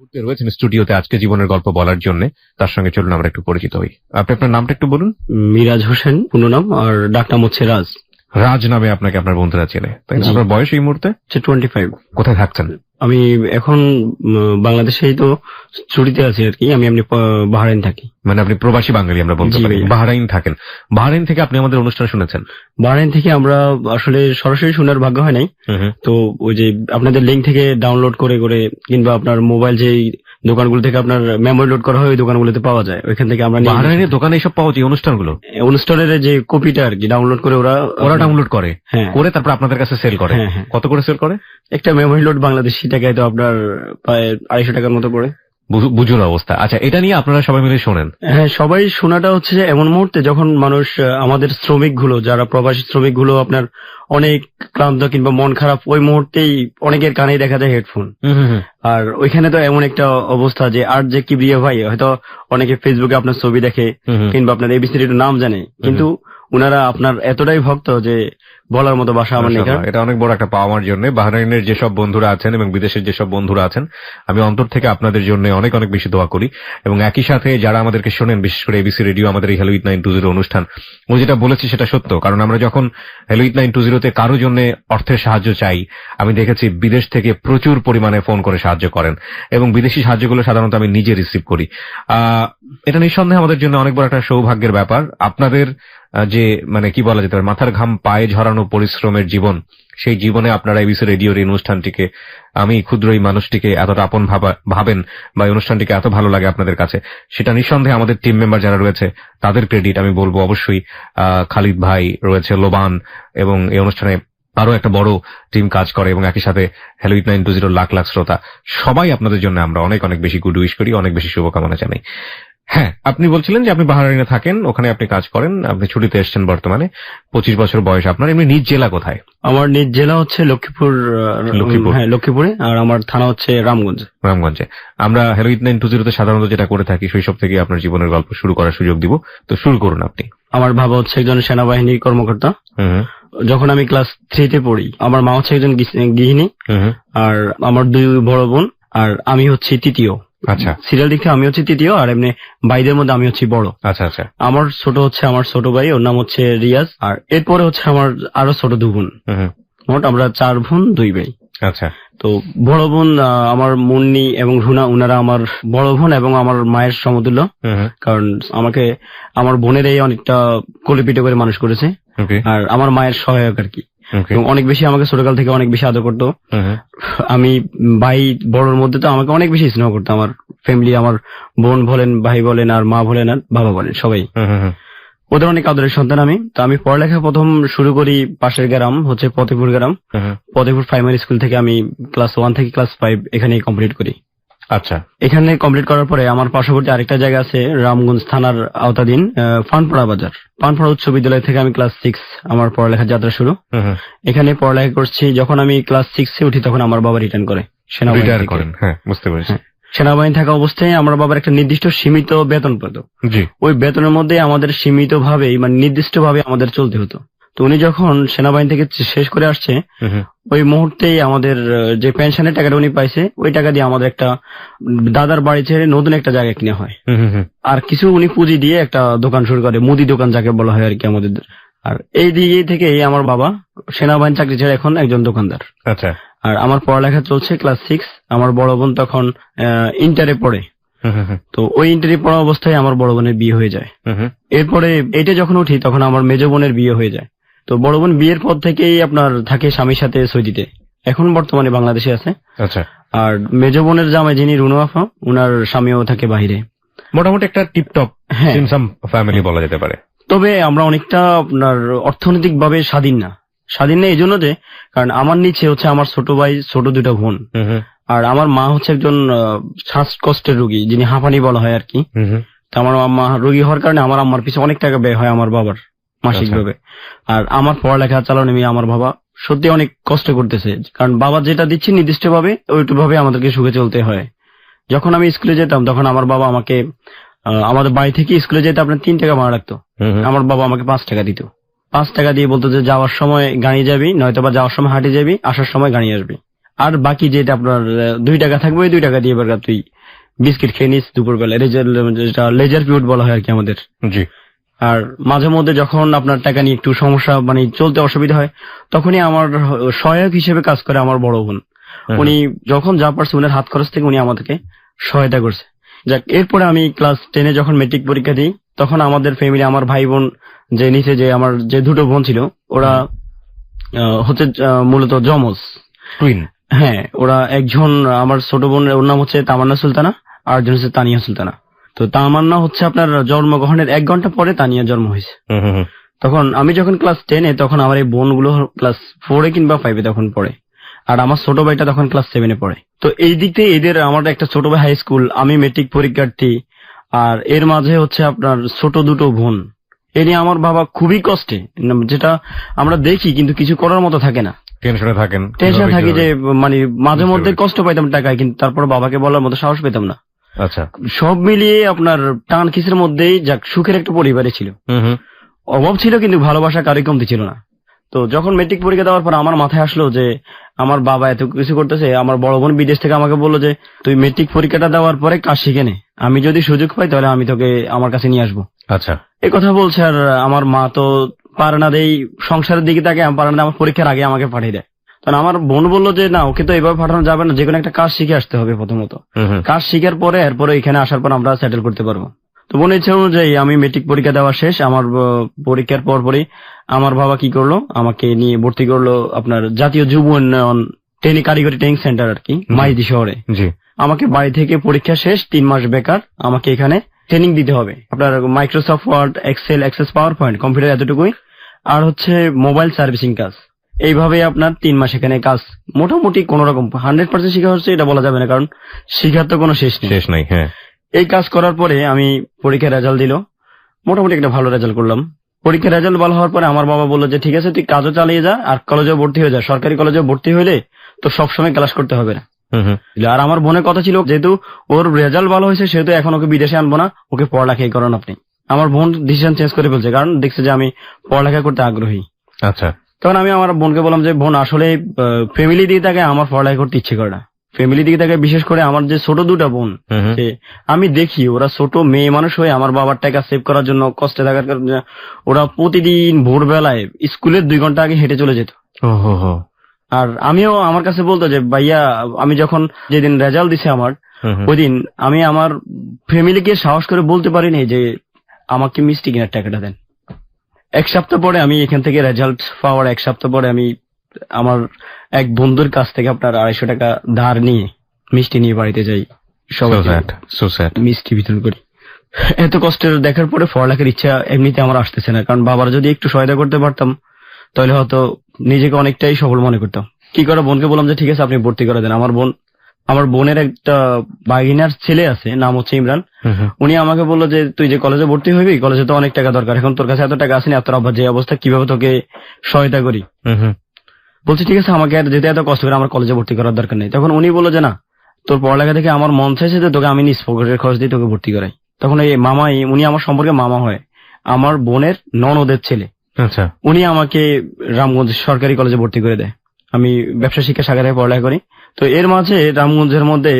রয়েছেন স্টুডিওতে আজকে জীবনের গল্প বলার জন্য। তার সঙ্গে চলুন আমরা একটু পরিচিত হই। আপনি আপনার নামটা একটু বলুন। মিরাজ হোসেন পুরো নাম, আর ডাক নাম হচ্ছে রাজ। রাজ নামে আপনাকে আপনার বন্ধুরা চেনে, তাই না? আপনার বয়স এই মুহূর্তে 25। কোথায় থাকছেন? আমি এখন বাংলাদেশেই তো ছুটিতে আছি আর কি। আমি এমনি বাহরাইন থাকি। মানে আপনি প্রবাসী বাঙালি আমরা বলতে পারি। বাহরাইন থাকেন। বাহরাইন থেকে আপনি আমাদের অনুষ্ঠান শুনেছেন? বাহরাইন থেকে আমরা আসলে সরাসরি শোনার ভাগ্য হয় নাই। তো ওই যে আপনাদের লিঙ্ক থেকে ডাউনলোড করে করে কিংবা আপনার মোবাইল যে দোকানগুলো থেকে আপনার মেমোরি লোড করা হয় ওই দোকানগুলোতে পাওয়া যায়, ওইখান থেকে আমরা বাহরাইনের দোকানে এসব পাওয়া যায় অনুষ্ঠানগুলো। অনুষ্ঠানের যে কপিটা আর কি ডাউনলোড করে ওরা ডাউনলোড করে করে তারপর আপনাদের কাছে সেল করে। কত করে সেল করে? একটা মেমোরি লোড বাংলাদেশি টাকায় তো আপনার প্রায় 250 টাকার মতো পড়ে। বুঝুন অবস্থা। আচ্ছা, এটা নিয়ে আপনারা সবাই মিলে শোনেন? হ্যাঁ, সবাই শোনাটা হচ্ছে যে এমন মুহূর্তে যখন মানুষ আমাদের শ্রমিক গুলো যারা প্রবাসী শ্রমিক গুলো আপনার অনেক ক্লান্ত কিংবা মন খারাপ, ওই মুহূর্তেই অনেকের কানেই দেখা যায় হেডফোন। আর ওইখানে তো এমন একটা অবস্থা যে আর যে কিবরিয়া ভাই হয়তো অনেকে ফেসবুকে আপনার ছবি দেখে কিংবা আপনার এবিসির একটু নাম জানে, কিন্তু উনারা আপনার এতটাই ভক্ত যে বলার মতো ভাষা আমার নেই। এটা অনেক বড় একটা পাওয়ার জন্য বাহরাইনের যেসব বন্ধুরা আছেন এবং বিদেশের যেসব বন্ধুরা আছেন, আমি অন্তর থেকে আপনাদের জন্য অনেক অনেক বেশি দোয়া করি। এবং একই সাথে যারা আমাদেরকে শোনেন, বিশেষ করে এবিসি রেডিও, আমাদের এই হ্যালো উইথ 920 অনুষ্ঠান, ও যেটা বলেছি সেটা সত্য। কারণ আমরা যখন হ্যালো উইথ 920 তে কারো জন্য অর্থের সাহায্য চাই, আমি দেখেছি বিদেশ থেকে প্রচুর পরিমাণে ফোন করে সাহায্য করেন এবং বিদেশি সাহায্যগুলো সাধারণত আমি নিজে রিসিভ করি। এটা নিঃসন্দেহে আমাদের জন্য অনেক বড় একটা সৌভাগ্যের ব্যাপার। আপনাদের যে মানে কি বলা যেতে পারে মাথার ঘাম পায়ে ঝরানো পরিশ্রমের জীবন, সেই জীবনে আপনারা এবিসি রেডিওর এই অনুষ্ঠানটিকে, আমি ক্ষুদ্র এই মানুষটিকে এতটা আপন ভাবেন বা এই অনুষ্ঠানটিকে এত ভালো লাগে আপনাদের কাছে, সেটা নিঃসন্দেহে আমাদের টিম মেম্বার যারা রয়েছে তাদের ক্রেডিট আমি বলবো। অবশ্যই খালিদ ভাই রয়েছে, লোবান, এবং এই অনুষ্ঠানে আরো একটা বড় টিম কাজ করে এবং একই সাথে হ্যালো উইথ 920 লাখ লাখ শ্রোতা, সবাই আপনাদের জন্য আমরা অনেক অনেক বেশি গুড উইশ করি, অনেক বেশি শুভকামনা জানাই। হ্যাঁ, আপনি বলছিলেন যে আপনি বাহরাইনে থাকেন, ওখানে আপনি কাজ করেন, আপনি ছুটিতে এসেছেন বর্তমানে, 25 বছর বয়স আপনার। এমনি নিজ জেলা কোথায়? আমার নিজ জেলা হচ্ছে লক্ষ্মীপুর। হ্যাঁ, লক্ষ্মীপুরে। আর আমার থানা হচ্ছে রামগঞ্জে। আমরা হ্যালো উইথ 920 তে সাধারণত যেটা করে থাকি, শৈশব থেকে আপনার জীবনের গল্প শুরু করার সুযোগ দিব, তো শুরু করুন আপনি। আমার বাবা হচ্ছে একজন সেনাবাহিনীর কর্মকর্তা। যখন আমি ক্লাস 3 তে পড়ি, আমার মা হচ্ছে একজন গৃহিণী, আর আমার 2 বড় বোন, আর আমি হচ্ছে তৃতীয়। আচ্ছা, সিরিয়াল দিকে আমি হচ্ছে তৃতীয়, আর এমনি ভাইদের মধ্যে আমি হচ্ছে বড়। আচ্ছা আচ্ছা। আমার ছোট হচ্ছে আমার ছোট ভাই, ওর নাম হচ্ছে রিয়াজ, আর এরপরে হচ্ছে আমার আরো ছোট 2 বোন। মোট আমরা 4 বোন 2 ভাই। আচ্ছা। তো বড় বোন আমার মুন্নি এবং রুনা, উনারা আমার বড় বোন এবং আমার মায়ের সমতুল্য। কারণ আমাকে আমার বোনেরাই অনেকটা কোলেপিটে করে মানুষ করেছে, আর আমার মায়ের সহায়ক আর কি। অনেক বেশি আমাকে ছোটকাল থেকে অনেক বেশি আদর করতো। আমি ভাই বড়র মধ্যে তো আমাকে অনেক বেশি স্নেহ করতো আমার ফ্যামিলি, আমার বোন বলেন, ভাই বলেন, আর মা বলেন, আর বাবা বলেন, সবাই ওদের অনেক আদরের সন্তান আমি। তো আমি পড়ালেখা প্রথম শুরু করি পাশের গ্রাম হচ্ছে ফতেপুর গ্রাম, ফতেপুর প্রাইমারি স্কুল থেকে। আমি ক্লাস 1 থেকে ক্লাস 5 এখানেই কমপ্লিট করি। আচ্ছা, এখানে কমপ্লিট করার পরে আমার পার্শ্ববর্তী আরেকটা জায়গা আছে রামগঞ্জ থানার আওতাধীন পানপাড়া বাজার, পানপাড়া উচ্চ বিদ্যালয় থেকে আমি ক্লাস 6 আমার পড়ালেখার যাত্রা শুরু। এখানে পড়ালেখা করছি। যখন আমি ক্লাস 6 উঠি তখন আমার বাবা রিটার্ন করে সেনাবাহিনী। হ্যাঁ, বুঝতে পেরেছি। সেনাবাহিনী থাকা অবস্থায় আমার বাবার একটা নির্দিষ্ট সীমিত বেতন পেত। ওই বেতনের মধ্যে আমাদের সীমিত ভাবে মানে নির্দিষ্ট ভাবে আমাদের চলতে হতো। তো উনি যখন সেনাবাহিনী থেকে শেষ করে আসছে, ওই মুহূর্তেই আমাদের যে পেনশনের টাকাটা উনি পাইছে, ওই টাকা দিয়ে আমাদের একটা দাদার বাড়ি ছেড়ে নতুন একটা জায়গা কিনে হয়, আর কিছু উনি পুঁজি দিয়ে একটা দোকান শুরু করে, মুদি দোকান যাকে বলা হয় আর কি আমাদের। আর এই দিকে থেকে আমার বাবা সেনাবাহিনী চাকরি ছেড়ে এখন একজন দোকানদার। আচ্ছা। আর আমার পড়ালেখা চলছে ক্লাস 6। আমার বড় বোন তখন ইন্টারে পড়ে। তো ওই ইন্টারে পড়া অবস্থায় আমার বড় বোনের বিয়ে হয়ে যায়। এরপরে এইটা যখন উঠি তখন আমার মেজ বোনের বিয়ে হয়ে যায়। তো বড় বোন বিয়ের পর থেকেই আপনার থাকে স্বামীর সাথে সৌদিতে, এখন বর্তমানে বাংলাদেশে আছে। আচ্ছা। আর মেজ বোনের জামাই যিনি রুনু আফা, উনার স্বামীও থাকে বাহিরে। মোটামুটি একটা টিপটপ ফ্যামিলি বলা যেতে পারে। তবে আমরা অনেকটা আপনার অর্থনৈতিক ভাবে স্বাধীন না এই জন্য যে, কারণ আমার নিচে হচ্ছে আমার ছোট ভাই, ছোট 2টা বোন, আর আমার মা হচ্ছে একজন শ্বাসকষ্টের রোগী, যিনি হাঁপানি বলা হয় আর কি। তো আমার মা রোগী হওয়ার কারণে আমার আম্মার পিছনে অনেক টাকা ব্যয় হয় আমার বাবার মাসিক ভাবে। আর আমার পড়ালেখা চালানো নিয়ে আমার বাবা সত্যি অনেক কষ্ট করতেছে, কারণ বাবা যেটা দিচ্ছে নির্দিষ্ট ভাবে ওইটু ভাবে আমাদেরকে সুখে চলতে হয়। যখন আমি স্কুলে যেতাম তখন আমার বাবা আমাকে আমাদের বাড়ি থেকে স্কুলে যেতে আপনার 3 টাকা ভাড়া লাগতো, আমার বাবা আমাকে 5 টাকা দিত। 5 টাকা দিয়ে বলতো যে যাওয়ার সময় গাড়ি যাবি, নয়তো বা যাওয়ার সময় হাঁটে যাবি, আসার সময় গাড়ি আসবি। আর বাকি যেটা আপনার 2 টাকা থাকবে ওই 2 টাকা দিয়ে এবার তুই বিস্কিট খেয়ে নিস দুপুরবেলা, যেটা লেজার পিরিয়ড বলা হয় আর কি আমাদের। জি। আর মাঝে মধ্যে যখন আপনার টাকা নিয়ে একটু সমস্যা মানে চলতে অসুবিধা হয়, তখনই আমার সহায়ক হিসেবে কাজ করে আমার বড় বোন। উনি যখন যা পারছে উনার হাত খরচ থেকে উনি আমাদেরকে সহায়তা করছে। যাক, এরপরে আমি ক্লাস 10-এ যখন মেট্রিক পরীক্ষা দিই, তখন আমাদের ফ্যামিলি, আমার ভাই বোন যে নিচে যে আমার যে 2টো বোন ছিল, ওরা হচ্ছে মূলত জমজ টুইন। হ্যাঁ, ওরা একজন আমার ছোট বোন, ওর নাম হচ্ছে তামান্না সুলতানা, আর একজন হচ্ছে তানিয়া সুলতানা। তো তামান্না হচ্ছে আপনার জন্মগ্রহণের 1 ঘন্টা পরে তানিয়া জন্ম হয়েছে। তখন আমি যখন ক্লাস 10-এ, তখন আমার এই বোনগুলো ক্লাস 4-এ কিংবা 5-এ তখন পড়ে, আর আমার ছোট ভাইটা তখন ক্লাস 7-এ পড়ে। তো এই দিক থেকে এদের, আমার একটা ছোট ভাই হাই স্কুল, আমি মেট্রিক পরীক্ষার্থী, আর এর মাঝে হচ্ছে আপনার ছোট 2টো বোন। এ নিয়ে আমার বাবা খুবই কষ্টে, যেটা আমরা দেখি কিন্তু কিছু করার মতো থাকে না। টেনশনে থাকি যে মানে মাঝে মধ্যে কষ্ট পাইতাম টাকায়, কিন্তু তারপর বাবাকে বলার মতো সাহস পেতাম না। আচ্ছা, সব মিলিয়ে আপনার টান কিসের মধ্যেই যাক সুখের একটা পরিবারে ছিল। অভাব ছিল কিন্তু ভালোবাসা কারই কমতি ছিল না। তো যখন মেট্রিক পরীক্ষা দেওয়ার পর আমার মাথায় আসলো যে আমার বাবা এত কিছু করতেছে, আমার বড় বোন বিদেশ থেকে আমাকে বললো যে তুই মেট্রিক পরীক্ষাটা দেওয়ার পরে কাজ শিখে নে, আমি যদি সুযোগ পাই তাহলে আমি তোকে আমার কাছে নিয়ে আসবো। আচ্ছা, এই কথা বলছে। আর আমার মা তো পারে না, দেই সংসারের দিকে তাকে পারে না, আমার পরীক্ষার আগে আমাকে পাঠিয়ে দেয়। তখন আমার বোন বললো যে না, ওকে তো এভাবে পাঠানো যাবে না, যেকোনো একটা কাজ শিখে আসতে হবে প্রথমত। কাজ শিখার পরে এরপরে এখানে আসার পর আমরা সেটেল করতে পারবো। তো বোনের ইচ্ছা অনুযায়ী আমি মেট্রিক পরীক্ষা দেওয়া শেষ। আমার পরীক্ষার পরপরই আমার বাবা কি করলো, আমাকে নিয়ে ভর্তি করলো আপনার জাতীয় যুব উন্নয়ন কারিগরি ট্রেনিং সেন্টার আর কি, মাইদি শহরে। আমাকে বাড়ি থেকে পরীক্ষা শেষ 3 মাস বেকার আমাকে এখানে ট্রেনিং দিতে হবে। আপনার Microsoft Word, Excel, Access, PowerPoint, computer এতটুকুই, আর হচ্ছে মোবাইল সার্ভিসিং কাজ। এইভাবে আপনার 3 মাস এখানে কাজ মোটামুটি কোন রকম 100% শিখা হচ্ছে এটা বলা যাবে না, কারণ শিখার তো কোনো শেষ নেই। হ্যাঁ, এই কাজ করার পরে আমি পরীক্ষার রেজাল্ট দিল, মোটামুটি একটা ভালো রেজাল্ট করলাম। পরীক্ষার রেজাল্ট ভালো হওয়ার পরে আমার বাবা বললো যে ঠিক আছে, তুই কাজও চালিয়ে যা আর কলেজেও ভর্তি হয়ে যা। সরকারি কলেজে ভর্তি হইলে তো সবসময় ক্লাস করতে হবে না। আর আমার বোনের কথা ছিল, যেহেতু ওর রেজাল্ট ভালো হয়েছে সেহেতু এখন ওকে বিদেশে আনবো না, ওকে পড়ালেখাই করান আপনি। আমার বোন ডিসিশন চেঞ্জ করে ফেলছে, কারণ দেখছে যে আমি পড়ালেখা করতে আগ্রহী। আচ্ছা, তখন আমি আমার বোনকে বললাম যে বোন, আসলে ফ্যামিলি দিকে তাকে আমার পড়ালেখা করতে ইচ্ছে করে না। ফ্যামিলি দিকে তাকে বিশেষ করে আমার যে ছোট 2টা বোন, আমি দেখি ওরা ছোট মেয়ে মানুষ হয়ে আমার বাবার টাকা সেভ করার জন্য কষ্টে থাকার কারণে ওরা প্রতিদিন ভোরবেলায় স্কুলের 2 ঘন্টা আগে হেঁটে চলে যেত। আর আমিও আমার কাছে বলতো যে ভাইয়া, আমি যখন যেদিন রেজাল্ট দিছে আমার, ওই দিন আমি আমার ফ্যামিলিকে সাহস করে বলতে পারিনি যে আমাকে মিষ্টি কেনার টাকাটা দেন। 1 সপ্তাহ পরে আমি এখান থেকে রেজাল্ট পাওয়ার 1 সপ্তাহ পরে আমি আমার এক বন্ধুর কাছ থেকে আপনার 250 টাকা ধার নিয়ে মিষ্টি নিয়ে বাড়িতে যাই, সবাই মিষ্টি বিতরণ করি। এত কষ্টের দেখার পরে পড়ালেখার ইচ্ছা এমনিতে আমার আসতেছে না, কারণ বাবার যদি একটু সহায়তা করতে পারতাম তাহলে হয়তো নিজেকে অনেকটাই সফল মনে করতাম। কি করে বোনকে বললাম যে ঠিক আছে আপনি ভর্তি করে দেন। আমার বোনের একটা বাগিনার ছেলে আছে, নাম হচ্ছে ইমরান। উনি আমাকে বললো যে তুই যে কলেজে ভর্তি হইবি, কলেজে তো অনেক টাকা দরকার, এখন তোর কাছে এত টাকা আসেনি, তোর আব্বার যে অবস্থা, কিভাবে তোকে সহায়তা করি। বলছি ঠিক আছে, আমাকে আর যেতে এত কষ্ট করে আমার কলেজে ভর্তি করার দরকার নেই। তখন উনি বললো যে না, তোর পড়ালেখা থেকে আমার মন চাইছে যে তোকে আমি নিজ পকেটের খরচ দিয়ে তোকে ভর্তি করাই। তখন এই মামাই, উনি আমার সম্পর্কে মামা হয়, আমার বোনের ননদের ছেলে। আচ্ছা, উনি আমাকে রামগঞ্জ সরকারি কলেজে ভর্তি করে দেয়। আমি ব্যবসা শিক্ষা শাখায় পড়ালেখা করি। তো এর মাঝে রামগঞ্জের মধ্যে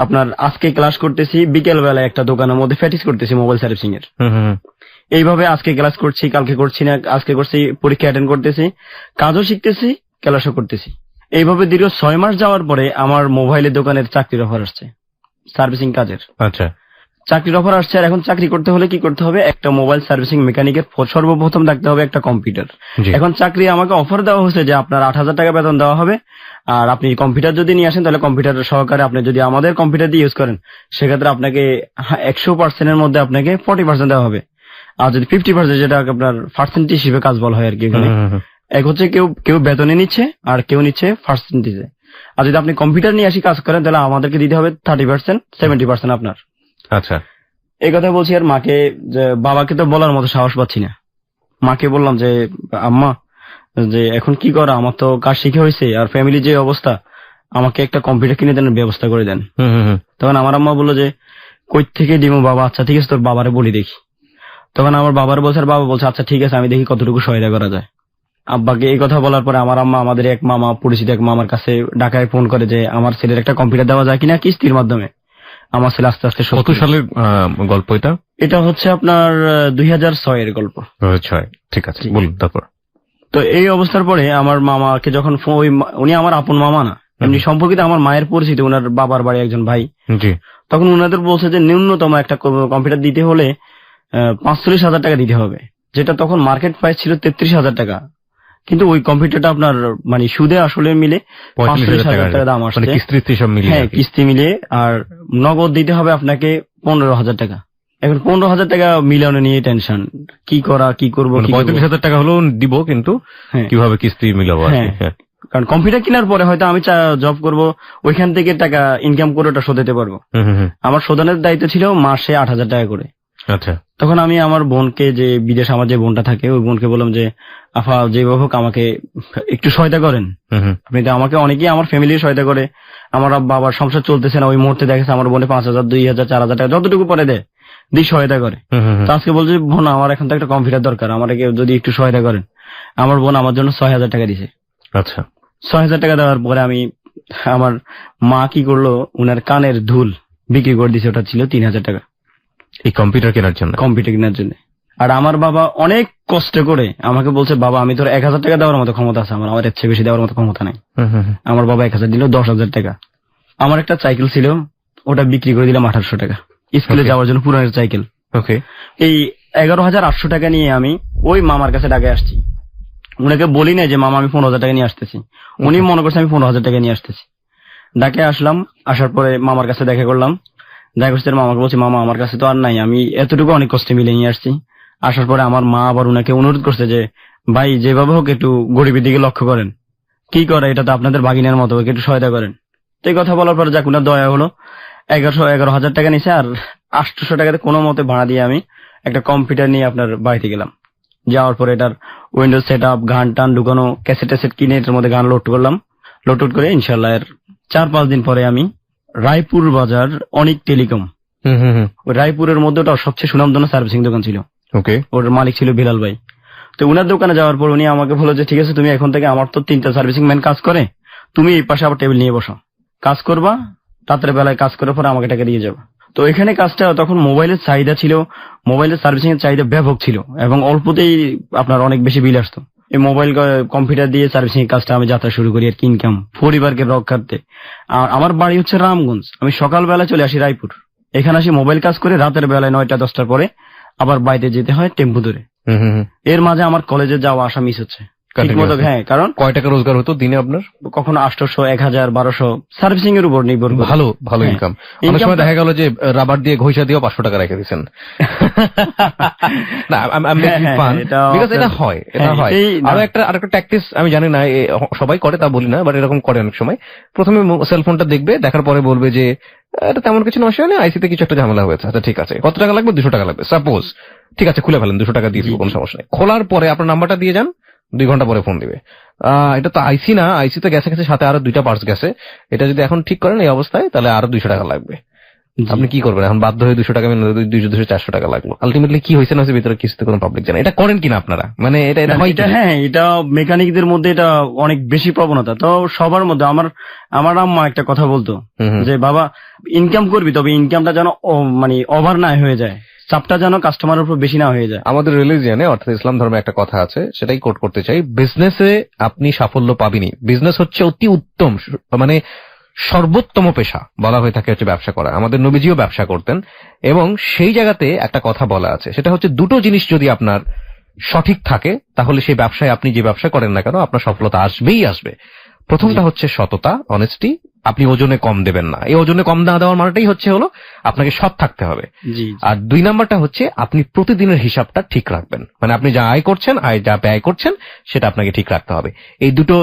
আপনার আজকে ক্লাস করতেছি, বিকেল বেলায় একটা দোকানের মধ্যে প্র্যাকটিস করতেছি মোবাইল সার্ভিসিং এর। এইভাবে আজকে ক্লাস করছি, কালকে করছি না, আজকে করছি, পরীক্ষা অ্যাটেন্ড করতেছি, কাজও শিখতেছি, ক্লাসও করতেছি। এইভাবে দীর্ঘ 6 মাস যাওয়ার পরে আমার মোবাইলের দোকানের চাকরির অফার আসছে, সার্ভিসিং কাজের। আচ্ছা, চাকরির অফার আসছে। আর এখন চাকরি করতে হলে কি করতে হবে, একটা মোবাইল সার্ভিসিং মেকানিকের সর্বপ্রথম থাকতে হবে একটা কম্পিউটার। এখন চাকরি আমাকে অফার দেওয়া হয়েছে যে আপনার 8,000 টাকা বেতন দেওয়া হবে, আর আপনি কম্পিউটার যদি নিয়ে আসেন তাহলে কম্পিউটার সহকারে আপনি যদি আমাদের কম্পিউটার দিয়ে ইউজ করেন সেক্ষেত্রে আপনাকে 100% এর মধ্যে আপনাকে 40% দেওয়া হবে। আর যদি 50%, যেটা আপনার পার্সেন্টেজ হিসেবে কাজ বলা হয় আর কি, এখানে এক হচ্ছে কেউ বেতনে নিচ্ছে আর কেউ নিচ্ছে পার্সেন্টেজে। আর যদি আপনি কম্পিউটার নিয়ে আসি কাজ করেন তাহলে আমাদেরকে দিতে হবে 30%, 70% আপনার। আচ্ছা, এই কথা বলছি। আর মাকে, বাবাকে তো বলার মতো সাহস পাচ্ছি না। মাকে বললাম যে আম্মা, যে এখন কি করা, আমার তো কাজ শিখে হয়েছে, আর ফ্যামিলির যে অবস্থা, আমাকে একটা কম্পিউটার কিনে দেন, ব্যবস্থা করে দেন। তখন আমার আম্মা বললো যে কই থেকে দিমু বাবা, আচ্ছা ঠিক আছে তোর বাবারে বলি দেখি। তখন আমার বাবার বলছে, আর বাবা বলছে আচ্ছা ঠিক আছে আমি দেখি কতটুকু সহায়তা করা যায়। আব্বাকে এই কথা বলার পরে আমার আম্মা আমাদের এক মামা, পরিচিত এক মামার কাছে ঢাকায় ফোন করে যে আমার ছেলের একটা কম্পিউটার দেওয়া যায় কিনা কিস্তির মাধ্যমে। আমার ছেলে আস্তে আস্তে কত সালের গল্প এটা? এটা হচ্ছে আপনার 2006 এর গল্প। 2006, ঠিক আছে, বলুন তারপর। তো এই অবস্থার পরে আমার মামাকে যখন উনি আমার আপন মামা না, এমনি সম্পর্কিত আমার মায়ের পরিচিত, ওনার বাবার বাড়ি একজন ভাই, জি, তখন ওনাদের বলছে যে ন্যূনতম একটা কম্পিউটার দিতে হলে 45,000 টাকা দিতে হবে, যেটা তখন মার্কেট প্রাইস ছিল 33,000 টাকা। কিন্তু ওই কম্পিউটারটা আপনার মানে সুদে আসলে মিলে 45,000 টাকা দাম আসছে, হ্যাঁ কিস্তি মিলে, আর নগদ দিতে হবে আপনাকে 15,000 টাকা। এখন 15,000 টাকা মিলানো নিয়ে টেনশন, কি করবো। 35,000 টাকা হলেও দিব, কিন্তু কিভাবে কিস্তি মিলাবো। কারণ কম্পিউটার কেনার পরে হয়তো আমি জব করব, ওইখান থেকে টাকা ইনকাম করে ওটা শোধাতে পারবো। আমার শোধনের দায়িত্ব ছিল মাসে 8,000 টাকা করে। আচ্ছা, তখন আমি আমার বোনকে, যে বিদেশ আমার যে বোনটা থাকে, ওই বোনকে বললাম যে আফা যেভাবে হোক আমাকে একটু সহায়তা করেন। আপনি তো আমাকে অনেকেই আমার ফ্যামিলির সহায়তা করে, আমার বাবার সংসার চলতেছে না, ওই মুহূর্তে দেখেছে আমার বোনে 5,000, 2,000, 4,000 টাকা যতটুকু পরে দেয় দিক সহায়তা করে। তো আজকে বলছে বোন আমার এখন তো একটা কম্পিউটার দরকার, আমার যদি একটু সহায়তা করেন। আমার বোন আমার জন্য 6,000 টাকা দিছে। আচ্ছা, 6,000 টাকা দেওয়ার পরে আমার মা কি করলো, উনার কানের দুল বিক্রি করে দিছে, ওটা ছিল 3,000 টাকা এই কম্পিউটার কেনার জন্য। আর আমার বাবা অনেক কষ্ট করে আমাকে বলছে বাবা আমি তোর 1,000 টাকা দেওয়ার মতো ক্ষমতা আছে, আমার এর চেয়ে বেশি দেওয়ার মতো ক্ষমতা নাই। আমার বাবা 1,000 দিল, 10,000 টাকা। আমার একটা সাইকেল ছিল, ওটা বিক্রি করে দিলাম 1,800 টাকা, স্কুলে যাওয়ার জন্য পুরানো সাইকেল। এই 11,800 টাকা নিয়ে আমি ওই মামার কাছে ঢাকায় আসছি। উনাকে বলি না যে মামা আমি 15,000 টাকা নিয়ে আসতেছি, উনি মনে করছে আমি 15,000 টাকা নিয়ে আসতেছি। ঢাকায় আসলাম, আসার পরে মামার কাছে দেখা করলাম, দেখা করছে মামাকে বলছি মামা আমার কাছে তো আর নাই, আমি এতটুকু অনেক কষ্টে মিলে নিয়ে আসছি। আসার পরে আমার মা আবার উনাকে অনুরোধ করছে যে ভাই যেভাবে হোক একটু গরিবের দিকে লক্ষ্য করেন, কি করে এটা তো আপনাদের ভাগিনের মতো, একটু সহায়তা করেন। তো এই কথা বলার পরে যাক উনার দয়া হলো, 11,000 টাকা নিছে, আর 800 টাকাতে কোনো মতে ভাড়া দিয়ে আমি একটা কম্পিউটার নিয়ে আপনার বাড়িতে গেলাম। যাওয়ার পরে এটার উইন্ডোজ সেট আপ, গান টান ঢুকানো, ক্যাসেট কিনে এটার মধ্যে গান লোড করলাম। লোড করে ইনশাল্লাহ এর 4-5 দিন পরে আমি রায়পুর বাজার অনেক টেলিকম, ওই রায়পুরের মধ্যে ওটা সবচেয়ে সুনামধন্য সার্ভিসিং দোকান ছিল, ওর মালিক ছিল বিলাল ভাই। তো উনার দোকানে যাওয়ার পর উনি আমাকে বলল যে ঠিক আছে তুমি এখন থেকে, আমার তো 3টা সার্ভিসিং ম্যান কাজ করে, তুমি এই পাশে আবার টেবিল নিয়ে বসো, কাজ করবা, রাতের বেলায় কাজ করার পরে আমাকে টাকা দিয়ে যাবে। তো এখানে কাজটা তখন মোবাইলের চাহিদা ছিল, মোবাইলের সার্ভিসিং এর চাহিদা ব্যাপক ছিল এবং অল্পতেই আপনার অনেক বেশি বিল আসতো। এই মোবাইল কম্পিউটার দিয়ে সার্ভিসিং এর কাজটা আমি যাত্রা শুরু করি আর কি, ইনকাম পরিবারকে রক্ষার্থে। আর আমার বাড়ি হচ্ছে রামগঞ্জ, আমি সকালবেলা চলে আসি রায়পুর, এখানে আসি মোবাইল কাজ করে, রাতের বেলায় 9টা-10টার পরে আবার বাইরে যেতে হয় টেম্পু ধরে। এর মাঝে আমার কলেজে যাওয়া আসা মিস হচ্ছে ঠিক মতো। হ্যাঁ, কারণ কয় টাকা রোজগার হতো দিনে আপনার? কখনো 800, 1,000, 1200 সার্ভিসিং এর উপর নির্ভর। ভালো ইনকাম। অনেক সময় দেখা গেল যে রাবার দিয়ে ঘষা দিয়েও 500 টাকা রেখে দিচ্ছেন। এটা হয়। আরেকটা ট্যাকটিস আমি জানি না সবাই করে তা বলি না, বাট এরকম করে অনেক সময়। প্রথমে সেলফোনটা দেখবে, দেখার পরে বলবে যে এটা তেমন কিছু নষ্ট হয়নি, আইসিতে কিছু একটা ঝামেলা হয়েছে, আচ্ছা ঠিক আছে কত টাকা লাগবে, 200 টাকা লাগবে সাপোজ, ঠিক আছে খুলে ফেলেন, 200 টাকা দিয়ে দিব, কোনো সমস্যা নেই। খোলার পরে আপনার নাম্বারটা দিয়ে যান, 2 ঘন্টা পরে ফোন দিবে, এটা তো আইসি না, আইসিতে গেছে সাথে আরো 2টা পার্টস গেছে, এটা যদি এখন ঠিক করেন এই অবস্থায় তাহলে আরো 200 টাকা লাগবে। আপনি কি করবেন এখন? বাধ্য হয়ে 200 টাকা, 200-400 টাকা লাগলো। আলটিমেটলি কি হয়েছে না হয়েছে ভিতরে কিছু কোনো পাবলিক জানে। এটা করেন কিনা আপনারা? মানে এটা হ্যাঁ, এটা মেকানিকদের মধ্যে এটা অনেক বেশি প্রবণতা। তো সবার মধ্যে আমার আম্মা একটা কথা বলতো যে বাবা ইনকাম করবি, তবে ইনকামটা যেন মানে ওভার না হয়ে যায়, চাপটা যেন কাস্টমারের উপর বেশি না হয়ে যায়। আমাদের রিলিজিয়নে অর্থাৎ ইসলাম ধর্মে একটা কথা আছে, সেটাই কোট করতে চাই। বিজনেসে আপনি সাফল্য পাবেনই, বিজনেস হচ্ছে অতি উত্তম মানে সর্বোত্তম পেশা বলা হয়ে থাকে হচ্ছে ব্যবসা করা। আমাদের নবীজিও ব্যবসা করতেন এবং সেই জায়গাতে একটা কথা বলা আছে, সেটা হচ্ছে দুটো জিনিস যদি আপনার সঠিক থাকে তাহলে সেই ব্যবসায় আপনি যে ব্যবসা করেন না কেন আপনার সফলতা আসবেই আসবে। প্রথমটা হচ্ছে সততা, অনেস্টি, আপনি ওজনে কম দেবেন না। এই ওজনে কম না দেওয়ার মানেটাই হলো আপনাকে সৎ থাকতে হবে। আর 2 নাম্বারটা হচ্ছে আপনি প্রতিদিনের হিসাবটা ঠিক রাখবেন, মানে আপনি যা আয় করছেন, যা ব্যয় করছেন সেটা আপনাকে ঠিক রাখতে হবে। এই দুটো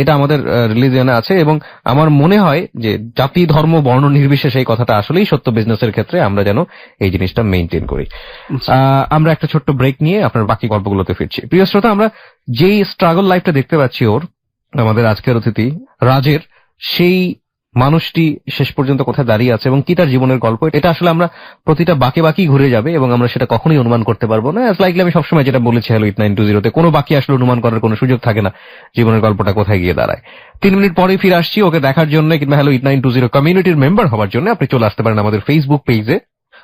এটা আমাদের রিলিজিয়নে আছে এবং আমার মনে হয় যে জাতি ধর্ম বর্ণ নির্বিশেষে এই কথাটা আসলেই সত্য বিজনেসের ক্ষেত্রে, আমরা যেন এই জিনিসটা মেইনটেইন করি। আমরা একটা ছোট্ট ব্রেক নিয়ে আপনার বাকি গল্পগুলোতে ফিরছি। প্রিয় শ্রোতা, আমরা যেই স্ট্রাগল লাইফটা দেখতে পাচ্ছি ওর, আমাদের আজকের অতিথি রাজের, সেই মানুষটি শেষ পর্যন্ত কোথায় দাঁড়িয়ে আছে এবং কি তার জীবনের গল্প, এটা আসলে আমরা প্রতিটা বাকি বাকি ঘুরে যাবে এবং আমরা সেটা কখনোই অনুমান করতে পারবো না। অ্যাজ লাইকলি আমি সবসময় যেটা বলেছি হ্যালো 8920 তে, কোনো বাকি আসলে অনুমান করার কোনো সুযোগ থাকে না জীবনের গল্পটা কোথায় গিয়ে দাঁড়ায়। 3 মিনিট পরে ফিরে আসছি ওকে দেখার জন্য কিংবা হ্যালো 8920 কমিউনিটির মেম্বার হওয়ার জন্য। আপনি চলে আসতে পারেন আমাদের ফেসবুক পেজে।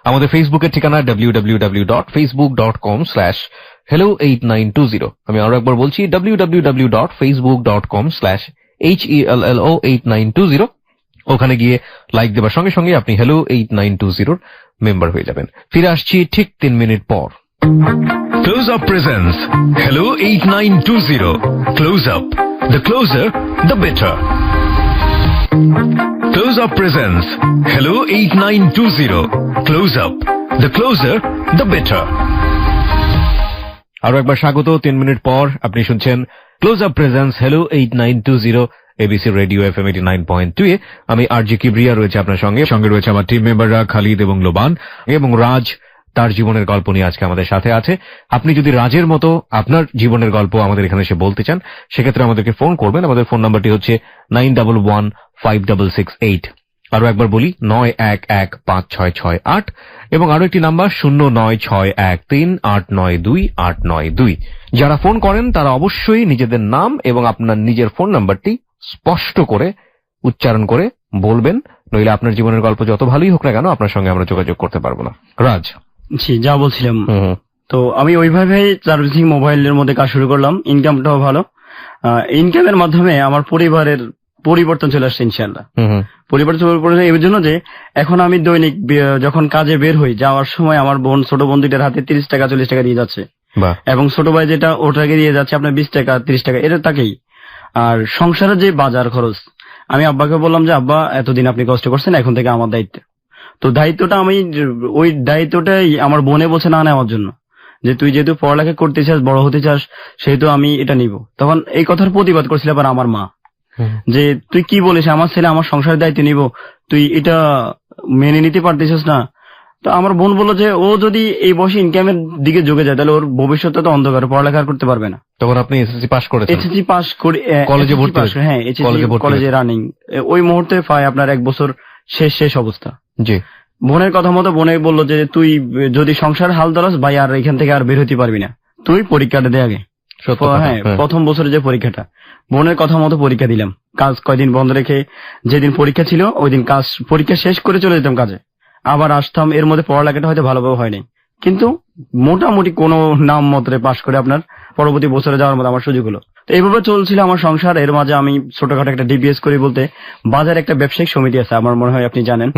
আমাদের ফেসবুকের ঠিকানা www.facebook.com/hello8920। আমি আরো একবার বলছি www.facebook.com/HELLO8920। ওখানে গিয়ে লাইক দেবার সঙ্গে সঙ্গে আপনি হ্যালো 8920 মেম্বার হয়ে যাবেন। ফিরে আসছি ঠিক 3 মিনিট পর। Close up presents hello 8920। Close up, the closure the better. Close up presents hello 8920। Close up, the closure the better. আরো একবার স্বাগত। 3 মিনিট পর আপনি শুনছেন close up presents hello 8920 ABC radio FM 89.2 এ। আমি আরজি কিবরিয়া রয়েছে আপনার সঙ্গে রয়েছে আমার টিম মেম্বাররা খালিদ এবং লোবান এবং রাজ তার জীবনের গল্প নিয়ে আজকে আমাদের সাথে আছে। আপনি যদি রাজের মতো আপনার জীবনের গল্প আমাদের এখানে এসে বলতে চান সেক্ষেত্রে আমাদেরকে ফোন করবেন। আমাদের ফোন নাম্বারটি হচ্ছে 91156668। আরো একবার বলি 91156668 এবং আরো একটি নাম্বার 09613892892। যারা ফোন করেন তারা অবশ্যই নিজেদের নাম এবং আপনার নিজের ফোন নাম্বারটি স্পষ্ট করে উচ্চারণ করে বলবেন, নইলে আপনার জীবনের গল্প যত ভালোই হোক না কেন আপনার সঙ্গে আমরা যোগাযোগ করতে পারবো না। রাজ জি, যা বলছিলাম, তো আমি ওইভাবে সার্ভিসিং মোবাইলের মধ্যে কাজ শুরু করলাম। ইনকামটাও ভালো। ইনকামের মাধ্যমে আমার পরিবারের পরিবর্তন চলে আসছে ইনশাআল্লাহ। পরিবর্তন এই জন্য যে এখন আমি দৈনিক যখন কাজে বের হই, যাওয়ার সময় আমার বোন ছোট বোন দুইটার হাতে 30 টাকা 40 টাকা দিয়ে যাচ্ছে এবং ছোট ভাই যেটা ওটাকে দিয়ে যাচ্ছে আপনার 20 টাকা 30 টাকা, এটা তাকেই। আর সংসারের যে বাজার খরচ, আমি আব্বাকে বললাম যে আব্বা এতদিন আপনি কষ্ট করছেন, এখন থেকে আমার দায়িত্ব। তো দায়িত্বটা ওই দায়িত্বটাই আমার বোনে বলছে না নেওয়ার জন্য, যে তুই যেহেতু পড়ালেখা করতে চাস, বড় হতে চাস, সেহেতু আমি এটা নিব। তখন এই কথার প্রতিবাদ করছিল আবার আমার মা, যে তুই কি বলিস, আমার ছেলে আমার সংসারের দায়িত্ব নিব, তুই এটা মেনে নিতে পারতেছিস না। তো আমার বোন বললো যে ও যদি এই বয়সে ইনকামের দিকে ঝুঁকে যায় তাহলে ওর ভবিষ্যৎটা তো অন্ধকার, পড়ালেখা করতে পারবে না। তখন আপনি এসএসসি পাস করেছেন? এসএসসি পাস করে কলেজে ভর্তি, হ্যাঁ কলেজে রানিং। ওই মুহূর্তে পায় আপনার 1 বছর শেষ অবস্থা। জি, বোনের কথা মতো বোনে বললো যে তুই যদি সংসার হাল ধরাস ভাই আর এখান থেকে আর বের হতে পারবি না, তুই পরীক্ষাটা দে আগে। হ্যাঁ, প্রথম বছরে যে পরীক্ষাটা, বোনের কথা মতো পরীক্ষা দিলাম। কাজ কয়দিন বন্ধ রেখে যেদিন পরীক্ষা ছিল ওই দিন পরীক্ষা শেষ করে চলে যেতাম কাজে, আবার আসতাম। এর মধ্যে পড়ালেখাটা হয়তো ভালোভাবে হয়নি, কিন্তু মোটামুটি কোনো নাম মতরে পাশ করে আপনার পরবর্তী বছরে যাওয়ার মতো আমার সুযোগ হলো। তো এইভাবে চলছিল আমার সংসার। এর মাঝে আমি ছোটখাটো একটা ডিবিএস করি, বলতে বাজারে একটা ব্যবসায়িক সমিতি আছে, আমার মনে হয় আপনি জানেন,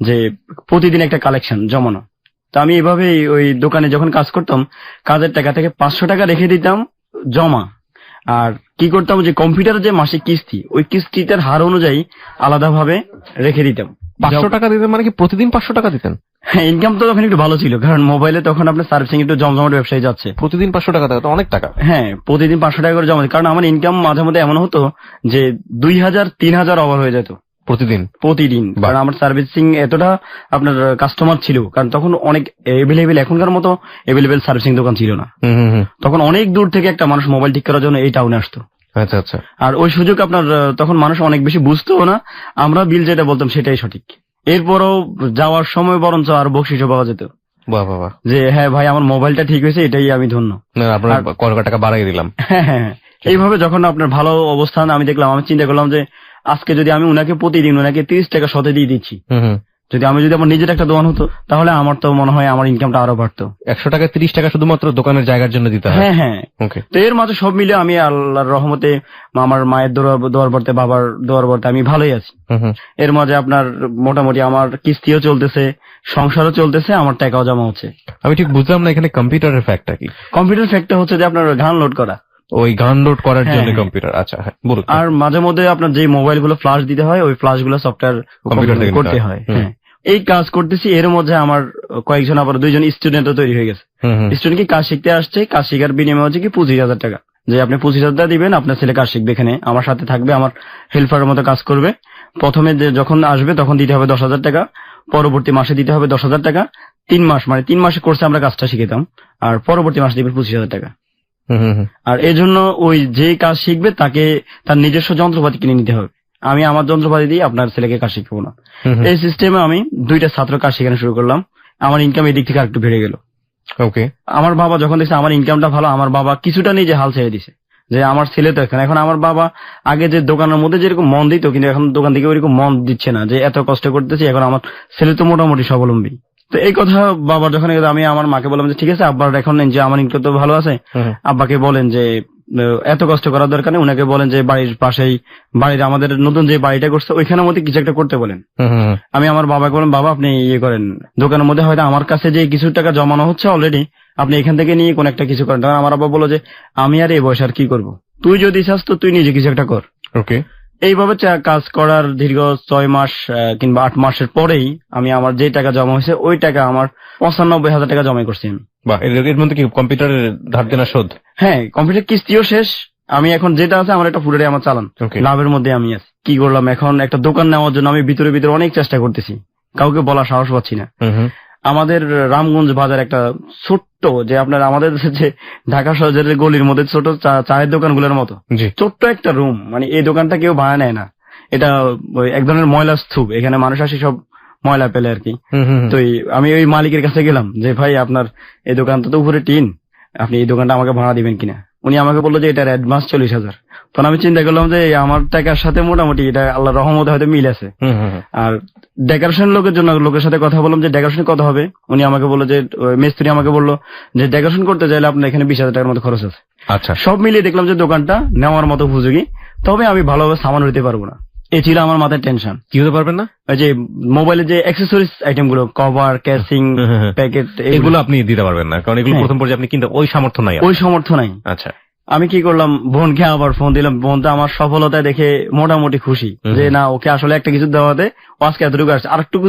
যে প্রতিদিন একটা কালেকশন জমানো। তো আমি এইভাবে ওই দোকানে যখন কাজ করতাম, কাজের টাকা থেকে 500 টাকা রেখে দিতাম জমা। আর কি করতাম, যে কম্পিউটারের যে মাসিক কিস্তি, ওই কিস্তিটার হার অনুযায়ী আলাদাভাবে রেখে দিতাম। 500 টাকা দিতেন মানে কি প্রতিদিন 500 টাকা দিতেন? হ্যাঁ, ইনকাম তো তখন একটু ভালো ছিল, কারণ মোবাইলে তখন আপনার সার্ভিসিং একটু জমজমাট ব্যবসায় যাচ্ছে। প্রতিদিন 500 টাকা তো অনেক টাকা। হ্যাঁ, প্রতিদিন 500 টাকা করে জমা, কারণ আমার ইনকাম মাঝে মধ্যে এমন হতো যে 2000-3000 ওভার হয়ে যেত প্রতিদিন। কারণ আমার সার্ভিসিং এতটা আপনার কাস্টমার ছিল, কারণ তখন অনেক এভেলেবেল, এখনকার মতো এভেলেবেল সার্ভিসিং দোকান ছিল না। তখন অনেক দূর থেকে একটা মানুষ মোবাইল ঠিক করার জন্য এই টাউনে আসতো। আচ্ছা আচ্ছা। আর ওই সুযোগ আপনার তখন মানুষ অনেক বেশি বুঝতো না, আমরা বিল যেটা বলতাম সেটাই সঠিক। এরপরও যাওয়ার সময় বরঞ্চ আর বকশিসও পাওয়া যেত, যে হ্যাঁ ভাই আমার মোবাইলটা ঠিক হয়েছে, এটাই আমি ধন্য, আপনার কত টাকা বাড়াই দিলাম। হ্যাঁ, এইভাবে যখন আপনার ভালো অবস্থান আমি দেখলাম, আমি চিন্তা করলাম যে আজকে যদি আমি প্রতিদিন 30 টাকা শতে দিয়ে দিচ্ছি, যদি আমার নিজের একটা দোকান হতো তাহলে আমার তো মনে হয় আমার ইনকামটা আরো বাড়তো। 100 টাকা 30 টাকা শুধুমাত্র দোকানের জায়গার জন্য দিতে হয়। হ্যাঁ হ্যাঁ। তো এর মাঝে সব মিলে আমি আল্লাহর রহমতে আমার মায়ের দোয়ার বর্তে, বাবার দোয়ার বর্তে আমি ভালোই আছি। এর মাঝে আপনার মোটামুটি আমার কিস্তিও চলতেছে, সংসারও চলতেছে, আমার টাকাও জমা হচ্ছে। আমি ঠিক বুঝলাম না এখানে কম্পিউটারের ফ্যাক্টটা কি? কম্পিউটার ফ্যাক্টটা হচ্ছে যে আপনার গান লোড করা, ওই গান লোড করার জন্য কম্পিউটার। আচ্ছা, হ্যাঁ বলুন। আর মাঝে মধ্যে আপনার যে মোবাইল গুলো ফ্ল্যাশ দিতে হয়, ওই ফ্ল্যাশ গুলো সফটওয়্যার কম্পিউটার থেকে করতে হয়। হ্যাঁ, এই কাজ করতেছি। এর মধ্যে আমার কয়েকজন আবার 2জন স্টুডেন্টও তৈরি হয়ে গেছে। স্টুডেন্ট কি কাজ শিখতে আসছে, কাজ শিখার বিনিময় হচ্ছে কি 25,000 টাকা, যে আপনি 25,000 টাকা দিবেন, আপনার ছেলে কাজ শিখবে, এখানে আমার সাথে থাকবে, আমার হেল্পারের মতো কাজ করবে। প্রথমে যখন আসবে তখন দিতে হবে 10,000 টাকা, পরবর্তী মাসে দিতে হবে 10,000 টাকা। 3 মাস মানে 3 মাসে কোর্সে আমরা কাজটা শিখেতাম, আর পরবর্তী মাসে দিবেন 25,000 টাকা। আর এই জন্য ওই যে কাজ শিখবে তাকে তার নিজস্ব যন্ত্রপাতি কিনে নিতে হবে। আমি আমার যন্ত্রপাতি দিয়ে আপনার ছেলেকে কাজ শিখাবো না। এই সিস্টেমে আমি 2টা ছাত্র কাজ শেখানো শুরু করলাম। আমার ইনকাম এদিক থেকে আরেকটু বেড়ে গেল। ওকে। আমার বাবা যখন দেখছে আমার ইনকামটা ভালো, আমার বাবা কিছুটা নিজে হাল ছেড়ে দিছে যে আমার ছেলে তো এখন আমার বাবা আগে যে দোকানের মধ্যে যেরকম মন দিত, কিন্তু এখন দোকান থেকে ওইরকম মন দিচ্ছে না, যে এত কষ্ট করতেছি, এখন আমার ছেলে তো মোটামুটি স্বাবলম্বী। তো এই কথা বাবা যখন আমি আমার মাকে বললাম যে ঠিক আছে আব্বার এখন নেন, যে আমার ইনকাম তো ভালো আছে, আব্বাকে বলেন যে এত কষ্ট করার দরকার নেই, উনাকে বলেন যে বাড়ির পাশেই বাড়ির আমাদের নতুন যে বাড়িটা করছে ওইখানের মধ্যে কিছু একটা করতে বলেন। আমি আমার বাবাকে বললাম বাবা আপনি ইয়ে করেন, দোকানের মধ্যে হয়তো আমার কাছে যে কিছু টাকা জমানো হচ্ছে অলরেডি, আপনি এখান থেকে নিয়ে কোন একটা কিছু করেন। তখন আমার বাবা বললো যে আমি আর এই বয়স আর কি করবো, তুই যদি চাস তো তুই নিজে কিছু একটা কর। ওকে। এইভাবে কাজ করার দীর্ঘ 6 মাস কিংবা 8 মাসের পরেই আমি আমার যে টাকা জমা হয়েছে ওই টাকা আমার 95,000 টাকা জমা করছি আমি। বাহ, এর মধ্যে কি কম্পিউটারের ধার দেনা শোধ? হ্যাঁ, কম্পিউটার কিস্তিও শেষ। আমি এখন যেটা আছে আমার একটা পুরোটাই আমার চালান, লাভের মধ্যে আমি আছি। কি করলাম, এখন একটা দোকান নেওয়ার জন্য আমি ভিতরে ভিতরে অনেক চেষ্টা করতেছি, কাউকে বলা সাহস পাচ্ছি না। আমাদের রামগঞ্জ বাজার একটা ছোট্ট, যে আপনার আমাদের যে ঢাকা শহরের গলির মধ্যে ছোট চায়ের দোকানগুলোর মতো ছোট্ট একটা রুম, মানে এই দোকানটা কেউ ভাড়া নেয় না। এটা এক ধরনের ময়লা স্তূপ, এখানে মানুষ আসে সব ময়লা পেলে আর কি। তো আমি ওই মালিকের কাছে গেলাম যে ভাই আপনার এই দোকানটা তো উপরে টিন, আপনি এই দোকানটা আমাকে ভাড়া দিবেন কিনা। উনি আমাকে বললো যে এটার অ্যাডভান্স 40,000। তখন আমি চিন্তা করলাম যে আমার টাকার সাথে মোটামুটি এটা আল্লাহ রহমতে হয়তো মিল আছে। আর ডেকোরেশন লোকের সাথে কথা বললাম যে ডেকোরেশন কত হবে। উনি আমাকে বললো যে মিস্ত্রি আমাকে বললো যে ডেকোরেশন করতে চাইলে আপনার এখানে 20,000 টাকার মতো খরচ আছে। আচ্ছা, সব মিলিয়ে দেখলাম যে দোকানটা নেওয়ার মতো উপযোগী, তবে আমি ভালোভাবে সামান নিতে পারবো না। এই ছিল আমার মাথায় টেনশন। কি হতে পারবেন না? ওই যে মোবাইলের যে অ্যাক্সেসরিজ আইটেম গুলো, কভার, ক্যাসিং, প্যাকেট, এগুলো আপনি দিতে পারবেন না, কারণ এগুলো প্রথম পর্যায়ে আপনি কিনতে ওই সামর্থ্য নাই। আচ্ছা, আমি কি করলাম, বোনকে আবার ফোন দিলাম। বোনটা আমার সফলতায় দেখে মোটামুটি খুশি, যে না ওকে আসলে একটা কিছু দেওয়াতে আজকে এতটুকু আসছে, আরেকটুকু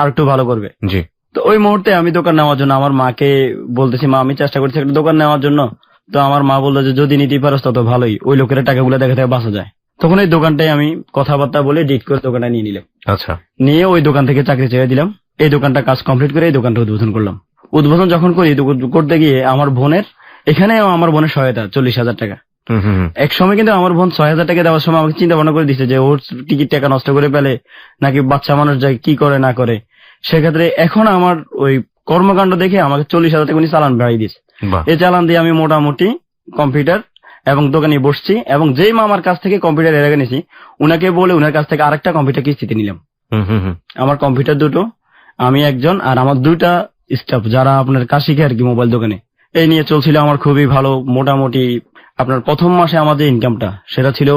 আরেকটু ভালো করবে। জি। তো ওই মুহূর্তে আমি দোকান নেওয়ার জন্য আমার মাকে বলতেছি, মা আমি চেষ্টা করছি একটা দোকান নেওয়ার জন্য। তো আমার মা বললো যে যদি নিতে পারো তত ভালোই, ওই লোকের টাকাগুলো দেখা থেকে বাঁচা যায়। তখন এই দোকানটাই আমি কথাবার্তা বলে ডিট করে দোকানটা নিয়ে নিলাম। আচ্ছা, নিয়ে ওই দোকান থেকে চাকরি ছেড়ে দিলাম। এই দোকানটা কাজ কমপ্লিট করে এই দোকানটা উদ্বোধন করলাম। উদ্বোধন যখন করি, করতে গিয়ে আমার বোনের সহায়তা 40,000 টাকা। এক সময় কিন্তু আমার বোন 6,000 টাকা দেওয়ার সময় আমাকে চিন্তা ভাবনা করে দিচ্ছে যে ওর টিকিট টাকা নষ্ট করে ফেলে নাকি বাচ্চা মানুষ যায় কি করে না করে। সেক্ষেত্রে এখন আমার ওই কর্মকাণ্ড দেখে আমাকে 40,000 টাকা উনি চালান বাড়িয়ে দিচ্ছে। এই চালান দিয়ে আমি মোটামুটি কম্পিউটার এবং দোকানে বসছি, এবং যেই মামার কাছ থেকে কম্পিউটার এর আগে নিছি উনাকে বলে উনার কাছ থেকে আরেকটা কম্পিউটার কিস্তিতে নিলাম। আমার কম্পিউটার দুটো, আমি একজন, আর আমার 2টা স্টাফ যারা আপনার কাজ শিখে আর কি মোবাইল দোকানে। এই নিয়ে চলছিল আমার খুবই ভালো। মোটামুটি আপনার প্রথম মাসে আমার যে ইনকামটা সেটা ছিল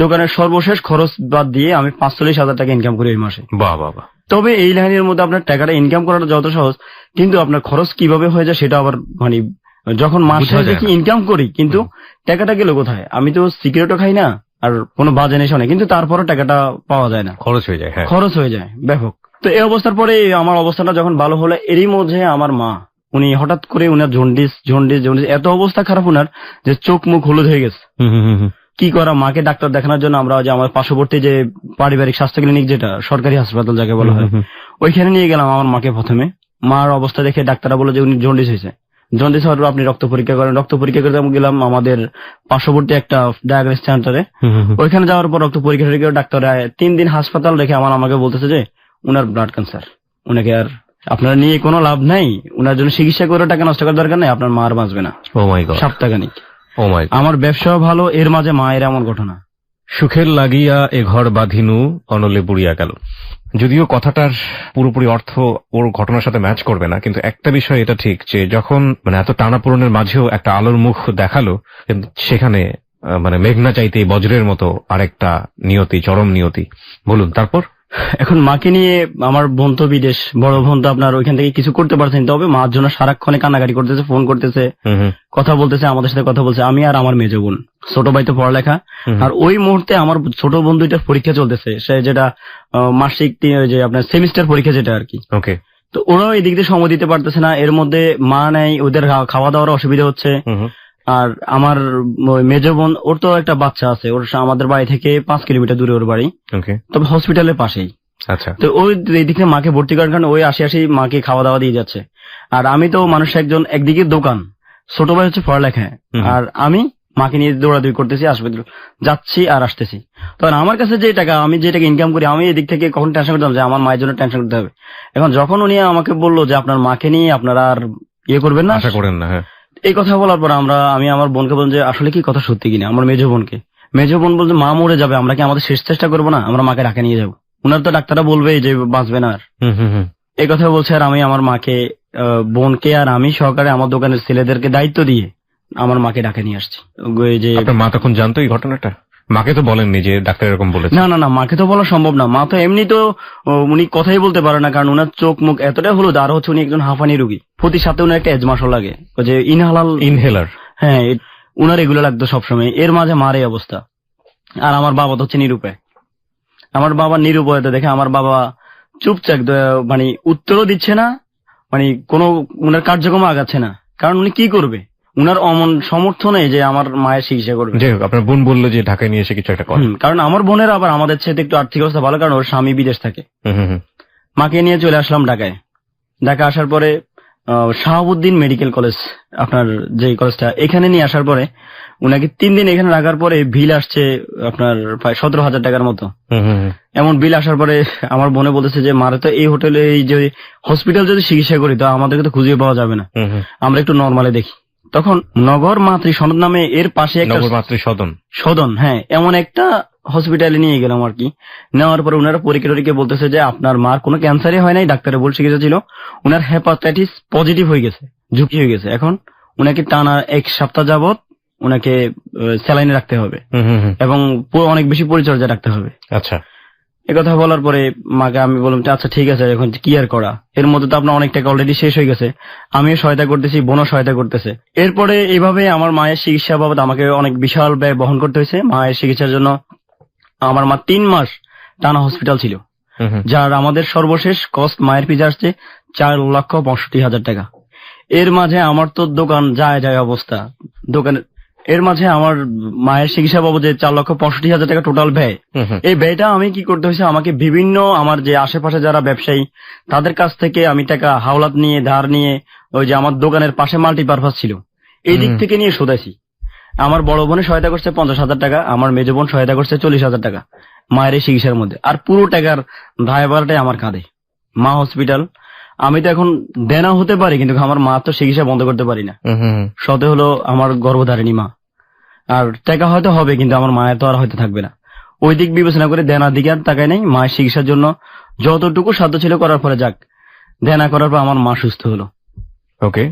দোকানের সর্বশেষ খরচ বাদ দিয়ে আমি 45,000 টাকা ইনকাম করি এই মাসে। বাহ বাহ বাহ। তবে এই লাইনের মধ্যে আপনার টাকাটা ইনকাম করাটা যত সহজ, কিন্তু আপনার খরচ কিভাবে হয়ে যায় সেটা আবার মানে যখন মাসে দেখি ইনকাম করি, কিন্তু টাকাটা গেল কোথায়? আমি তো সিগারেটও খাই না আর কোনো বাজে নেশা নেই, কিন্তু তারপরও টাকাটা পাওয়া যায় না, খরচ হয়ে যায় ব্যাপক। তো এই অবস্থার পরে আমার অবস্থাটা যখন ভালো হলো, এরই মধ্যে আমার মা উনি হঠাৎ করে উনার জন্ডিস এত অবস্থা খারাপ উনার যে চোখ মুখ হলুদ হয়ে গেছে। কি করা, মাকে ডাক্তার দেখানোর জন্য আমরা যে আমার পার্শ্ববর্তী যে পারিবারিক স্বাস্থ্য ক্লিনিক, যেটা সরকারি হাসপাতাল যাকে বলা হয়, ওইখানে নিয়ে গেলাম আমার মাকে। প্রথমে মার অবস্থা দেখে ডাক্তাররা বলে যে উনি জন্ডিস হয়েছে। জন্ডিস হওয়ার পর আপনি রক্ত পরীক্ষা করেন। রক্ত পরীক্ষা করতে গেলাম আমাদের পার্শ্ববর্তী একটা ডায়াগনোস্টিক সেন্টারে। ওইখানে যাওয়ার পর রক্ত পরীক্ষা করে ডাক্তাররা 3 দিন হাসপাতাল রেখে আমাকে বলতেছে যে উনার ব্লাড ক্যান্সার, উনাকে আর আপনারা নিয়ে কোনো লাভ নাই, উনার জন্য চিকিৎসা করে টাকা নষ্ট করার দরকার নাই, আপনার মা আর বাঁচবে না। ও মাই গড, সপ্তাহখানিক। ও মাই গড। আমার ব্যবসাও ভালো, এর মাঝে মায়ের এমন ঘটনা। সুখের লাগিয়া এ ঘর বাঁধিনু অনলে বুড়িয়া গেল। যদিও কথাটার পুরোপুরি অর্থ ওর ঘটনার সাথে ম্যাচ করবে না, কিন্তু একটা বিষয় এটা ঠিক যে যখন মানে এত টানাপোড়েনের মাঝেও একটা আলোর মুখ দেখালো, সেখানে মানে মেঘনা চাইতে বজ্রের মতো আরেকটা নিয়তি, চরম নিয়তি। বলুন তারপর। এখন মাকে নিয়ে আমার বোন তো বিদেশ, বড় বোন তো আপনার ওইখান থেকে কিছু করতে পারছেন, তবে মার জন্য সারাক্ষণে কান্নাকাটি করতেছে, ফোন করতেছে, কথা বলতেছে, আমাদের সাথে কথা বলছে। আমি আর আমার মেজো বোন, ছোট ভাই তো পড়ালেখা। আর ওই মুহূর্তে আমার ছোট বোন 2টার পরীক্ষা চলতেছে, সে যেটা মাসিক যে আপনার সেমিস্টার পরীক্ষা যেটা আর কি। ওকে। তো ওরাও এদিক দিয়ে সময় দিতে পারতেছে না, এর মধ্যে মা নেই, ওদের খাওয়া দাওয়ার অসুবিধা হচ্ছে। আর আমার মেজো বোন, ওর তো একটা বাচ্চা আছে, ওর আমাদের বাড়ি থেকে 5 কিলোমিটার দূরে ওর বাড়ি, তবে হসপিটালের পাশেই। আচ্ছা। তো ওই এইদিকে মাকে ভর্তি করার কারণে ওই আসি মাকে খাওয়া দাওয়া দিয়ে যাচ্ছে। আর আমি তো মানুষ একজন, একদিকে দোকান, ছোট ভাই হচ্ছে পড়ালেখা, আর আমি মাকে নিয়ে দৌড়াদৌড়ি করতেছি, আসপাতাল যাচ্ছি আর আসতেছি। তখন আমার কাছে যে টাকা, আমি যে টাকা ইনকাম করি, আমি এদিক থেকে কখন টেনশন করতাম যে আমার মায়ের জন্য টেনশন করতে হবে। এখন যখন উনি আমাকে বললো যে আপনার মাকে নিয়ে আপনারা আর ইয়ে করবেন না, আশা করেন না, এই কথা বলার পর আমি আমার বোনকে বললাম যে আসলে কি কথা সত্যি কিনা। আমার মেজো বোন বলছে মা মরে যাবে, আমরা কি আমাদের শেষ চেষ্টা করবো না, আমরা মাকে ঢাকা নিয়ে যাবো, উনার তো ডাক্তাররা বলবে যে বাঁচবে না আর। এই কথা বলছে। আর আমি আমার মাকে, বোনকে আর আমি সহকারে আমার দোকানের ছেলেদেরকে দায়িত্ব দিয়ে আমার মাকে ঢাকা নিয়ে আসছি। যে আপনার মা তখন জানতো এই ঘটনাটা? মাকে তো বলেননি যে ডাক্তার এরকম বলেছে? না, মাকে তো বলা সম্ভব না। মা তো এমনি তো উনি কথাই বলতে পারে না, কারণ উনার চোখ মুখ এতটাই হলুদ, আর হচ্ছে উনি একজন হাঁফানি রোগী, প্রতি সাথে উনার একটা এজমাসও লাগে, ওই যে ইনহেলার, হ্যাঁ উনার এগুলো লাগতো সবসময়। এর মাঝে মার এই অবস্থা। আর আমার বাবা তো হচ্ছে নিরুপায়। আমার বাবা নিরুপায়তা দেখে আমার বাবা চুপচাপ, মানে উত্তরও দিচ্ছে না, মানে কোনো উনার কার্যক্রম আগাচ্ছে না। কারণ উনি কি করবে, উনার অমন সমর্থ নেই যে আমার মায়ের চিকিৎসা করবে। যাই হোক, আপনার বোন বললো যে ঢাকায় নিয়ে এসে কিছু একটা করে। কারণ আমার বোনের আবার আমাদের চেয়ে একটু আর্থিক অবস্থা ভালো, কারণ ওর স্বামী বিদেশ থাকে। মাকে নিয়ে চলে আসলাম ঢাকায়। ঢাকা আসার পরে শাহাবুদ্দিন মেডিকেল কলেজ, আপনার যে কলেজটা, এখানে নিয়ে আসার পরে উনাকে 3 দিন এখানে রাখার পরে বিল আসছে আপনার প্রায় 17,000 টাকার মতো। এমন বিল আসার পরে আমার বোনে বলতেছে যে মারে তো এই হোটেলে, এই যে হসপিটাল যদি চিকিৎসা করি তো আমাদেরকে তো খুঁজে পাওয়া যাবে না, আমরা একটু নর্মালে দেখি। তখন নগর মাতৃ সদন নামে এর পাশে একটা সদন, হ্যাঁ, এমন একটা হসপিটালে নিয়ে গেলাম আর কি। নেওয়ার পরে উনারা পরীক্ষা বলতেছে যে আপনার মার কোনো ক্যান্সারই হয় নাই, ডাক্তারে বল চিকিৎসা ছিল, উনার হেপাটাইটিস পজিটিভ হয়ে গেছে, ঝুঁকি হয়ে গেছে। এখন উনাকে টানা 1 সপ্তাহ যাবত উনাকে স্যালাইনে রাখতে হবে এবং অনেক বেশি পরিচর্যা রাখতে হবে। আচ্ছা, একথা বলার পরে মাকে আমি বললাম আচ্ছা ঠিক আছে, এখন কি আর করা, এর মধ্যে তো আপনার অনেক টাকা অলরেডি শেষ হয়ে গেছে, আমিও সহায়তা করতেছি, বোনও সহায়তা করতেছে। এরপরে এইভাবে আমার মায়ের চিকিৎসা বাবদ আমাকে অনেক বিশাল ব্যয় বহন করতে হয়েছে। মায়ের চিকিৎসার জন্য আমার মা 3 মাস টানা হসপিটাল ছিল, যার আমাদের সর্বশেষ কস্ট মায়ের পিছনে আসছে 4,65,000 টাকা। এর মাঝে আমার তো দোকান যায় অবস্থা, দোকানে এর মাঝে আমার মায়ের চিকিৎসা বাবদে 4,65,000 টাকা টোটাল ব্যয়। এই ব্যয়টা আমি কি করতে হয়েছে, আমাকে বিভিন্ন আমার যে আশেপাশে যারা ব্যবসায়ী তাদের কাছ থেকে আমি টাকা হাওলাত নিয়ে, ধার নিয়ে, ওই যে আমার দোকানের পাশে মাল্টিপারপাস ছিল, এই দিক থেকে নিয়ে শোধাইছি। আমার বড় বোনের সহায়তা করছে 50,000 টাকা, আমার মেজ বোন সহায়তা করছে 40,000 টাকা মায়ের এই চিকিৎসার মধ্যে। আর পুরো টাকার দায়ভারটাই আমার কাঁধে। মা হসপিটাল, আমি তো এখন দেনা হতে পারি, কিন্তু আমার মা তো চিকিৎসা বন্ধ করতে পারি না। সতে হলো আমার গর্ভধারিণী মা, আর টাকা হয়তো হবে কিন্তু আমার মায়ের তো আর হয়তো থাকবে না। ওই দিক বিবেচনা করে দেনার দিকে আর তাকাই নাই। মায়ের চিকিৎসার জন্য যতটুকু সাধ্য ছিল করার পরে যাক, দেনা করার পর আমার মা সুস্থ হলো। ওকে,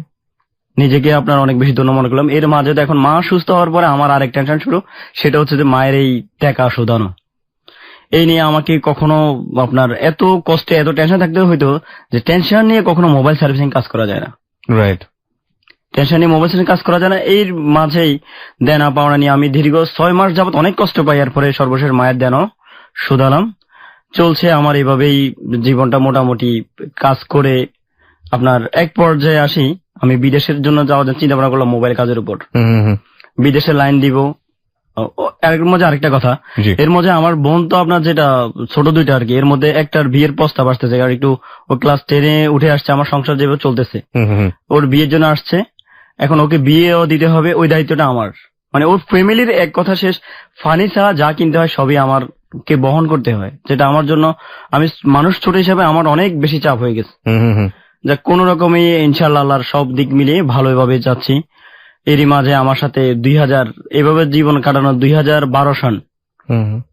নিজেকে আপনার অনেক বেশি ধন্য মনে করলাম। এর মাঝে এখন মা সুস্থ হওয়ার পরে আমার আরেক টেনশন শুরু, সেটা হচ্ছে যে মায়ের এই টাকা শোধানো। এই নিয়ে আমাকে কখনো আপনার এত কষ্টে এত টেনশন থাকতে হইতো যে টেনশন নিয়ে কখনো মোবাইল সার্ভিসিং কাজ করা যায় না। রাইট, টেনশন নিয়ে মোবাইল সার্ভিসিং কাজ করা যায় না। এর মাঝেই দেনা পাওনা নিয়ে আমি দীর্ঘ 6 মাস যাবত অনেক কষ্ট পাই। এরপরে সর্বশেষ মায়ের দেনাও শোধালাম। চলছে আমার এইভাবেই জীবনটা। মোটামুটি কাজ করে আপনার এক পর্যায়ে আসি, আমি বিদেশের জন্য যাওয়ার চিন্তা ভাবনা করলাম মোবাইল কাজের উপর। বিদেশে লাইন দিব। এর মধ্যে আরেকটা কথা, এর মধ্যে আমার বোন তো আপনার যেটা ছোট 2টা আর কি, এর মধ্যে একটার বিয়ের প্রস্তাব আসতেছে, আর একটু ও ক্লাস 10-এ উঠে আসছে, আমার সংসার যেভাবে চলতেছে ওর বিয়ের জন্য আসছে। এখন ওকে বিয়েও দিতে হবে, ওই দায়িত্বটা আমার, মানে ওর ফ্যামিলির এক কথা শেষ, ফার্নিচার যা কিনতে হয় সবই আমারকে বহন করতে হয়, যেটা আমার জন্য, আমি মানুষ ছোট হিসাবে আমার অনেক বেশি চাপ হয়ে গেছে। যা কোন রকমই ইনশাআল্লাহ আল্লাহর সব দিক মিলিয়ে ভালোভাবে যাচ্ছি। এরই মাঝে আমার সাথে 2000 এভাবে জীবন কাটানো 2012 সন,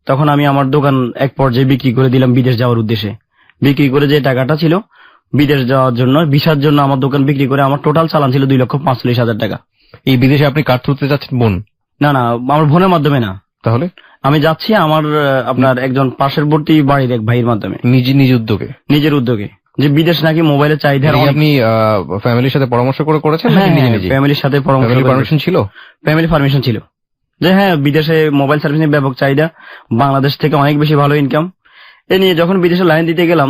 তখন আমি আমার দোকান এক পর্যায়ে বিক্রি করে দিলাম বিদেশ যাওয়ার উদ্দেশ্যে। বিক্রি করে যে টাকাটা ছিল বিদেশ যাওয়ার জন্য, ভিসার জন্য আমার দোকান বিক্রি করে আমার টোটাল চালান ছিল 2,45,000 টাকা। এই বিদেশে আপনি কার থ্রুতে যাচ্ছেন? বোন? না, আমার বোনের মাধ্যমে না। তাহলে আমি যাচ্ছি আমার আপনার একজন পার্শ্ববর্তী বাড়ির এক ভাইয়ের মাধ্যমে, নিজের উদ্যোগে। যে বিদেশ নাকি মোবাইলের চাহিদা। আপনি ফ্যামিলির সাথে পরামর্শ করে করেছেন? ফ্যামিলির সাথে পারমিশন ছিল? ফ্যামিলি পারমিশন ছিল যে হ্যাঁ, বিদেশে মোবাইল সার্ভিসিং ব্যাপক চাহিদা, বাংলাদেশ থেকে অনেক বেশি ভালো ইনকাম। এ নিয়ে যখন বিদেশে লাইন দিতে গেলাম,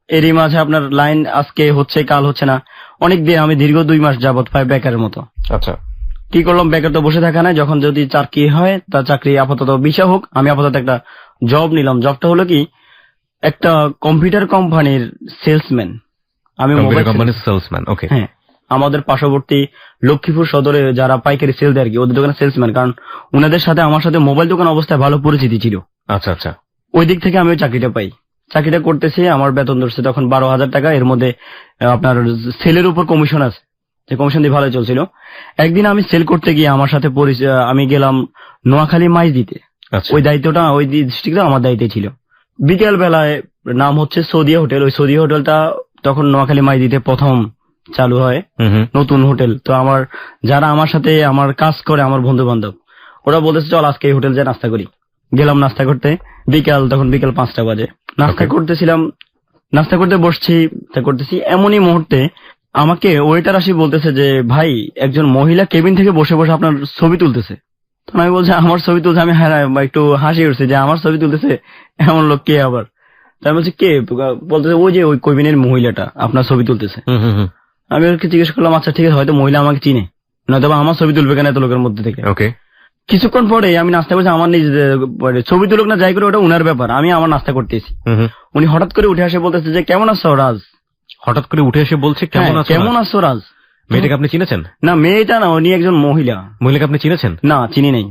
এরই মাঝে আপনার লাইন আজকে হচ্ছে কাল হচ্ছে না, অনেক দিন আমি দীর্ঘ 2 মাস যাবত প্রায় বেকারের মতো। আচ্ছা, কি করলাম, বেকার তো বসে থাকা নাই, যখন যদি চাকরি হয় তা চাকরি আপাতত ভিসা হোক, আমি আপাতত একটা জব নিলাম। জবটা হলো কি, একটা কম্পিউটার কোম্পানির সেলসম্যান। আমি মোবাইল কোম্পানির সেলসম্যান। ওকে, হ্যাঁ, আমাদের পার্শ্ববর্তী লক্ষ্মীপুর সদরে যারা পাইকারি সেল দেয় আর কি, ওদের দোকানে সেলসম্যান, কারণ ওনাদের সাথে আমার সাথে মোবাইল দোকান অবস্থায় ভালো পরিচিতি ছিল। আচ্ছা আচ্ছা। ওই দিক থেকে আমি ওই চাকরিটা পাই। চাকরিটা করতেছি, আমার বেতন ধরছে তখন 12,000 টাকা। এর মধ্যে আপনার সেলের উপর কমিশন আছে, যে কমিশন দিয়ে ভালো চলছিল। একদিন আমি সেল করতে গিয়ে আমার সাথে আমি গেলাম নোয়াখালী মাইজ দিতে। ওই দায়িত্বটা ওই ডিস্ট্রিক্টটা আমার দায়িত্বে ছিল। বিকেল বেলায় নাম হচ্ছে সৌদিয়া হোটেল। ওই সৌদিয়া হোটেলটা তখন নোয়াখালী মাইজ দিতে প্রথম চালু হয়, নতুন হোটেল। তো আমার যারা আমার সাথে আমার কাজ করে, আমার বন্ধু বান্ধব, ওরা বলতেছে চল আজকে এই হোটেল যাই নাস্তা করি। গেলাম নাস্তা করতে, তখন বিকেল 5টা বাজে। নাস্তা করতেছিলাম, নাস্তা করতে বসছি, করতেছি, এমনই মুহূর্তে আমাকে ওয়েটার আসি বলতেছে যে ভাই একজন মহিলা কেবিন থেকে বসে বসে আপনার ছবি তুলতেছে। তখন আমি বলছি আমার ছবি তুলছে। আমি একটু হাসি উঠছে যে আমার ছবি তুলতেছে, এমন লোক কে আবার? তাই বলছি কে? বলতেছে ওই যে ওই কেবিনের মহিলাটা আপনার ছবি তুলতেছে। আমি ওকে জিজ্ঞেস করলাম আচ্ছা ঠিক আছে, হয়তো মহিলা আমাকে চিনে, নয়তো আমার ছবি তুলবে কেন এত লোকের মধ্যে থেকে। কিছুক্ষণ পরে আমি নাস্তা করছি, আমার নিজে ছবি তুলুক না যাই করে ওটা উনার ব্যাপার, আমি আমার নাস্তা করতেছি। উনি হঠাৎ করে উঠে আসে বলতেছে যে কেমন আছো রাজ? হঠাৎ করে উঠে এসে বলছে কেমন আছো রাজ? মেয়েটাকে আপনি চিনেছেন? না, মেয়েটা না, উনি একজন মহিলা। মহিলাকে আপনি চিনেছেন? না, চিনি নাই।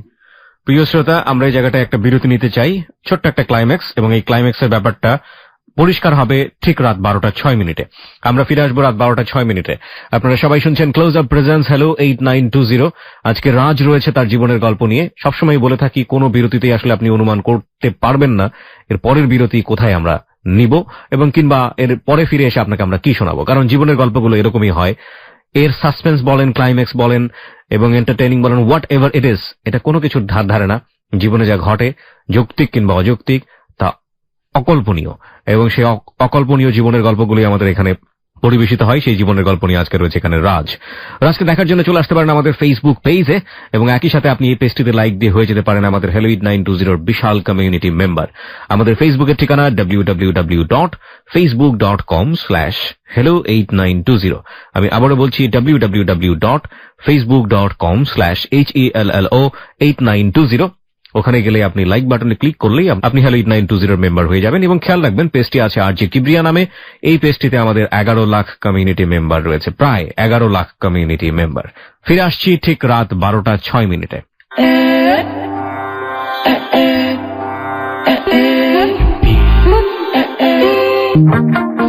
প্রিয় শ্রোতা, আমরা এই জায়গাটা একটা বিরতি নিতে চাই, ছোট্ট একটা ক্লাইম্যাক্স, এবং এই ক্লাইম্যাক্সের ব্যাপারটা পরিষ্কার হবে ঠিক রাত 12:06। আমরা ফিরে আসবো রাত 12:06। আপনারা সবাই শুনছেন ক্লোজ আপ প্রেজেন্স হ্যালো 8920। আজকে রাজ রয়েছে তার জীবনের গল্প নিয়ে। সবসময় বলে থাকি কোনো বিরতিতেই আসলে আপনি অনুমান করতে পারবেন না এর পরের বিরতি কোথায় আমরা নিব, এবং কিংবা এর পরে ফিরে এসে আপনাকে আমরা কি শোনাবো, কারণ জীবনের গল্পগুলো এরকমই হয়। এর সাসপেন্স বলেন, ক্লাইম্যাক্স বলেন, এবং এন্টারটেইনিং বলেন, হোয়াট এভার ইট ইজ, এটা কোনো কিছুর ধার ধারে না। জীবনে যা ঘটে, যৌক্তিক কিংবা অযৌক্তিক, তা অকল্পনীয়, এবং সেই অকল্পনীয় জীবনের গল্পগুলি আমাদের এখানে পরিবেশিত হয়। সেই জীবনের গল্প নিয়ে আজকে রয়েছে এখানে রাজকে দেখার জন্য চলে আসতে পারেন আমাদের ফেসবুক পেজে, এবং একই সাথে আপনি এই পেজটিতে লাইক দিয়ে হয়ে যেতে পারেন আমাদের হ্যালো 8920 বিশাল কমিউনিটি মেম্বার। আমাদের ফেসবুকের ঠিকানা www.facebook.com/hello8920। আমি আবারও বলছি www.facebook.com/hello8920। ওখানে গেলে আপনি লাইক বাটনে ক্লিক করলেই আপনি হ্যালো 8920 মেম্বার হয়ে যাবেন। এবং খেয়াল রাখবেন, পেজটি আছে আরজে কিবরিয়া নামে। এই পেজটিতে আমাদের 11 লাখ কমিউনিটি মেম্বার রয়েছে, প্রায় 11 লাখ কমিউনিটি মেম্বার। ফিরে আসছি ঠিক রাত 12:06।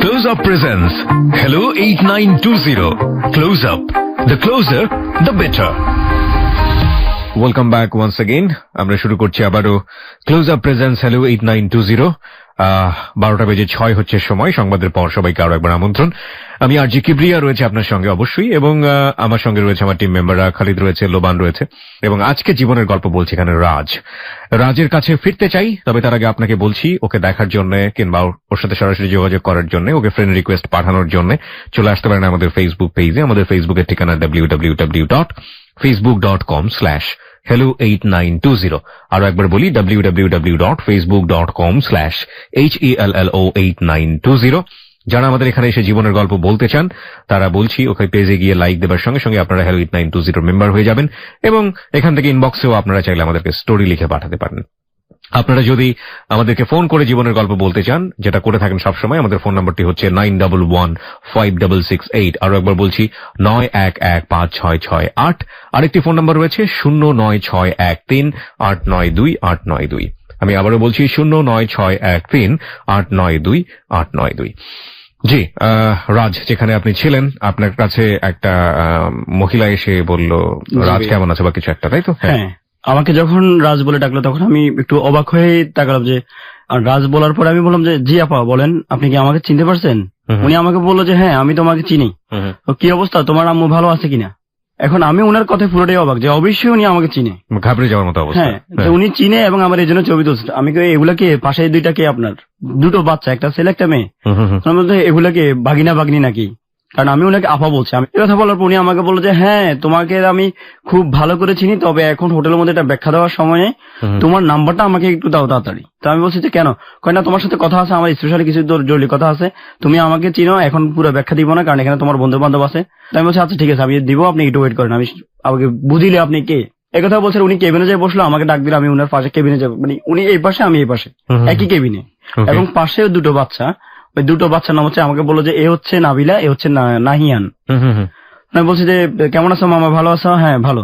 Close Up presents Hello 8920. Close Up. The closer, the better. Welcome back once again. আমরা শুরু করছি আবারও ক্লোজ আপ প্রেজেন্স হ্যালো 8920। 12:06 হচ্ছে সময়। সংবাদের পর সবাইকে আরো একবার আমন্ত্রণ। আমি আরজে কিবরিয়া রয়েছে আপনার সঙ্গে অবশ্যই, এবং আমার সঙ্গে রয়েছে আমার টিম মেম্বাররা, খালিদ রয়েছে, লোবান রয়েছে, এবং আজকে জীবনের গল্প বলছি এখানে রাজের কাছে ফিরতে চাই। তবে তার আগে আপনাকে বলছি, ওকে দেখার জন্য কিংবা ওর সাথে সরাসরি যোগাযোগ করার জন্য, ওকে ফ্রেন্ড রিকোয়েস্ট পাঠানোর জন্য চলে আসতে পারেন আমাদের ফেসবুক পেজে। আমাদের ফেসবুকের ঠিকানা www.facebook.com/hello8920। আরো একবার বলি, www.facebook.com/hello8920। যারা আমাদের এখানে এসে জীবনের গল্প বলতে চান তারা বলছি ওখানে পেজে গিয়ে লাইক দেবার সঙ্গে সঙ্গে আপনারা হ্যালো 8920 মেম্বার হয়ে যাবেন, এবং এখান থেকে ইনবক্সেও আপনারা চাইলে আমাদেরকে স্টোরি লিখে পাঠাতে পারেন। আপনারা যদি আমাদেরকে ফোন করে জীবনের গল্প বলতে চান, যেটা করে থাকেন সবসময়, আমাদের ফোন নাম্বারটি হচ্ছে 91156668। আরো একবার বলছি 91156668। আরেকটি ফোন নাম্বার রয়েছে 09613892892। আমি আবারও বলছি 09613892892। জি, রাজ, যেখানে আপনি ছিলেন, আপনার কাছে একটা মহিলা এসে বলল রাজ কেমন আছে বা কিছু একটা, তাই তো? হ্যাঁ, আমাকে যখন রাজ বলে ডাকলো তখন আমি একটু অবাক হয়ে তাকালাম যে, আর রাজ বলার পরে আমি বললাম যে জি আপা বলেন, আপনি কি আমাকে চিনতে পারছেন? উনি আমাকে বললো যে হ্যাঁ আমি তোমাকে চিনি। কি অবস্থা, তোমার আম্মু ভালো আছে কিনা? এখন আমি উনার কথায় পুরোটাই অবাক যে অবশ্যই উনি আমাকে চিনে, ঘাবড়ে যাওয়ার মতো অবস্থা। হ্যাঁ, উনি চিনে এবং আমার এই জন্য ছবি তুলছে। আমি এগুলাকে পাশে দুইটা কে আপনার দুটো বাচ্চা, একটা ছেলে একটা মেয়ে, এগুলাকে ভাগিনা ভাগ্নি নাকি? কারণ আমি ওনাকে আপা বলছি। আমি কথা বলার পর উনি আমাকে বললো যে হ্যাঁ তোমাকে আমি খুব ভালো করে চিনি, তবে এখন হোটেলের মধ্যে একটা ব্যাখ্যা দেওয়ার সময় তোমার নাম্বারটা আমাকে একটু দাও তাড়াতাড়ি। তো আমি বলছি যে কেন? কয় না তোমার সাথে কথা আছে, আমার স্পেশালি কিছু জরুরি কথা আছে, তুমি আমাকে চিনো, এখন পুরো ব্যাখ্যা দিব না কারণ এখানে তোমার বন্ধু বান্ধব আছে। তো আমি বলছি আচ্ছা ঠিক আছে আমি দিব, আপনি একটু ওয়েট করেন, আমি আমাকে বুঝিলে আপনি কে। একথা বলছেন। উনি কেবিনে যাই বসলো, আমাকে ডাক দিলে আমি উনার পাশে কেবিনে যাবো, মানে উনি এই পাশে আমি এই পাশে একই কেবিনে, এবং পাশেও দুটো বাচ্চা। ওই দুটো বাচ্চার নাম হচ্ছে, আমাকে বললো যে এ হচ্ছে নাবিলা, এ হচ্ছে নাহিয়ান। আমি বলছি যে কেমন আছো মামা, ভালো আছো? হ্যাঁ ভালো।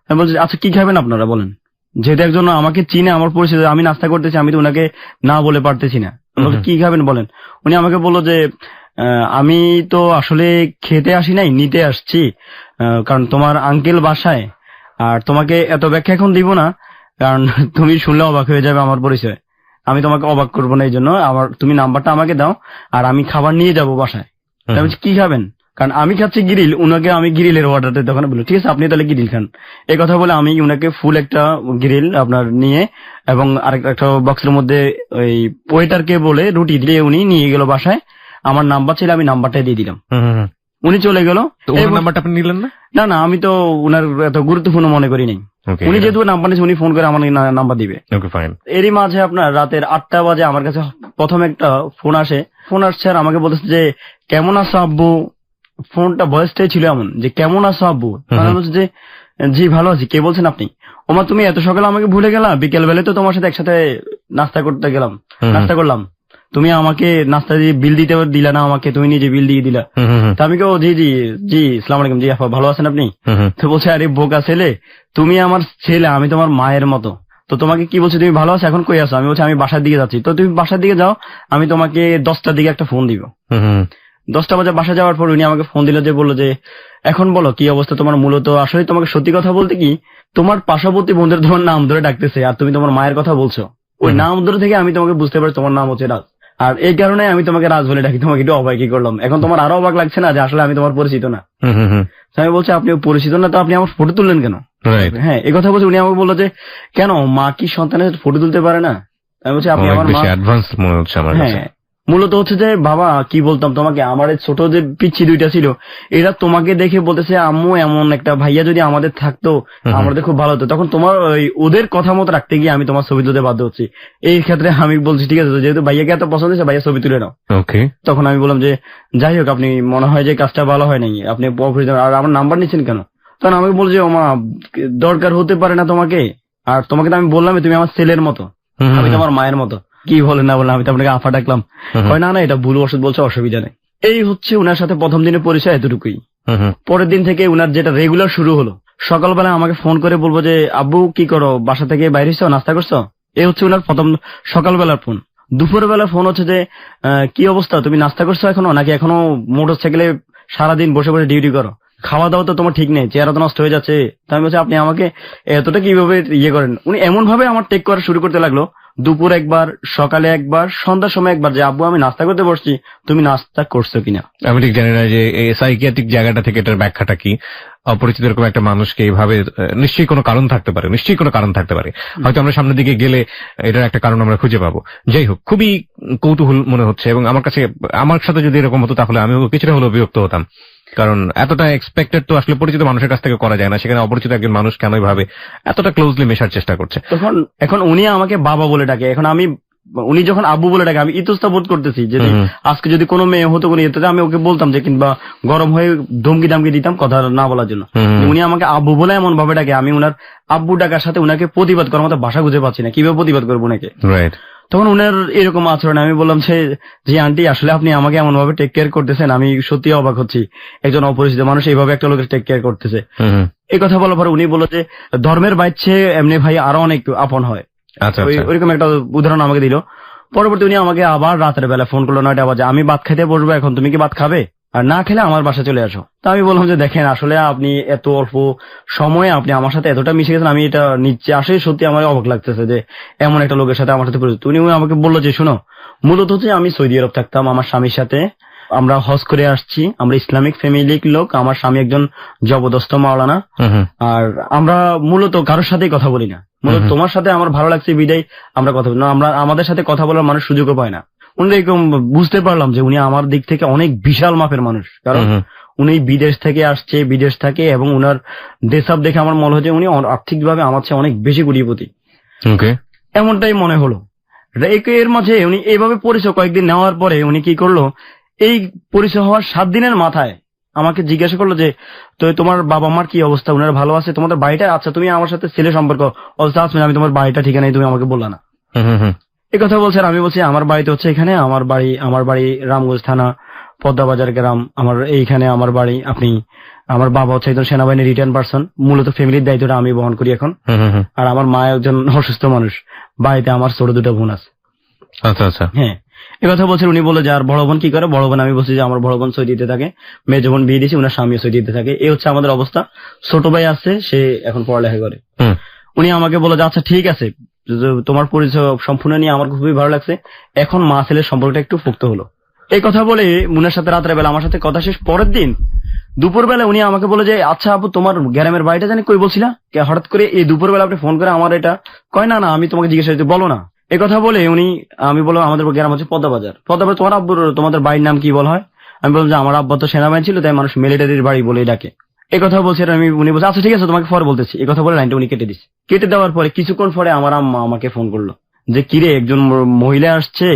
আমি বলছি আচ্ছা কি খাবেন আপনারা বলেন। যেহেতু একজন আমাকে চিনে, আমার পরিচিত, আমি নাস্তা করতেছি, আমি তো ওনাকে না বলে পারতেছি না। কি খাবেন বলেন। উনি আমাকে বললো যে আমি তো আসলে খেতে আসি নাই, নিতে আসছি, কারণ তোমার আঙ্কেল বাসায়, আর তোমাকে এত ব্যাখ্যা এখন দিব না, কারণ তুমি শুনলে অবাক হয়ে যাবে আমার পরিচয়। আমি তোমাকে অবাক করবো না, এই জন্য তুমি নাম্বারটা আমাকে দাও, আর আমি খাবার নিয়ে যাব বাসায়। আমি বলছি কি খাবেন, কারণ আমি খাচ্ছি গ্রিল, উনাকে আমি গ্রিলের অর্ডার দিতে, তখন বললো ঠিক আছে আপনি তাহলে গ্রিল খান। এই কথা বলে আমি উনাকে ফুল একটা গ্রিল আপনার নিয়ে, এবং আরেকটা বক্সের মধ্যে ওই ওয়েটারকে বলে রুটি দিয়ে উনি নিয়ে গেল বাসায়। আমার নাম্বার ছিল, আমি নাম্বারটাই দিয়ে দিলাম, উনি চলে গেল। নাম্বারটা আপনি নিলেন না? না না, আমি তো উনার এত গুরুত্বপূর্ণ মনে করি নাই। উনি যেহেতু নাম্বার নিয়েছে, উনি ফোন করে আমার নাম্বার দিবে। এরই মাঝে আপনার রাতের 8টা বাজে আমার কাছে প্রথম একটা ফোন আসছে, আর আমাকে বলতেছে যে কেমন আছো আব্বু। ফোনটা ভয়েসটাই ছিল এমন যে কেমন আছো আব্বু। আমি বলছি যে জি ভালো আছি, কে বলছেন আপনি? ওমা তুমি এত সকালে আমাকে ভুলে গেলা, বিকেল বেলায় তো তোমার সাথে একসাথে নাস্তা করলাম, তুমি আমাকে নাস্তা দিয়ে বিল দিতে দিলা না আমাকে, তুমি নিজে বিল দিয়ে দিলা। তা আমি কেউ জি জি জি সালাম আলাইকুম, জি আপা ভালো আছেন আপনি? তো বলছে আরে বোকা ছেলে, তুমি আমার ছেলে, আমি তোমার মায়ের মতো, তো তোমাকে কি বলছি তুমি ভালো আছো, এখন কই আছো? আমি বলছি আমি বাসার দিকে যাচ্ছি। তো তুমি বাসার দিকে যাও, আমি তোমাকে 10টার দিকে একটা ফোন দিব। 10টা বাজে বাসা যাওয়ার পর উনি আমাকে ফোন দিল, যে বললো যে এখন বলো কি অবস্থা তোমার। মূলত আসলে তোমাকে সত্যি কথা বলতে কি, তোমার পার্শ্ববর্তী বন্ধুরা তোমার নাম ধরে ডাকতেছে, আর তুমি তোমার মায়ের কথা বলছো। ওই নাম ধরে থেকে আমি তোমাকে বুঝতে পারি তোমার নাম হচ্ছে রাজ, আর এই কারণে আমি তোমাকে রাজ বলে ডাকি। তোমাকে একটু অবাকই করলাম, এখন তোমার আরো অবাক লাগছে না যে আসলে আমি তোমার পরিচিত না? আমি বলছি আপনি পরিচিত না, তো আপনি আমার ফটো তুললেন কেন? হ্যাঁ এই কথা বলছে। উনি আমাকে বললো যে কেন, মা কি সন্তানের ফটো তুলতে পারে না? আমি বলছি আপনি আমার মা। হ্যাঁ মূলত হচ্ছে যে বাবা কি বলতাম তোমাকে, আমার ছোট যে পিচ্ছি দুইটা ছিল, এরা তোমাকে দেখে বলতেছে আম্মু এমন একটা ভাইয়া যদি আমাদের থাকতো আমাদের খুব ভালো হতো। তখন তোমার ওদের কথা মতো রাখতে গিয়ে আমি তোমার ছবি তুলতে বাধ্য হচ্ছি। এই ক্ষেত্রে আমি বলছি ঠিক আছে, যেহেতু ভাইয়াকে এত পছন্দ হয়েছে, ভাইয়া ছবি তুলে নাও। তখন আমি বললাম যে যাই হোক, আপনি মনে হয় যে কাজটা ভালো হয় নাই, আপনি আর আমার নাম্বার নিচ্ছেন কেন? তখন আমি বলছি ও মা দরকার হতে পারে না তোমাকে, আর তোমাকে তো আমি বললাম তুমি আমার ছেলের মতো, আমি তোমার মায়ের মতো। কি বলে না বলে আমি তো আপনাকে আফা ডাকলাম। হয় না না এটা ভুল ওষুধ বলছে, অসুবিধা নেই। এই হচ্ছে উনার সাথে প্রথম দিনের পরিচয়, এতটুকুই। পরের দিন থেকে উনার যেটা রেগুলার শুরু হলো, সকালবেলা আমাকে ফোন করে বলবো যে আব্বু কি করো, বাসা থেকে বাইরে এসছো, নাস্তা করছো? এই হচ্ছে উনার প্রথম সকালবেলার ফোন। দুপুরবেলা ফোন হচ্ছে যে কি অবস্থা, তুমি নাস্তা করছো এখনো, নাকি এখনো মোটর সাইকেলে সারাদিন বসে বসে ডিউটি করো, খাওয়া দাওয়া তো তোমার ঠিক নেই, চেহারা তো নষ্ট হয়ে যাচ্ছে। তাই আমি বলছি আপনি আমাকে এতটা কিভাবে ইয়ে করেন? উনি এমন ভাবে আমার টেক করা শুরু করতে লাগলো, দুপুর একবার, সকালে একবার, সন্ধ্যার সময় একবার, যে আব্বু আমি নাস্তা করতে বসছি, তুমি নাস্তা করছো কিনা। আমি ঠিক জানি না যে সাইকিয়াট্রিক জায়গাটা থেকে এটার ব্যাখ্যাটা কি। অপরিচিত এরকম একটা মানুষকে এইভাবে নিশ্চয়ই কোনো কারণ থাকতে পারে, হয়তো আমরা সামনের দিকে গেলে এটার একটা কারণ আমরা খুঁজে পাবো। যাই হোক, খুবই কৌতূহল মনে হচ্ছে, এবং আমার সাথে যদি এরকম হতো তাহলে আমিও কিছুটা হলেও বিরক্ত হতাম, কারণ এতটা এক্সপেক্টেড তো আসলে পরিচিত মানুষের কাছ থেকে করা যায় না, সেখানে অপরিচিত একজন মানুষ কেন ভাবে এতটা ক্লোজলি মেশার চেষ্টা করছে। তখন এখন উনি আমাকে বাবা বলে ডাকে, এখন উনি যখন আব্বু বলে ডাকে আমি ইতস্তা বোধ করতেছি যে আজকে যদি কোনো মেয়ে হতো কোনো ইয়েতে আমি ওকে বলতাম যে, কিংবা গরম হয়ে ধমকি দামকি দিতাম কথা না বলার জন্য। উনি আমাকে আব্বু বলে এমন ভাবে ডাকে, আমি উনার আব্বু ডাকার সাথে উনাকে প্রতিবাদ করার মতো ভাষা খুঁজে পাচ্ছি না, কিভাবে প্রতিবাদ করবো উনাকে। তখন উনার এরকম আচরণ, আমি বললাম যে আন্টি আসলে আপনি আমাকে এমন ভাবে টেক কেয়ার করতেছেন, আমি সত্যি অবাক হচ্ছি, একজন অপরিচিত মানুষ এইভাবে একটা লোকের টেক কেয়ার করতেছে। এই কথা বলার পর উনি বলল যে ধর্মের বাইচ্ছে এমনি ভাই আরো অনেক আপন হয়। ওইরকম একটা উদাহরণ আমাকে দিল। পরবর্তী উনি আমাকে আবার রাতের বেলা ফোন করলো 9টা বাজে, আমি ভাত খেতে বসবো এখন, তুমি কি ভাত খাবে? আর না খেলে আমার বাসা চলে আসো। তা আমি বললাম যে দেখেন আসলে আপনি এত অল্প সময়ে আপনি আমার সাথে এতটা মিশে গেছেন, আমি এটা নিচ্ছে আসলে সত্যি আমার অবাক লাগতেছে যে এমন একটা লোকের সাথে আমার সাথে পরিচিত। উনি আমাকে বললো যে শোনো, মূলত হচ্ছে আমি সৌদি আরব থাকতাম আমার স্বামীর সাথে, আমরা হজ করে আসছি, আমরা ইসলামিক ফ্যামিলির লোক, আমার স্বামী একজন জবরদস্ত মাওলানা, আর আমরা মূলত কারোর সাথেই কথা বলি না, মূলত তোমার সাথে আমার ভালো লাগছে বিদায় আমরা কথা বলি না, আমরা আমাদের সাথে কথা বলার মানুষ সুযোগও পায় না। উনি এরকম বুঝতে পারলাম যে উনি আমার দিক থেকে অনেক বিশাল মাপের মানুষ, কারণ উনি বিদেশ থেকে আসছে, বিদেশ থাকে, এবং উনার দেশাব দেখে আমার মনে হচ্ছে উনি আর্থিকভাবে আমার চেয়ে অনেক বেশি কোটিপতি, এমনটাই মনে হলো। এর মাঝে উনি এইভাবে পরিচয় কয়েকদিন নেওয়ার পরে উনি কি করলো, এই পরিচয় হওয়ার 7 দিনের মাথায় আমাকে জিজ্ঞাসা করলো যে তো তোমার বাবা মার কি অবস্থা, উনারা ভালো আছে, তোমাদের বাড়িটা, আচ্ছা তুমি আমার সাথে ছেলে সম্পর্ক, আমি তোমার বাড়িটা ঠিকানাই তুমি আমাকে বললা না। এই কথা বলছেন। আমি বলছি আমার বাড়িতে হচ্ছে এখানে, আমার বাড়ি রামগঞ্জ থানা পদ্মা বাজার গ্রাম, আমার এইখানে আমার বাড়ি। আপনি, আমার বাবা হচ্ছে একজন সেনাবাহিনী রিটার্ন পার্সন, মূলত ফ্যামিলির দায়িত্বটা আমি বহন করি এখন। আর আমার মা একজন অসুস্থ মানুষ, বাড়িতে আমার ছোট 2টা বোন আছে। আচ্ছা আচ্ছা, হ্যাঁ, এ কথা বলছেন। উনি বলে যে আর বড় বোন কি করে? বড় বোন, আমি বলছি যে আমার বড় বোন সৌদিতে থাকে, মেয়ে বোন বিয়ে দিয়েছি, উনার স্বামীও সৌদিতে থাকে। এই হচ্ছে আমাদের অবস্থা। ছোট ভাই আছে, সে এখন পড়ালেখা করে। উনি আমাকে বলে যে আচ্ছা ঠিক আছে, তোমার পরিচয় সম্পূর্ণ নিয়ে আমার খুবই ভালো লাগছে, এখন মা ছেলের সম্পর্কটা একটু পোক্ত হলো। এই কথা বলে উনার সাথে রাত্রে বেলা আমার সাথে কথা শেষ। পরের দিন দুপুর বেলা উনি আমাকে বলে যে আচ্ছা আপু, তোমার গ্রামের বাড়িটা জানি কই বলছিলা, হঠাৎ করে এই দুপুর বেলা আপনি ফোন করে আমার এটা কয়? না না, আমি তোমাকে জিজ্ঞাসা করছি, বলো না। এই কথা বলে উনি, আমি বললাম আমাদের গ্রাম হচ্ছে পদ্মা বাজার। পদ্মা বাজার, তোমার আব্বুর, তোমাদের বাড়ির নাম কি বলা হয়? আমি বললাম যে আমার আব্বা তো সেনাবাহিনী ছিল, তাই মানুষ মিলিটারির বাড়ি বলে ডাকে। এই কথা বলছি, আমি উনি বলছে আচ্ছা ঠিক আছে, তোমাকে পরে বলতেছি। এই কথা বলে লাইনটা উনি কেটে দিচ্ছে। কেটে দেওয়ার পরে কিছুক্ষণ পরে আমার আম্মা আমাকে ফোন করলো যে কিরে, একজন মহিলা আসছে,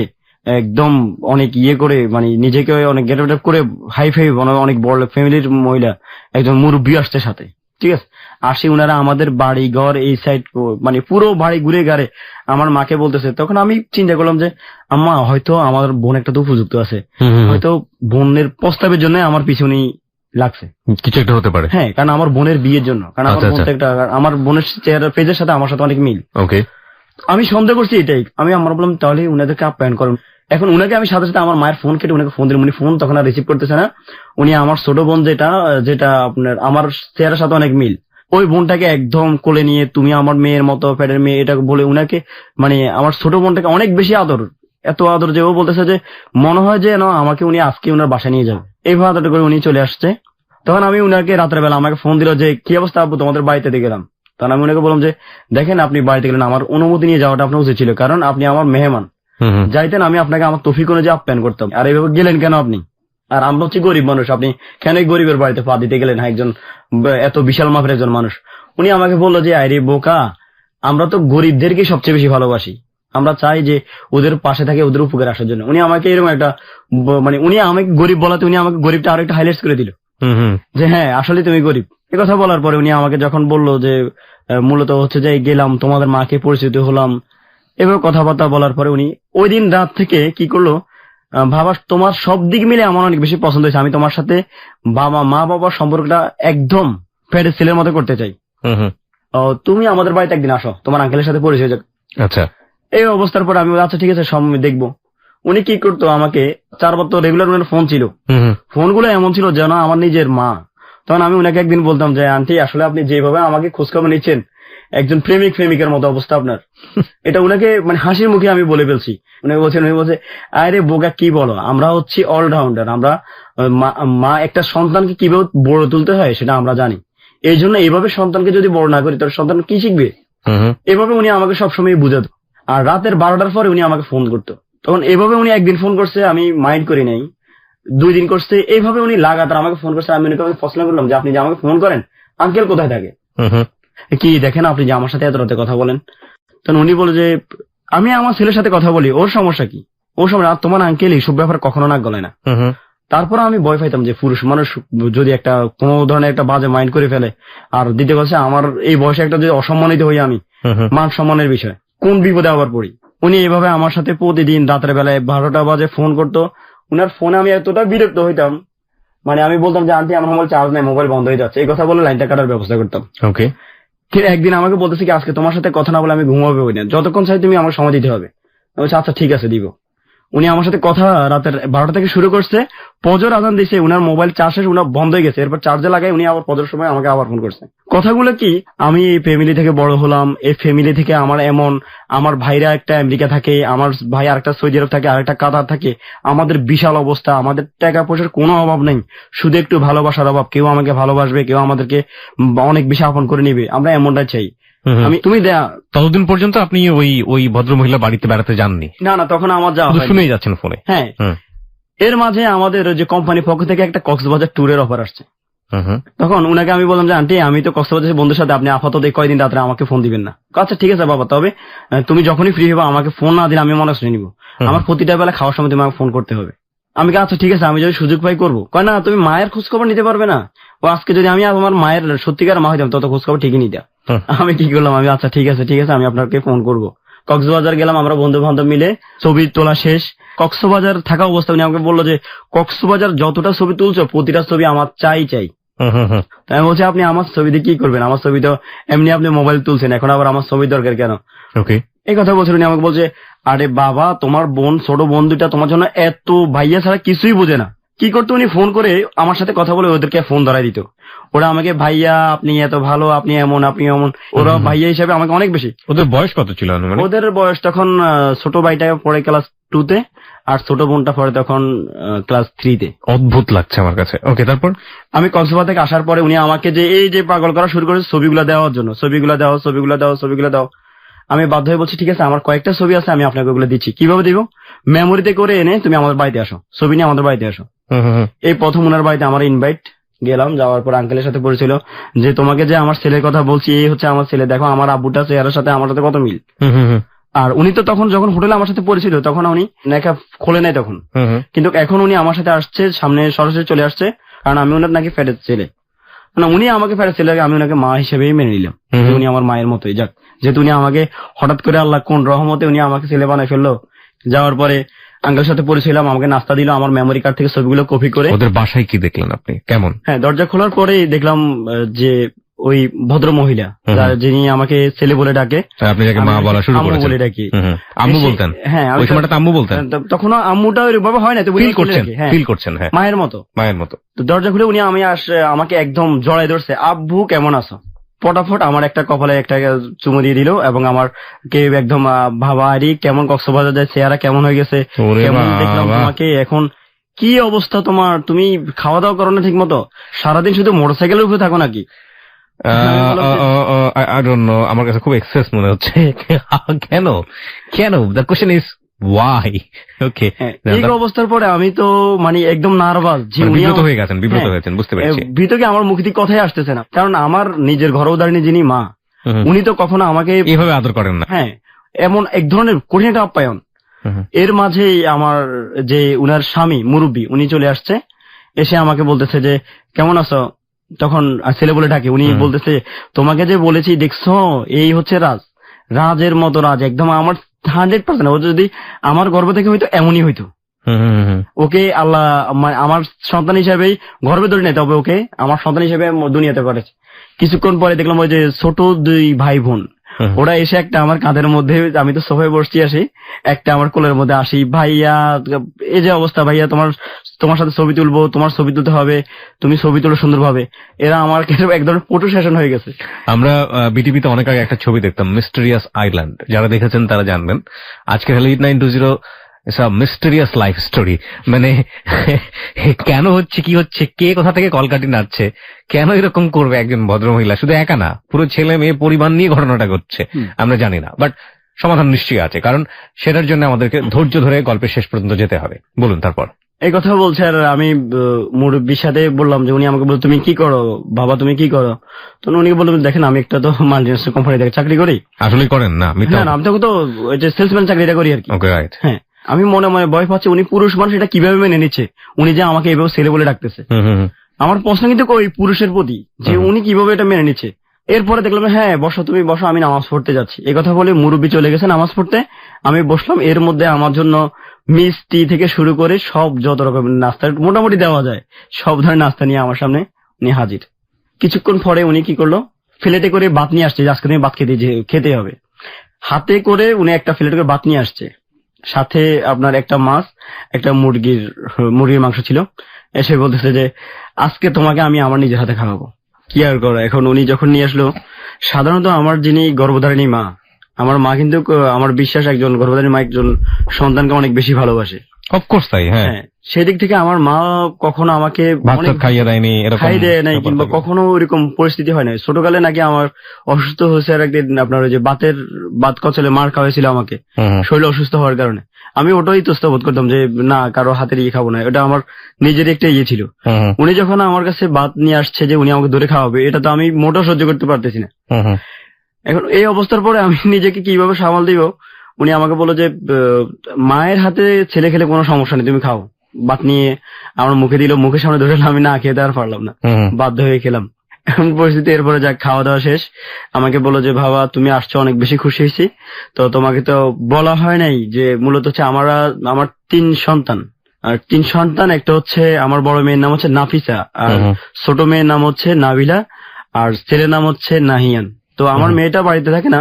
একদম অনেক ইয়ে করে, মানে নিজেকে অনেক গেট আপ করে, হাই ফাই, অনেক বড় ফ্যামিলির মহিলা, একজন মুরব্বী আসছে সাথে। ঠিক আছে, আসি উনারা আমাদের বাড়ি ঘর এই সাইড, মানে পুরো বাড়ি ঘুরে গাড়ে আমার মাকে বলতেছে। তখন আমি চিন্তা করলাম যে আম্মা, হয়তো আমার বোন একটা তো উপযুক্ত আছে, হয়তো বোনের প্রস্তাবের জন্য আমার পিছনেই লাগছে, কিছু একটা হতে পারে। হ্যাঁ, কারণ আমার বোনের বিয়ের জন্য, কারণ আমার বোন একটা, আমার বোনের চেহারা পেজের সাথে আমার সাথে অনেক মিল। ওকে, আমি সন্দেহ করছি এটাই। আমি আমার বললাম তাহলে উনাদেরকে আপ্যায়ন করুন। এখন উনাকে আমি সাথে সাথে আমার মায়ের ফোন কেটে উনাকে ফোন দিলাম। উনি ফোন তখন আর রিসিভ করতেছে না। উনি আমার ছোট বোন যেটা আপনার আমার চেহারার সাথে অনেক মিল, ওই বোনটাকে একদম কোলে নিয়ে তুমি আমার মেয়ের মতো, পেটের মেয়ে, এটা বলে উনাকে, মানে আমার ছোট বোনটাকে অনেক বেশি আদর, এত আদর যে ও বলতেছে যে মনে হয় যে না আমাকে উনি আজকে উনার বাসায় নিয়ে যাবে। এইভাবে আদর করে উনি চলে আসছে। তখন আমি উনাকে রাতের বেলা আমাকে ফোন দিল যে কি অবস্থা আব্বু, তোমাদের বাড়িতে দিয়ে গেলাম। তখন আমি উনাকে বললাম যে দেখেন, আপনি বাড়িতে গেলেন, আমার অনুমতি নিয়ে যাওয়াটা আপনার উচিত ছিল, কারণ আপনি আমার মেহমান। যাইতেন আমি আপনাকে আমার তৌফিক অনুযায়ী আপ্যায়ন করতাম, আর এইভাবে গেলেন কেন আপনি? আর আমরা হচ্ছে গরিব মানুষ, আপনি কেন গরিবের বাড়িতে পা দিতে গেলেন? হ্যাঁ, একজন এত বিশাল মাপের একজন মানুষ। উনি আমাকে বললো যে আরে বোকা, আমরা তো গরিবদেরকে সবচেয়ে বেশি ভালোবাসি, আমরা চাই যে ওদের পাশে থাকে, ওদের উপকার আসার জন্য। উনি আমাকে এরকম একটা, মানে উনি আমাকে গরিব বলাতে উনি আমাকে গরিবটা আরো একটা হাইলাইট করে দিল যে হ্যাঁ আসলে তুমি গরিব। এ কথা বলার পরে উনি আমাকে যখন বললো যে মূলত হচ্ছে যে গেলাম, তোমাদের মাকে পরিচিত হলাম, এবার কথাবার্তা বলার পরে উনি ওই দিন রাত থেকে কি করলো, বাবা তোমার সব দিক মিলে আমার অনেক বেশি পছন্দ হয়েছে, আমি তোমার সাথে মা বাবার সম্পর্কটা একদম ফ্যাটের ছেলের মতো করতে চাই, তুমি আমাদের বাড়িতে একদিন আসো, তোমার আঙ্কেলের সাথে পরিচয় যাক। আচ্ছা, এই অবস্থার পর আমি আচ্ছা ঠিক আছে সব দেখবো। উনি কি করতো, আমাকে 4 বার তো রেগুলার উনার ফোন ছিল, ফোনগুলো এমন ছিল যেন আমার নিজের মা। তখন আমি উনাকে একদিন বলতাম যে আন্টি আসলে আপনি যেভাবে আমাকে খোঁজখবর নিচ্ছেন, একজন প্রেমিকের মতো অবস্থা আপনার। এটা উনাকে মানে হাসির মুখে আমি বলে ফেলছি। উনি বলছে আরে বোকা কি বলো, আমরা হচ্ছি অলরাউন্ডার, আমরা মা একটা সন্তানকে কিভাবে বড় তুলতে হয় সেটা আমরা জানি, এই জন্য এইভাবে সন্তানকে যদি বড় না করি তার সন্তান কি শিখবে? এভাবে উনি আমাকে সবসময় বুঝাতো। আর রাতের 12টার পরে উনি আমাকে ফোন করতো। তখন এভাবে উনি একদিন ফোন করছে, আমি মাইন্ড করি নাই, 2 দিন করছে, এইভাবে উনি লাগাতার আমাকে ফোন করছে। আমি প্রশ্ন করলাম যে আপনি যে আমাকে ফোন করেন, আঙ্কেল কোথায় থাকে? কি দেখেন আপনি যে আমার সাথে এত রাতে কথা বলেন। তখন উনি বলে যে আমি আমার ছেলের সাথে কথা বলি, ওর সমস্যা কি? ওর সময় আর তোমার আঙ্কেল এইসব ব্যাপার কখনো নাক গলায় না। তারপর আমি ভয় পাইতাম যে পুরুষ মানুষ যদি একটা কোনো ধরনের একটা বাজে মাইন্ড করে ফেলে, আর দ্বিতীয় কথা আমার এই বয়সে একটা যদি অসম্মানিত হই আমি, মান সম্মানের বিষয়, কোন বিপদে আবার পড়ি। উনি এইভাবে আমার সাথে প্রতিদিন রাতের বেলায় 12টা বাজে ফোন করতো। উনার ফোনে আমি এতটা বিরক্ত হইতাম, মানে আমি বলতাম যে আন্টি আমার মোবাইল চার্জ নেই, মোবাইল বন্ধ হয়ে যাচ্ছে, এই কথা বলে লাইনটা কাটার ব্যবস্থা করতাম। ওকে, কিন্তু একদিন আমাকে বলতেছে কি আজকে তোমার সাথে কথা না বলে আমি ঘুমাবে না, যতক্ষণ চাই তুমি আমার সময় দিতে হবে। আমি বলছি আচ্ছা ঠিক আছে দিব। উনি আমার সাথে কথা রাতের 12টা থেকে শুরু করছে, ফজর আজান দিছে, উনার মোবাইল চার্জ শেষ, উনার বন্ধ হয়ে গেছে, এরপর চার্জে লাগাই উনি আবার ফজরের সময় আমাকে আবার ফোন করছে। কথাগুলো কি, আমি এই ফ্যামিলি থেকে বড় হলাম, এই ফ্যামিলি থেকে আমার এমন, আমার ভাইরা একটা আমেরিকা থাকে, আমার ভাই আরেকটা সৌদি আরব থাকে, আরেকটা কাতার থাকে, আমাদের বিশাল অবস্থা, আমাদের টাকা পয়সার কোনো অভাব নেই, শুধু একটু ভালোবাসার অভাব, কেউ আমাকে ভালোবাসবে, কেউ আমাদেরকে অনেক বেশি আপন করে নিবে, আমরা এমনটাই চাই। তুমি ততদিন পর্যন্ত আপনি ওই ভদ্র মহিলা বাড়িতে বেড়াতে যাননি? না না, তখন আমার যাওয়া শুনেই যাচ্ছেন ফোনে। হ্যাঁ, এর মাঝে আমাদের যে কোম্পানির পক্ষ থেকে একটা কক্সবাজার ট্যুরের অফার আসছে। তখন উনাকে আমি বললাম যে আন্টি আমি তো কক্সবাজার বন্ধুর সাথে, আপনি আপাতত কয়দিন রাত্রে আমাকে ফোন দিবেন না। আচ্ছা ঠিক আছে বাবা, তবে তুমি যখনই ফ্রি হবে আমাকে ফোন না দিলে আমি মনে শুনে নিবো, আমার প্রতিটা বেলা খাওয়ার সময় তুমি আমাকে ফোন করতে হবে। আমি আচ্ছা ঠিক আছে, আমি যদি সুযোগ পাই করবো। কয় না তুমি মায়ের খোঁজ খবর নিতে পারবে না? ও আজকে যদি আমি আমার মায়ের সত্যিকার মা হইতাম তত খোঁজ খবর ঠিকই নিতাম। আমি কি করলাম, আমি আচ্ছা ঠিক আছে আমি আপনাকে ফোন করবো। কক্সবাজার গেলাম আমরা বন্ধু বান্ধব মিলে, ছবি তোলা শেষ। কক্সবাজার থাকা অবস্থা উনি আমাকে বললো যে কক্সবাজার যতটা ছবি তুলছো প্রতিটা ছবি আমার চাই। তাই আমি বলছি আপনি আমার ছবি দিয়ে কি করবেন, আমার ছবি তো এমনি আপনি মোবাইল তুলছেন, এখন আবার আমার ছবি দরকার কেন? এই কথা বলছিল। উনি আমাকে বলছে আরে বাবা তোমার বোন, ছোট বোন দুইটা তোমার জন্য এত, ভাইয়া ছাড়া কিছুই বোঝে না। কি করতো উনি ফোন করে আমার সাথে কথা বলে ওদেরকে ফোন ধরাই দিত। ওরা আমাকে ভাইয়া আপনি এত ভালো, আপনি এমন, আপনি এমন, ওরা ভাইয়া হিসাবে আমাকে অনেক বেশি। ওদের বয়স কত ছিল? ওদের বয়স তখন ছোট ভাইটা পড়ে ক্লাস 2-তে আর ছোট বোনটা পড়ে তখন ক্লাস 3-তে। অদ্ভুত লাগছে আমার কাছে। ওকে, তারপর আমি কক্সবাজার থেকে আসার পরে উনি আমাকে যে এই যে পাগল করা শুরু করেছে ছবিগুলো দেওয়ার জন্য, ছবিগুলো দাও। আমি বাধ্য হয়ে বলছি ঠিক আছে আমার কয়েকটা ছবি আছে, আমি আপনাকে ওগুলো দিচ্ছি। কিভাবে দিব? মেমোরিতে করে এনে তুমি আমাদের বাড়িতে আসো, ছবি নিয়ে আমাদের বাড়িতে আসো। এই প্রথম ওনার বাড়িতে আমার ইনভাইট, গেলাম। যাওয়ার পর আঙ্কেলের সাথে পরিচয়, যে তোমাকে যে আমার ছেলের কথা বলছি এই হচ্ছে আমার ছেলে, দেখো আমার আব্বুটা চেহারার সাথে আমার সাথে কত মিল। আর উনি তো তখন যখন হোটেলে আমার সাথে পরিচিত তখন উনি নেকা খোলে নাই তখন, কিন্তু এখন উনি আমার সাথে আসছে, সামনে সরাসরি চলে আসছে, কারণ আমি ওনার নাকি ফ্যাটের ছেলে। না, উনি আমাকে ফ্যাটের ছেলে, আমি ওনাকে মা হিসেবেই মেনে নিলাম। উনি আমার মায়ের মতোই। যাক, যেহেতু উনি আমাকে হঠাৎ করে আল্লাহ কোন রহমতে উনি আমাকে ছেলে বানায় ফেললো। যাওয়ার পরে আঙ্কেলের সাথে পরিচয় হলাম, আমাকে নাস্তা দিল, আমার মেমোরি কার্ড থেকে ছবিগুলো কপি করে। ওদের বাসায় কি দেখলেন আপনি, কেমন? হ্যাঁ, দরজা খোলার পরে দেখলাম যে ওই ভদ্র মহিলা যিনি আমাকে ছেলে বলে ডাকে, আপনি যাকে মা বলা শুরু করেছেন, বলে ডাকি, আম্মু বলতেন। হ্যাঁ, ওই সময়টা আম্মু বলতেন। তখন আম্মুটা ওইভাবে হয় না, ফিল করছেন মায়ের মতো। তো দরজা খুলে উনি আমাকে একদম জড়াই ধরছে, আব্বু কেমন আছো? ফটাফট আমার একটা কপালে একটা চুমু দিয়ে দিল এবং আমার কে একদম ভাবা আরে কেমন কক্সবাজার যায়, চেহারা কেমন হয়ে গেছে, কেমন দেখলাম তোমাকে, এখন কি অবস্থা তোমার, তুমি খাওয়া দাওয়া করো না ঠিক মতো, সারাদিন শুধু মোটরসাইকেলের উপরে থাকো নাকি? আমার কাছে খুব এক্সেস মনে হচ্ছে। কেন দ্য কোশ্চেন ইজ ওয়াই? ওকে, এই অবস্থার পরে আমি তো মানে একদম নার্ভাস, বিব্রত হয়ে গেছেন, বুঝতে পেরেছি। ভিতরে আমার মুখ থেকে কথাই আসতেছে না, কারণ আমার নিজের ঘরোদারিনী যিনি মা, উনি তো কখনো আমাকে এইভাবে আদর করেন না। হ্যাঁ, এমন এক ধরনের কঠিন একটা আপ্যায়ন। এর মাঝেই আমার যে উনার স্বামী মুরব্বী উনি চলে আসছে, এসে আমাকে বলতেছে যে কেমন আছো, তখন ছেলে বলে ডাকে। উনি বলতেছে তোমাকে যে বলেছি দেখছো, এই হচ্ছে রাজের মতো রাজ, একদম আমার 100%। ও যদি আমার গর্ভ থেকে হইতো এমনই হইতো। ওকে আল্লাহ আমার সন্তান হিসেবেই গর্বে ধরে নেই, তবে ওকে আমার সন্তান হিসেবে দুনিয়াতে করেছে। কিছুক্ষণ পরে দেখলাম ওই যে ছোট 2 ভাই বোন, ওরা এসে একটা আমার কাঁধের মধ্যে, আমি তো সোফায় বসছি, আসি একটা আমার কোলের মধ্যে, আসি ভাইয়া এই যে অবস্থা, ভাইয়া তোমার সাথে ছবি তুলবো, তোমার ছবি তুলতে হবে, তুমি ছবি তুলো সুন্দরভাবে। এরা আমার এক ধরনের ফটো সেশন হয়ে গেছে। আমরা বিটিভিতে অনেক আগে একটা ছবি দেখতাম, মিস্টেরিয়াস আইল্যান্ড, যারা দেখেছেন তারা জানবেন। আজকে হলো 8920 মিস্টেরিয়াস লাইফ স্টোরি। মানে কেন হচ্ছে, কি হচ্ছে, কে কোথা থেকে কলকাঠি নাড়ছে, কেন এরকম করবে একজন ভদ্রমহিলা, শুধু একা না, পুরো ছেলে মেয়ে পরিবার নিয়ে ঘটনাটা ঘটছে, আমরা জানি না, বাট সমাধান নিশ্চয়ই আছে, কারণ সেটার জন্য আমাদেরকে ধৈর্য ধরে গল্পের শেষ পর্যন্ত যেতে হবে। বলুন তারপর। এই কথা বলছে, আর আমি মুরব্বীর সাথে বললাম যে উনি আমাকে বলল তুমি কি করো বাবা, তুমি কি করো? তো উনি বললেন দেখেন আমি একটা তো মাল্টিনেশনাল কোম্পানি থেকে চাকরি করি। আসলে করেন না? আমি তো ওই যে সেলসম্যান চাকরিটা করি আর কি। ওকে, রাইট। হ্যাঁ, আমি মনে মনে ভয় পাচ্ছি উনি পুরুষ মানুষ, এটা কিভাবে মেনে নিচ্ছে, উনি যে আমাকে এভাবে ছেলে বলে ডাকতেছে। আমার প্রশ্ন কিন্তু ওই পুরুষের প্রতি, যে উনি কিভাবে এটা মেনে নিচ্ছে। এরপরে দেখলাম হ্যাঁ বসো, তুমি বসো, আমি নামাজ পড়তে যাচ্ছি। এই কথা বলে মুরব্বী চলে গেছে নামাজ পড়তে, আমি বসলাম। এর মধ্যে আমার জন্য মিষ্টি থেকে শুরু করে সব যত রকমের নাস্তা মোটামুটি দেওয়া যায় সব ধরনের নাস্তা নিয়ে আমার সামনে উনি হাজির। কিছুক্ষণ পরে উনি কি করলো, প্লেটে করে ভাত নিয়ে আসছে, আজকে তুমি ভাত খেতে হবে। হাতে করে উনি একটা প্লেটে করে ভাত নিয়ে আসছে, সাথে আপনার একটা মাছ, একটা মুরগির মাংস ছিল। এসে বলতেছে যে আজকে তোমাকে আমি আমার নিজের হাতে খাওয়াবো। কি আর করো, এখন উনি যখন নিয়ে আসলো, সাধারণত আমার যিনি গর্ভধারিণী মা, আমার মা কিন্তু আমার বিশ্বাস একজন গর্ভধারিণী মা একজন সন্তানকে অনেক বেশি ভালোবাসে। অফকোর্স তাই, হ্যাঁ। সেদিক থেকে আমার মা কখনো আমাকে খাইয়ে দেয়নি, খাইয়ে দেয় নাই, কিংবা কখনো ওইরকম পরিস্থিতি হয় নাই। ছোটকালে নাকি আমার অসুস্থ হয়েছে, আর একদিন আপনার ওই যে বাত কচলে মার খাওয়াইছিল আমাকে শরীর অসুস্থ হওয়ার কারণে। আমি ওটাই ইতস্ত বোধ করতাম যে না, কারো হাতের ইয়ে খাবো না, এটা আমার নিজের একটা ইয়ে ছিল। উনি যখন আমার কাছে ভাত নিয়ে আসছে যে উনি আমাকে ধরে খাওয়াবে, এটা তো আমি মোটেও সহ্য করতে পারতেছি না। এখন এই অবস্থার পরে আমি নিজেকে কিভাবে সামাল দিব। উনি আমাকে বললো যে মায়ের হাতে ছেলে খেলে কোনো সমস্যা নেই, তুমি খাও। ভাত নিয়ে আমার মুখে দিল, মুখের সামনে ধরে আমি না খেতে আর পারলাম না, বাধ্য হয়ে খেলাম। এমন পরিস্থিতি। এরপরে যাক খাওয়া দাওয়া শেষ, আমাকে বললো যে বাবা তুমি আসছো, অনেক বেশি খুশি হয়েছি। তো তোমাকে তো বলা হয় নাই যে মূলত হচ্ছে আমার 3 সন্তান, আর 3 সন্তান, একটা হচ্ছে আমার বড় মেয়ের নাম হচ্ছে নাফিসা, আর ছোট মেয়ের নাম হচ্ছে নাবিলা, আর ছেলের নাম হচ্ছে নাহিয়ান। তো আমার মেয়েটা বাড়িতে থাকে না,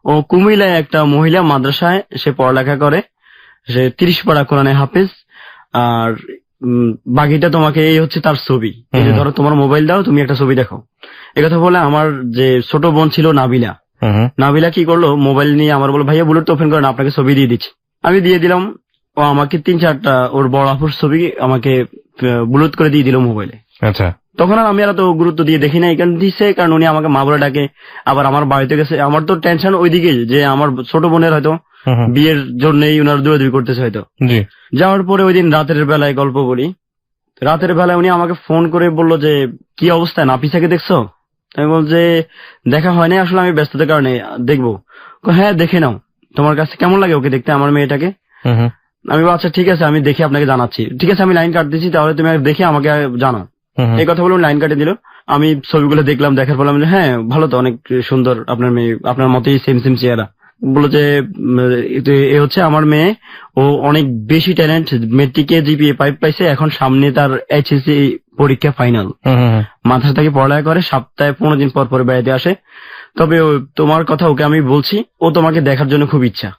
ও কুমিল্লায় একটা মহিলা মাদ্রাসায় সে পড়ালেখা করে, সে 30 পারা কোরআনে হাফেজ। আর বাকিটা তোমাকে এই হচ্ছে তার ছবি, এই যে ধরো তোমার মোবাইল দাও, তুমি একটা ছবি দেখো। একথা বলে আমার যে ছোট বোন ছিল নাবিলা, নাবিলা কি করলো, মোবাইল নিয়ে আমার বললো ভাইয়া ব্লুটুথ ওপেন করেন, আপনাকে ছবি দিয়ে দিচ্ছি। আমি দিয়ে দিলাম, ও আমাকে 3-4টা ওর বড় আপুর ছবি আমাকে ব্লুটুথ করে দিয়ে দিল মোবাইলে। আচ্ছা, তখন আর আমি আর তো গুরুত্ব দিয়ে দেখি নাই, কারণ দিচ্ছে, কারণ উনি আমাকে মা বলে ডাকে, আবার আমার বাড়িতে গেছে। আমার তো টেনশন ওইদিকে যে আমার ছোট বোনের হয়তো বিয়ের জন্যই উনার দৌড়াদৌড়ি করতেছে হয়তো। যাওয়ার পরে ওই দিন রাতের বেলায় গল্প বলি, রাতের বেলায় উনি আমাকে ফোন করে বললো যে কি অবস্থা, নাফিসাকে দেখছো? আমি বল যে দেখা হয় নাই আসলে, আমি ব্যস্ততার কারণে দেখবো। হ্যাঁ দেখে নাও, তোমার কাছে কেমন লাগে ওকে দেখতে, আমার মেয়েটাকে? আমি আচ্ছা ঠিক আছে, আমি দেখে আপনাকে জানাচ্ছি। ঠিক আছে, আমি লাইন কাট দিচ্ছি, তাহলে তুমি দেখে আমাকে জানাও। এই কথা বলে লাইন কাটে দিল। আমি ছবিগুলো দেখলাম, দেখার পর আমি হ্যাঁ ভালো তো, অনেক সুন্দর আপনার মেয়ে, আপনার মতোই সেম সেম চেহারা। বললো যে এ হচ্ছে আমার মেয়ে, ও অনেক বেশি ট্যালেন্ট, মেট্রিকে জিপিএ 5 পাইছে, এখন সামনে তার এইচএসসি পরীক্ষা ফাইনাল, মাথার থেকে পড়ালেখা করে, সপ্তাহে 15 দিন পর পর বেড়াতে আসে। তবে তোমার কথা ওকে আমি বলছি, ও তোমাকে দেখার জন্য খুব ইচ্ছা,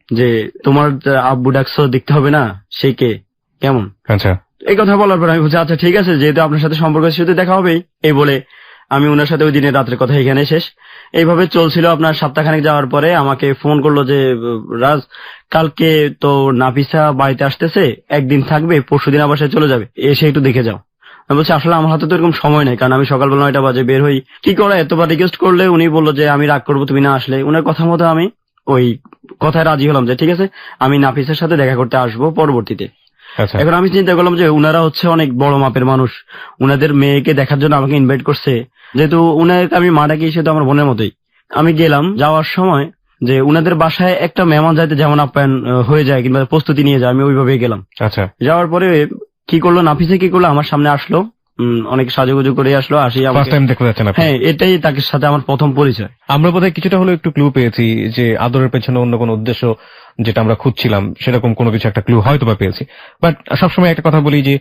যে তোমার আব্বু ডাকছো, দেখতে হবে না, সে কে কেমন। আচ্ছা, এই কথা বলার পর আমি বলছি আচ্ছা ঠিক আছে, যেহেতু আপনার সাথে সম্পর্ক শুধু দেখা হবেই, এই বলে আমি ওনার সাথে ওই দিনের রাতের কথা এখানে শেষ। এইভাবে চলছিল। আপনার সপ্তাহখানেক যাওয়ার পরে আমাকে ফোন করলো যে রাজ, কালকে তো নাফিসা বাড়িতে আসতেছে, একদিন থাকবে, পরশুদিন আবার সে চলে যাবে, এসে একটু দেখে যাও। আমি বলছি আসলে আমার হাতে তো এরকম সময় নেই, কারণ আমি সকালবেলা 9টা বাজে বের হই। কি করে এতবার রিকোয়েস্ট করলে উনি বললো যে আমি রাগ করবো তুমি না আসলে। উনার কথা মতো আমি ওই কথায় রাজি হলাম যে ঠিক আছে, আমি নাফিসের সাথে দেখা করতে আসবো পরবর্তীতে। এখন আমি চিন্তা করলাম যে উনারা হচ্ছে অনেক বড় মাপের মানুষ, উনাদের মেয়েকে দেখার জন্য আমাকে ইনভাইট করছে, যেহেতু উনাকে আমি মা ডাকি, সে তো আমার বোনের মতোই। আমি গেলাম, যাওয়ার সময় যে উনাদের বাসায় একটা মেহমান যাইতে যেমন আপ্যায়ন হয়ে যায় কিংবা প্রস্তুতি নিয়ে যায়, আমি ওইভাবে গেলাম। আচ্ছা, যাওয়ার পরে কি করলো নাফিসে, কি করলো, আমার সামনে আসলো, অনেক সাজুগুজু করে আসলো, আসি হ্যাঁ, এটাই তাকে সাথে আমার প্রথম পরিচয়। আমরা বোধহয় কিছুটা হলো একটু ক্লু পেয়েছি যে আদরের পেছনে অন্য কোনো উদ্দেশ্য যেটা আমরা খুঁজছিলাম, সেরকম কোনো কিছু একটা ক্লু হয়তো বা পেয়েছি। বাট সবসময় একটা কথা বলি যে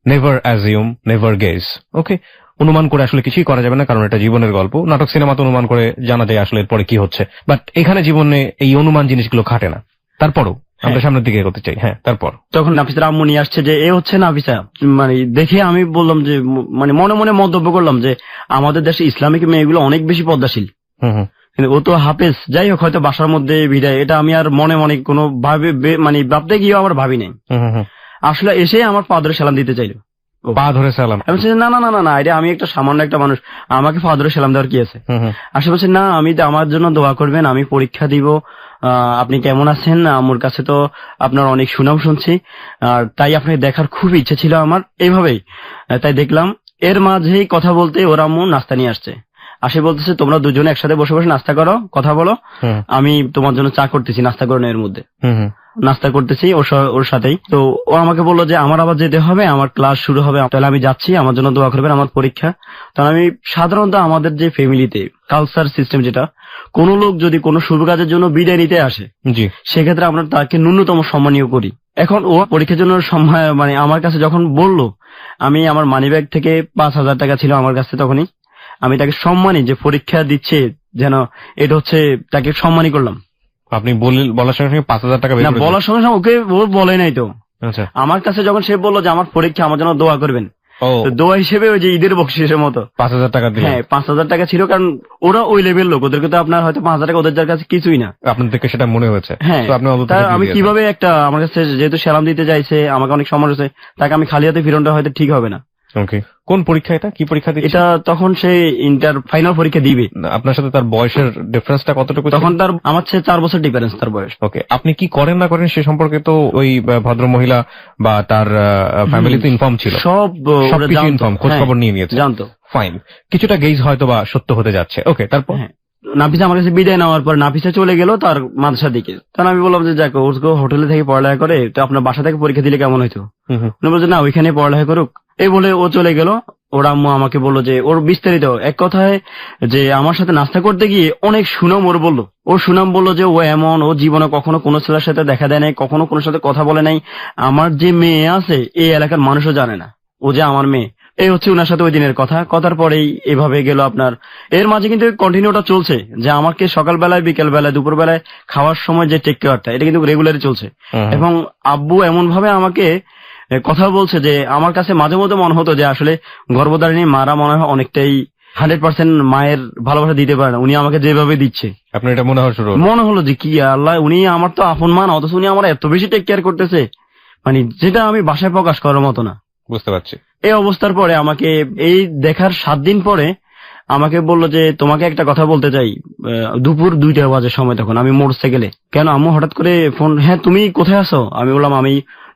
নেভার অ্যাজিউম, নেভার গেস। ওকে, অনুমান করে আসলে কিছুই করা যাবে না, কারণ এটা জীবনের গল্প। নাটক সিনেমাতে অনুমান করে জানা যায় আসলে এরপরে কি হচ্ছে, বাট এখানে জীবনে এই অনুমান জিনিসগুলো খাটে না। তারপরও আমরা সামনের দিকে এগোতে চাই। হ্যাঁ, তারপর তখন নাফিসার আম্মু নিয়ে আসছে যে এ হচ্ছে নাফিসা। মানে দেখে আমি বললাম যে, মানে মনে মনে মন্তব্য করলাম যে আমাদের দেশে ইসলামিক মেয়েগুলো অনেক বেশি পদ্মাশীল, কিন্তু ও তো হাফেজ। যাই হোক, হয়তো বাসার মধ্যে বিদায়, এটা আমি আর মনে মনে কোনো ভাবে মানে ভাবতে গিয়েও আমার ভাবি নাই। আসলে এসে আমার পা ধরে সালাম দিতে চাইলো, পা ধরে সালাম। আমি বলছি না না না না, এটা আমি একটা সামান্য একটা মানুষ, আমাকে পা ধরে সালাম দেওয়ার কি আছে। আসলে বলছে না, আমি আমার জন্য দোয়া করবেন, আমি পরীক্ষা দিব, আপনি কেমন আছেন, আমার কাছে তো আপনার অনেক সুনাম শুনছি, আর তাই আপনাকে দেখার খুব ইচ্ছা ছিল আমার, এইভাবেই তাই দেখলাম। এর মাঝেই কথা বলতে ওর আম্মু নাস্তা নিয়ে আসছে, আসে বলতেছে তোমরা দুজনে একসাথে বসে বসে নাস্তা করো, কথা বলো, আমি তোমার জন্য চা করতেছি, নাস্তা করো না। এর মধ্যে নাস্তা করতেছি ওর সাথেই। তো ও আমাকে বললো যে আমার আবার যেতে হবে, আমার ক্লাস শুরু হবে, তাহলে আমি যাচ্ছি, আমার জন্য দোয়া করবেন, আমার পরীক্ষা। তখন আমি সাধারণত আমাদের যে ফ্যামিলিতে কালচার সিস্টেম, যেটা কোন লোক যদি কোনো শুভ কাজের জন্য বিদায় নিতে আসে, সেক্ষেত্রে আমরা তাকে ন্যূনতম সম্মানীয় করি। এখন ও পরীক্ষার জন্য মানে আমার কাছে যখন বললো, আমি আমার মানিব্যাগ থেকে 5,000 টাকা ছিল আমার কাছে, তখনই আমি তাকে সম্মানী যে পরীক্ষা দিচ্ছে যেন, এটা হচ্ছে তাকে সম্মানী করলাম। আপনি বলার সঙ্গে সঙ্গে 5,000 টাকা না, বলার সঙ্গে সঙ্গে ওকে ও বলে নাই তো। আচ্ছা, আমার কাছে যখন সে বললো যে আমার পরীক্ষা, আমার জন্য দোয়া করবেন, দোয়া হিসেবে ওই যে ঈদের বকশিসের মতো 5,000 টাকা দিল। হ্যাঁ, 5,000 টাকা ছিল, কারণ ওরা ওই লেভেল লোক, ওদেরকে তো আপনার হয়তো 5,000 টাকা ওদের কাছে কিছুই না। আপনার থেকে সেটা মনে হয়েছে। হ্যাঁ, আমি কিভাবে একটা, আমার কাছে যেহেতু সালাম দিতে চাইছে, আমাকে অনেক সম্মান হয়েছে, তাকে আমি খালি হাতে ফিরনটা হয়তো ঠিক হবে না। ওকে, কোন পরীক্ষা এটা, কি পরীক্ষা দিচ্ছে? এটা তখন সে ইন্টার ফাইনাল পরীক্ষা দিবে। আপনার সাথে তার বয়সের ডিফারেন্সটা কতটুকু? তখন তার আমার চেয়ে 4 বছর ডিফারেন্স তার বয়স। ওকে, আপনি কি করেন না করেন সে সম্পর্কে তো ওই ভদ্র মহিলা বা তার ফ্যামিলি তো ইনফর্ম ছিল, সবকিছু ইনফর্ম, খোঁজ খবর নিয়ে নিয়েছে, জানতো। ফাইন, কিছুটা গেজ হয়তো বা সত্য হতে যাচ্ছে। ওকে, তারপর নাফিসা আমার কাছে বিদায় নেওয়ার পর নাফিসা চলে গেল তার মাদ্রাসার দিকে। তখন আমি বললাম যে যাক, ওর হোটেলে থেকে পড়ালেখা করে, তো আপনার বাসা থেকে পরীক্ষা দিলে কেমন হইতো? উনি বলছে না, ওইখানে পড়ালেখা করুক। এই বলে ও চলে গেল। ওর আম্মু আমাকে বললো যে ওর বিস্তারিত এক কথায় যে আমার সাথে নাস্তা করতে গিয়ে অনেক সুনাম ওর বললো। ওর সুনাম বললো যে ও এমন, ও জীবনে কখনো কোনো ছেলের সাথে দেখা দেয় নাই, কখনো কোনো সাথে কথা বলে নাই, আমার যে মেয়ে আছে এই এলাকার মানুষও জানে না ও যে আমার মেয়ে। এই হচ্ছে ওনার সাথে ওই দিনের কথা। কথার পরেই এভাবে গেল আপনার। এর মাঝে কিন্তু কন্টিনিউটা চলছে যে আমাকে সকালবেলায়, বিকেল বেলায়, দুপুর বেলায় খাওয়ার সময় যে টেক কেয়ারটা, এটা কিন্তু রেগুলারই চলছে। এবং আব্বু এমন ভাবে আমাকে কথা বলছে যে আমার কাছে মাঝে মধ্যে মনে হতো যে আসলে গর্ভধারিণী মারা মনে হয় অনেকটাই 100% মায়ের ভালোবাসা দিতে পারে না, উনি আমাকে যেভাবে দিচ্ছে। আপনার এটা মনে হলো যে কি আল্লাহ, উনি আমার তো আপন মান, অথচ উনি আমার এত বেশি টেক কেয়ার করতেছে, মানে যেটা আমি বাসায় প্রকাশ করার মতো না। বুঝতে পারছি। এই অবস্থার পরে আমাকে এই দেখার 7 দিন পরে আমাকে বললো যে তোমাকে একটা কথা বলতে চাই। দুপুর 2টা বাজে সময়, তখন আমি মোটরসাইকেলে। কেন আম্মু হঠাৎ করে ফোন? হ্যাঁ তুমি কোথায় আছো? আমি বললাম আমি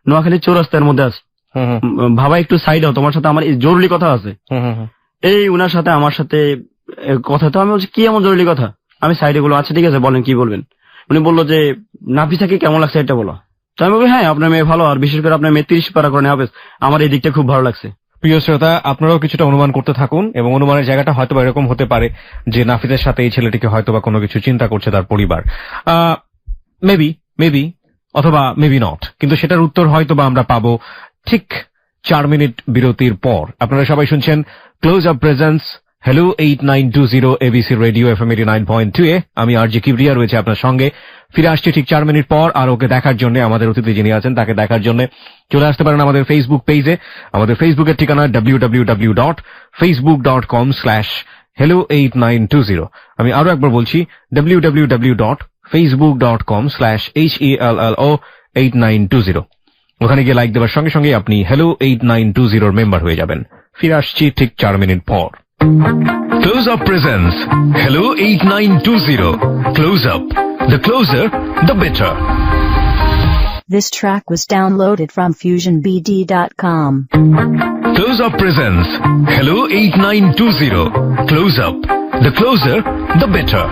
নোয়াখালী চৌরাস্তার মধ্যে আছি। ভাবা একটু সাইড হও, তোমার সাথে আমার জরুরি কথা আছে। এই উনার সাথে আমার সাথে কথা, তো আমি বলছি কি এমন জরুরি কথা? আমি সাইডে বললাম আচ্ছা ঠিক আছে বলেন কি বলবেন। উনি বললো যে নাফিসাকে কেমন লাগছে এটা বলো। তো আমি বলি হ্যাঁ আপনার মেয়ে ভালো, আর বিশেষ করে আপনার মেয়ে 30 পারা করে নেওয়া, আমার এই দিকটা খুব ভালো লাগছে। প্রিয় শ্রোতা, আপনারাও কিছুটা অনুমান করতে থাকুন, এবং অনুমানের জায়গাটা হয়তো এরকম হতে পারে যে নাফিসের সাথে এই ছেলেটিকে হয়তো কোনো কিছু চিন্তা করছে তার পরিবার। মেবি অথবা মেবি নট, কিন্তু সেটার উত্তর হয়তো আমরা পাবো ঠিক 4 মিনিট বিরতির পর। আপনারা সবাই শুনছেন close up presence hello 8920 ABC radio FM 89.2 এ। আমি আরজি কিবরিয়া রয়েছে আপনার সঙ্গে। ফিরে আসছি ঠিক 4 মিনিট পর। আর ওকে দেখার জন্য, আমাদের অতিথি যিনি আছেন তাকে দেখার জন্য চলে আসতে পারেন আমাদের ফেসবুক পেজে। আমাদের ফেসবুকের ঠিকানা www.facebook.com/hello8920। আমি আরো একবার বলছি www.facebook.com/hello8920। ওখানে গিয়ে লাইক দেওয়ার সঙ্গে সঙ্গে আপনি হ্যালো 8920 মেম্বার হয়ে যাবেন। ফিরে আসছি ঠিক 4 মিনিট পর। Close Up presents Hello 8920. Close Up. The closer, the better. This track was downloaded from FusionBD.com. Close Up presents Hello 8920. Close Up. The closer, the better.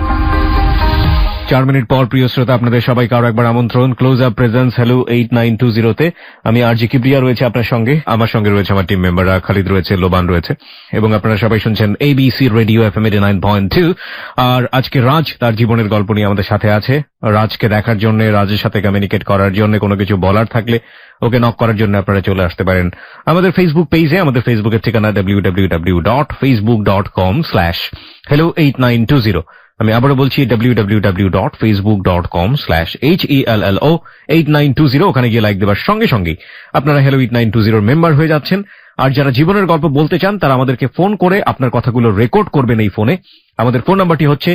4 minute পর প্রিয় শ্রোতা, আপনাদের সবাইকে আরো একবার আমন্ত্রণ ক্লোজ আপ প্রেজেন্স হ্যালো 8920 তে। আমি আরজি কিবরিয়া রয়েছে আপনার সঙ্গে, আমার সঙ্গে রয়েছে আমার টিম মেম্বাররা, খালিদ রয়েছে, লোবান রয়েছে, এবং আপনারা সবাই শুনছেন এবিসি রেডিও FM 89.2। আর আজকে রাজ তার জীবনের গল্প নিয়ে আমাদের সাথে আছে। রাজকে দেখার জন্য, রাজের সাথে কমিউনিকেট করার জন্য, কোনো কিছু বলার থাকলে ওকে নক করার জন্য আপনারা চলে আসতে পারেন আমাদের ফেসবুক পেজে। আমাদের ফেসবুকের ঠিকানা www.facebook.com/hello8920। আমি আবারও বলছি www.facebook.com/hello8920। ওখানে গিয়ে লাইক দেওয়ার সঙ্গে সঙ্গে আপনারা হ্যালো 8920 মেম্বার হয়ে যাচ্ছেন। আর যারা জীবনের গল্প বলতে চান তারা আমাদেরকে ফোন করে আপনার কথাগুলো রেকর্ড করবেন এই ফোনে। আমাদের ফোন নাম্বারটি হচ্ছে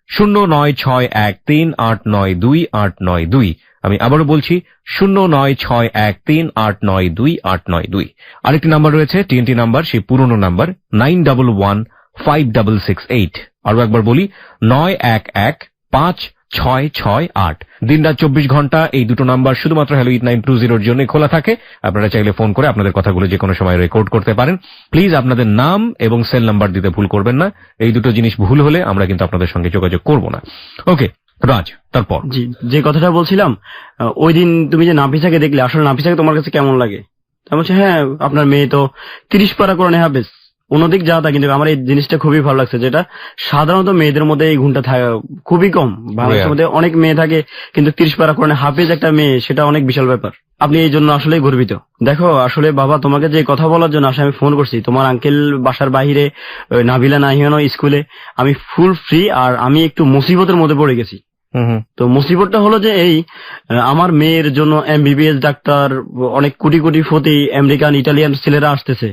09613892892। আমি আবারও বলছি 09613892892। আরেকটি নাম্বার রয়েছে TNT নাম্বার, সেই পুরনো নাম্বার 91156668। আরো একবার বলি 91156668। দিনরাত 24 ঘন্টা এই দুটো নাম্বার শুধুমাত্র হ্যালো 8920 জন্য খোলা থাকে। আপনারা চাইলে ফোন করে আপনাদের কথাগুলো যে কোনো সময় রেকর্ড করতে পারেন। প্লিজ আপনাদের নাম এবং সেল নাম্বার দিতে ভুল করবেন না। এই দুটো জিনিস ভুল হলে আমরা কিন্তু আপনাদের সঙ্গে যোগাযোগ করব না। ওকে রাজ, তারপর যে কথাটা বলছিলাম, ওই দিন তুমি যে নাফিসাকে দেখলে, আসলে নাফিসাকে তোমার কাছে কেমন লাগে? আমি বলছি হ্যাঁ আপনার মেয়ে তো 30 পারা করে নেওয়া বেশ অন্যদিক যাওয়া, কিন্তু আমার এই জিনিসটা খুবই ভালো লাগছে, যেটা সাধারণত মেয়েদের মধ্যে এই গুণটা থাকে খুবই কম। বাংলাদেশের মধ্যে অনেক মেয়ে থাকে কিন্তু 30 পারা করে হাফেজ একটা মেয়ে, সেটা অনেক বিশাল ব্যাপার। আপনি এই জন্য আসলে গর্বিত। দেখো আসলে বাবা, তোমাকে যে কথা বলার জন্য আসলে আমি ফোন করছি, তোমার আঙ্কেল বাসার বাহিরে, নাবিলা নাহিয়ানো স্কুলে, আমি ফুল ফ্রি। আর আমি একটু মুসিবতের মধ্যে পড়ে গেছি। তো মুসিবতটা হলো যে এই আমার মেয়ের জন্য MBBS ডাক্তার, অনেক কোটি কোটি ফতি আমেরিকান ইটালিয়ান ছেলেরা আসতেছে,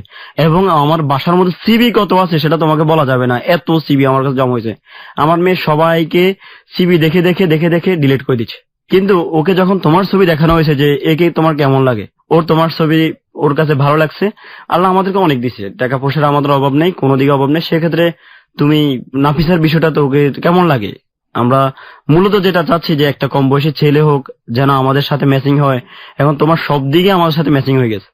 এবং আমার বাসার মধ্যে সিবি কত আছে সেটা তোমাকে বলা যাবে না, এত সিবি আমার কাছে জমা হয়েছে। আমার মেয়ে সবাইকে সিবি দেখে দেখে দেখে দেখে ডিলিট করে দিচ্ছে। কিন্তু ওকে যখন তোমার ছবি দেখানো হয়েছে যে একে তোমার কেমন লাগে, ওর তোমার ছবি ওর কাছে ভালো লাগছে। আল্লাহ আমাদেরকে অনেক দিচ্ছে, টাকা পয়সার আমাদের অভাব নেই, কোনো দিকে অভাব নেই। সেক্ষেত্রে তুমি নাফিসার বিষয়টা তো ওকে কেমন লাগে? আমরা মূলত যেটা চাচ্ছি যে একটা কম বয়সী ছেলে হোক, যেন আমাদের সাথে ম্যাচিং হয়। এখন তোমার সব দিকে আমাদের সাথে ম্যাচিং হয়ে গেছে,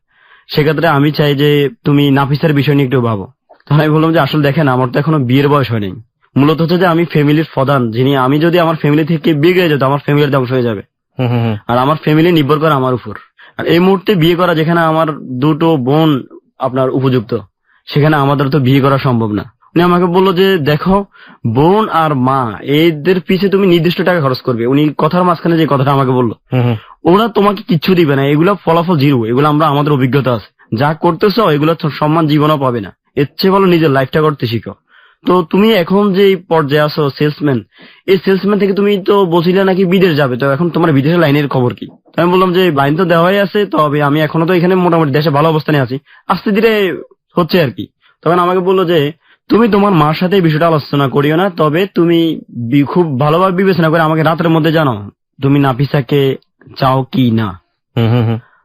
সেক্ষেত্রে আমি চাই যে তুমি নাফিসার বিষয় নিয়ে একটু ভাবো। তাহলে আমি বললাম যে আসলে দেখেন, আমার তো এখনো বিয়ের বয়স হয়নি। মূলত হচ্ছে যে আমি ফ্যামিলির প্রধান, যিনি, আমি যদি আমার ফ্যামিলি থেকে বিয়ে হয়ে যেত, আমার ফ্যামিলির ধ্বংস হয়ে যাবে। আর আমার ফ্যামিলি নির্ভর করে আমার উপর। আর এই মুহূর্তে বিয়ে করা, যেখানে আমার দুটো বোন আপনার উপযুক্ত, সেখানে আমাদের তো বিয়ে করা সম্ভব না। উনি আমাকে বললো যে দেখো, বোন আর মা এদের পিছে তুমি নির্দিষ্ট টাকা খরচ করবে। উনি কথার মাঝখানে যে কথাটা আমাকে বললো, ওরা তোমাকে কিচ্ছু দিবে না, এগুলো ফলাফল জিরো, এগুলো আমরা আমাদের অভিজ্ঞতা আছে, যা করতেছো এগুলো সম্মান জীবনও পাবে না, এর চেয়ে বলো নিজের লাইফটা করতে শিখো। তো তুমি এখন যে পর্যায়ে আছো সেলসম্যান, এই সেলসম্যান থেকে তুমি তো বলছিলে নাকি বিদেশ যাবে, তো এখন তোমার বিদেশের লাইনের খবর কি? আমি বললাম যে লাইন তো দেওয়াই আছে, তবে আমি এখনো তো এখানে মোটামুটি দেশে ভালো অবস্থানে আছি, আস্তে ধীরে হচ্ছে আর কি। তখন আমাকে বললো যে তুমি তোমার মার সাথে এই বিষয়টা আলোচনা করিও না, তবে তুমি খুব ভালোভাবে বিবেচনা করে আমাকে রাতের মধ্যে জানো তুমি নাফিসাকে চাও কি না।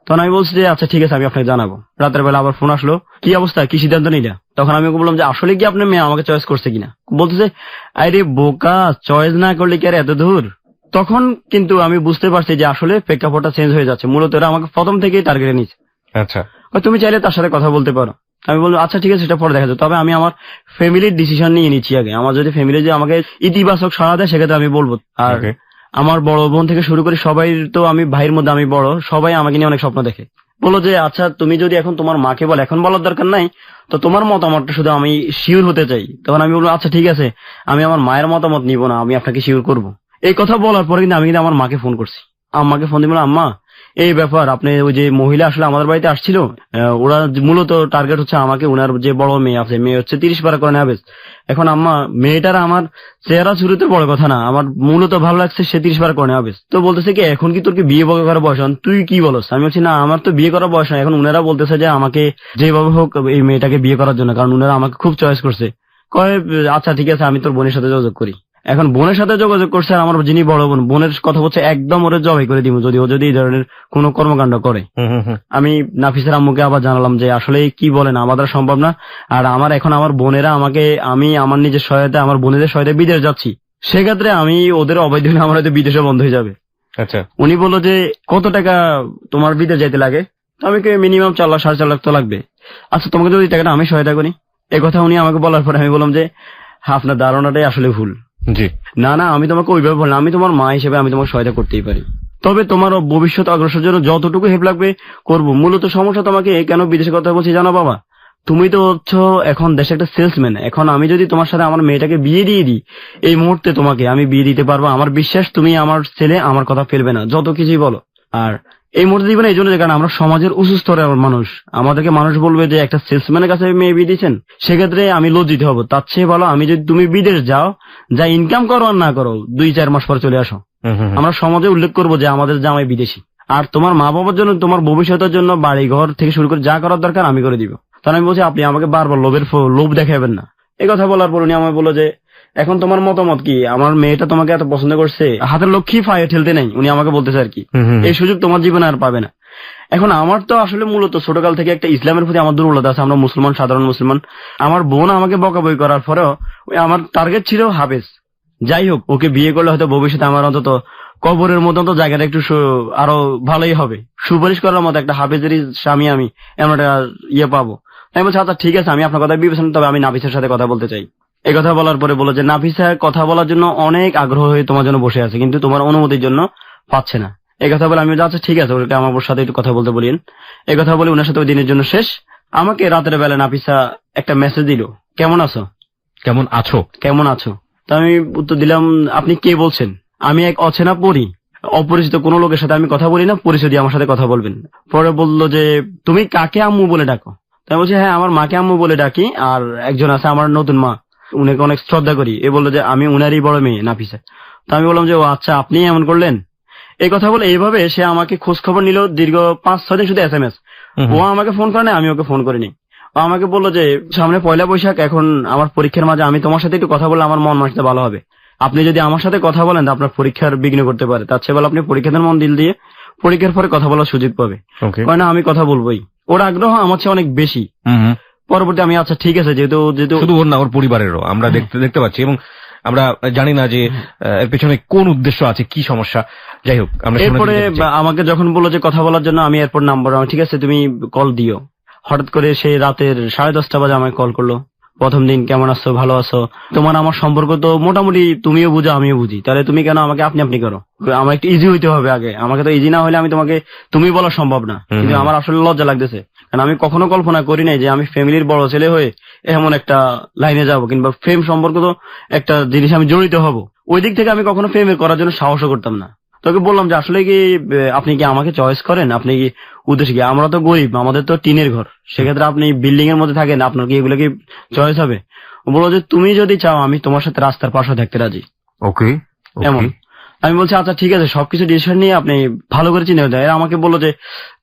তখন আমি বলছি যে আচ্ছা ঠিক আছে, আমি আপনাকে জানাবো। রাতের বেলা আবার ফোন আসলো, কি অবস্থা, কি সিদ্ধান্ত নিলা? তখন আমি বললাম যে আসলে কি আপনার মেয়ে আমাকে চয়েস করছে কিনা। বলতেছে আরে বোকা, চয়েস না করলে কি আর এত দূর। তখন কিন্তু আমি বুঝতে পারছি যে আসলে প্রেক্ষাপটটা চেঞ্জ হয়ে যাচ্ছে, মূলত এরা আমাকে প্রথম থেকেই টার্গেটে নিচ্ছে। আচ্ছা, তুমি চাইলে তার সাথে কথা বলতে পারো। আমি বললাম আচ্ছা ঠিক আছে, সেটা পরে দেখা যাবে, তবে আমি আমার ফ্যামিলির ডিসিশন নিয়ে নিচ্ছি আগে। আমার যদি ফ্যামিলি যে আমাকে ইতিবাচক সাড়া দেয় সেক্ষেত্রে আমি বলবো। আর আমার বড় বোন থেকে শুরু করে সবাই, তো আমি ভাইয়ের মধ্যে আমি বড়, সবাই আমাকে নিয়ে অনেক স্বপ্ন দেখে। বলো যে আচ্ছা তুমি যদি এখন তোমার মাকে বল, এখন বলার দরকার নাই, তো তোমার মতামতটা শুধু আমি শিওর হতে চাই। তখন আমি বলবো আচ্ছা ঠিক আছে, আমি আমার মায়ের মতামত নিব না, আমি আপনাকে শিওর করবো। এই কথা বলার পরে কিন্তু আমি কিন্তু আমার মাকে ফোন করছি। আম্মাকে ফোন দিয়ে বললাম আম্মা এই ব্যাপার, আপনি ওই যে মহিলা আসলে আমাদের বাড়িতে আসছিল, ওরা মূলত টার্গেট হচ্ছে আমাকে, ওনার যে বড় মেয়ে আছে, মেয়ে হচ্ছে 30 পারা করে নেবে। এখন আম্মা মেয়েটার আমার চেহারা শুরুতে বড় কথা না, আমার মূলত ভালো লাগছে সে 30 পারা করে নেবে। তো বলতেছে কি এখন কি তোর কি বিয়ে করার বয়স? তুই কি বলস? আমি বলছি না আমার তো বিয়ে করার বয়স না। এখন উনারা বলতেছে যে আমাকে যেভাবে হোক এই মেয়েটাকে বিয়ে করার জন্য, কারণ উনারা আমাকে খুব চয়েস করছে। কয় আচ্ছা ঠিক আছে, আমি তোর বোনের সাথে যোগাযোগ করি। এখন বোনের সাথে যোগাযোগ করছে, আর আমার যিনি বড় বোন, বোনের কথা বলছে একদম ওরে জবাই করে দিব যদি ও যদি এই ধরনের কোনো কর্মকাণ্ড করে। আমি নাফিসার আম্মুকে আবার জানালাম যে আসলে কি বলেন, আমাদের সম্ভব না। আর আমার এখন আমার বোনেরা আমাকে, আমি আমার নিজের সহায়তা, আমার বোনেদের সহায়তা বিদেশ যাচ্ছি, সেক্ষেত্রে আমি ওদের অবৈধ হলে আমার হয়তো বিদেশে বন্ধ হয়ে যাবে। আচ্ছা, উনি বললো যে কত টাকা তোমার বিদেশ যাইতে লাগে? আমি মিনিমাম 4 লাখ 4.5 লাখ তো লাগবে। আচ্ছা তোমাকে যদি টাকাটা আমি সহায়তা করি। এ কথা উনি আমাকে বলার পরে আমি বললাম যে আপনার ধারণাটাই আসলে ভুল। জি না না, আমি তোমাকে ওইভাবে বললাম, আমি তোমার মা হিসেবে আমি তোমার সহায়তা করতেই পারি, তবে তোমার ভবিষ্যৎ অগ্রসর জন্য যতটুকু হেল্প লাগবে করবো। মূলত সমস্যা তোমাকে কেন বিদেশে কথা বলছি জানো বাবা, তুমি তো হচ্ছ এখন দেশে একটা সেলসম্যান। এখন আমি যদি তোমার সাথে আমার মেয়েটাকে বিয়ে দিয়ে দিই, এই মুহূর্তে তোমাকে আমি বিয়ে দিতে পারবো, আমার বিশ্বাস তুমি আমার ছেলে আমার কথা ফেলবে না, যত কিছুই বলো। আর এই মুহূর্তে দিবে না এই জন্য, কারণ আমরা সমাজের উঁচু স্তরের মানুষ, আমাদেরকে মানুষ বলবে যে একটা সেলসম্যানের কাছে মেয়ে বিয়ে দিচ্ছেন, সেক্ষেত্রে আমি লজ্জিত হবো। তার চেয়ে ভালো আমি যদি তুমি বিদেশ যাও, যা ইনকাম করো আর না করো 2-4 মাস পর চলে আসো, আমরা সমাজে উল্লেখ করবো যে আমাদের জামাই বিদেশি। আর তোমার মা বাবার জন্য, তোমার ভবিষ্যতের জন্য বাড়ি ঘর থেকে শুরু করে যা করার দরকার আমি করে দিব। তখন আমি বলছি আপনি আমাকে বারবার লোভ দেখাবেন না। এই কথা বলার পর উনি আমাকে বললো যে এখন তোমার মতামত কি, আমার মেয়েটা তোমাকে এত পছন্দ করছে, হাতের লক্ষ্মী ফায়ে ঠেলতে নেই, উনি আমাকে বলতেছে আর কি, এই সুযোগ তোমার জীবনে আর পাবে না। এখন আমার তো আসলে মূলত ছোটকাল থেকে একটা ইসলামের প্রতি আমার দুর্বলতা আছে, আমরা মুসলমান, সাধারণ মুসলমান। আমার বোন আমাকে বকাবকি করার পরেও আমার টার্গেট ছিল হাফেজ। যাই হোক, ওকে বিয়ে করলে হয়তো ভবিষ্যতে আমার অন্তত কবরের মতো তো জায়গাটা একটু আরো ভালোই হবে, সুপারিশ করার মতো একটা হাফেজেরই স্বামী আমি এমন একটা ইয়ে পাবো। আমি বলছি আচ্ছা ঠিক আছে, আমি আপনার কথা বিবেচনা, তবে আমি নাফিসার সাথে কথা বলতে চাই। এই কথা বলার পরে বলো যে নাফিসা কথা বলার জন্য অনেক আগ্রহ হয়ে তোমার জন্য বসে আছে, কিন্তু তোমার অনুমতির জন্য পাচ্ছে না। এই কথা বলে আমি আচ্ছা ঠিক আছে, ওটা আমার সাথে একটু কথা বলতে বলিন। এই কথা বলে ওনার সাথে ওই দিনের জন্য শেষ। আমাকে রাতের বেলা নাফিসা একটা মেসেজ দিল, কেমন আছো? কেমন আছো? কেমন আছো? তা আমি উত্তর দিলাম আপনি কে বলছেন? আমি এক অচেনা পড়ি, অপরিচিত কোনো লোকের সাথে আমি কথা বলি না, পরিচয় দিয়ে আমার সাথে কথা বলবেন। পরে বললো যে তুমি কাকে আম্মু বলে ডাকো? তাই বলছি হ্যাঁ আমার মাকে আম্মু বলে ডাকি, আর একজন আছে আমার নতুন মা, উনাকে অনেক শ্রদ্ধা করি। এ বললো যে আমি উনারই বড় মেয়ে নাফিসা। তো আমি বললাম যে ও আচ্ছা আপনি এমন করলেন। এই কথা বলে এইভাবে সে আমাকে খোঁজ খবর নিল দীর্ঘ 5-6 দিন, শুধু SMS। ও আমাকে ফোন করে না, আমি ওকে ফোন করিনি। ও আমাকে বললো যে সামনে 1লা বৈশাখ, এখন আমার পরীক্ষার মাঝে আমি তোমার সাথে একটু কথা বললে আমার মন মানসিকতা ভালো হবে। আপনি যদি আমার সাথে কথা বলেন আপনার পরীক্ষার বিঘ্ন করতে পারে, তার চেয়ে ভালো আপনি পরীক্ষাতে মন দিল দিয়ে পরীক্ষার পরে কথা বলার সুযোগ পাবে। না আমি কথা বলবোই, ওর আগ্রহ আমার চেয়ে অনেক বেশি। পরবর্তী আমি আচ্ছা ঠিক আছে, যেহেতু শুধু ওর না ওর পরিবারেরও আমরা দেখতে পাচ্ছি, এবং আমরা জানি না যে এর পেছনে কোন উদ্দেশ্য আছে, কি সমস্যা। যাই হোক, এরপরে আমাকে যখন বললো যে কথা বলার জন্য, আমি এরপর নাম্বার, ঠিক আছে তুমি কল দিও। হঠাৎ করে সে রাতের 10:30 বাজে আমাকে কল করলো, প্রথম দিন কেমন আছো, ভালো আছো, তোমার আমার সম্পর্ক তো মোটামুটি তুমিও বুঝো আমিও বুঝি, তাহলে তুমি কেন আমাকে আপনি আপনি করো? আমার একটু ইজি হইতে হবে আগে, আমাকে তো ইজি না হলে আমি তোমাকে তুমি বলা সম্ভব না। কিন্তু আমার আসলে লজ্জা লাগতেছে, কারণ আমি কখনো কল্পনা করি নাই যে আমি ফ্যামিলির বড় ছেলে হয়ে এমন একটা লাইনে যাব, কিংবা প্রেম সম্পর্ক তো একটা জিনিস আমি জড়িত হব। ওই দিক থেকে আমি কখনো প্রেমের করার জন্য সাহসও করতাম না। তোকে বললাম যে আসলে কি আপনি কি আমাকে চয়েস করেন, আপনি কি উদ্দেশ্য কি? আমরা তো গরিব, আমাদের তো টিনের ঘর, সেক্ষেত্রে আপনি বিল্ডিং এর মধ্যে থাকেন, আপনার কি এগুলো কি চয়েস হবে? ও বললো যে তুমি যদি চাও আমি তোমার সাথে রাস্তার পাশে থাকতে রাজি। ওকে, এমন আমি বলছি আচ্ছা ঠিক আছে, সবকিছু ডিসিশন নিয়ে আপনি ভালো করে চিন্তা দেয়। আমাকে বললো যে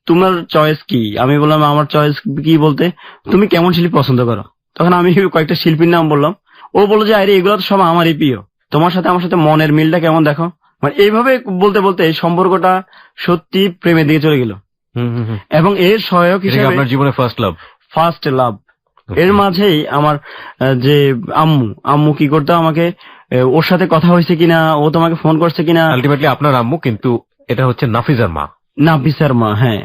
তোমার চয়েস কি? আমি বললাম আমার চয়েস কি বলতে তুমি কেমন শিল্পী পছন্দ করো? তখন আমি কয়েকটা শিল্পীর নাম বললাম। ও বললো যে আরে এগুলো তো সব আমারই প্রিয়, তোমার সাথে আমার সাথে মনের মিলটা কেমন দেখো। মানে এইভাবে বলতে বলতে এই সম্পর্কটা সত্যি প্রেমের দিকে চলে গেল। এবং এর সহায়ক হিসেবে আপনার জীবনে ফার্স্ট লাভ। এর মাঝেই আমার যে আম্মু কি করতো, আমাকে ওর সাথে কথা হয়েছে কিনা, ও তোমাকে ফোন করছে কিনা। আলটিমেটলি আপনার আম্মু, কিন্তু এটা হচ্ছে নাফিজার মা। নাফিসার মা, হ্যাঁ।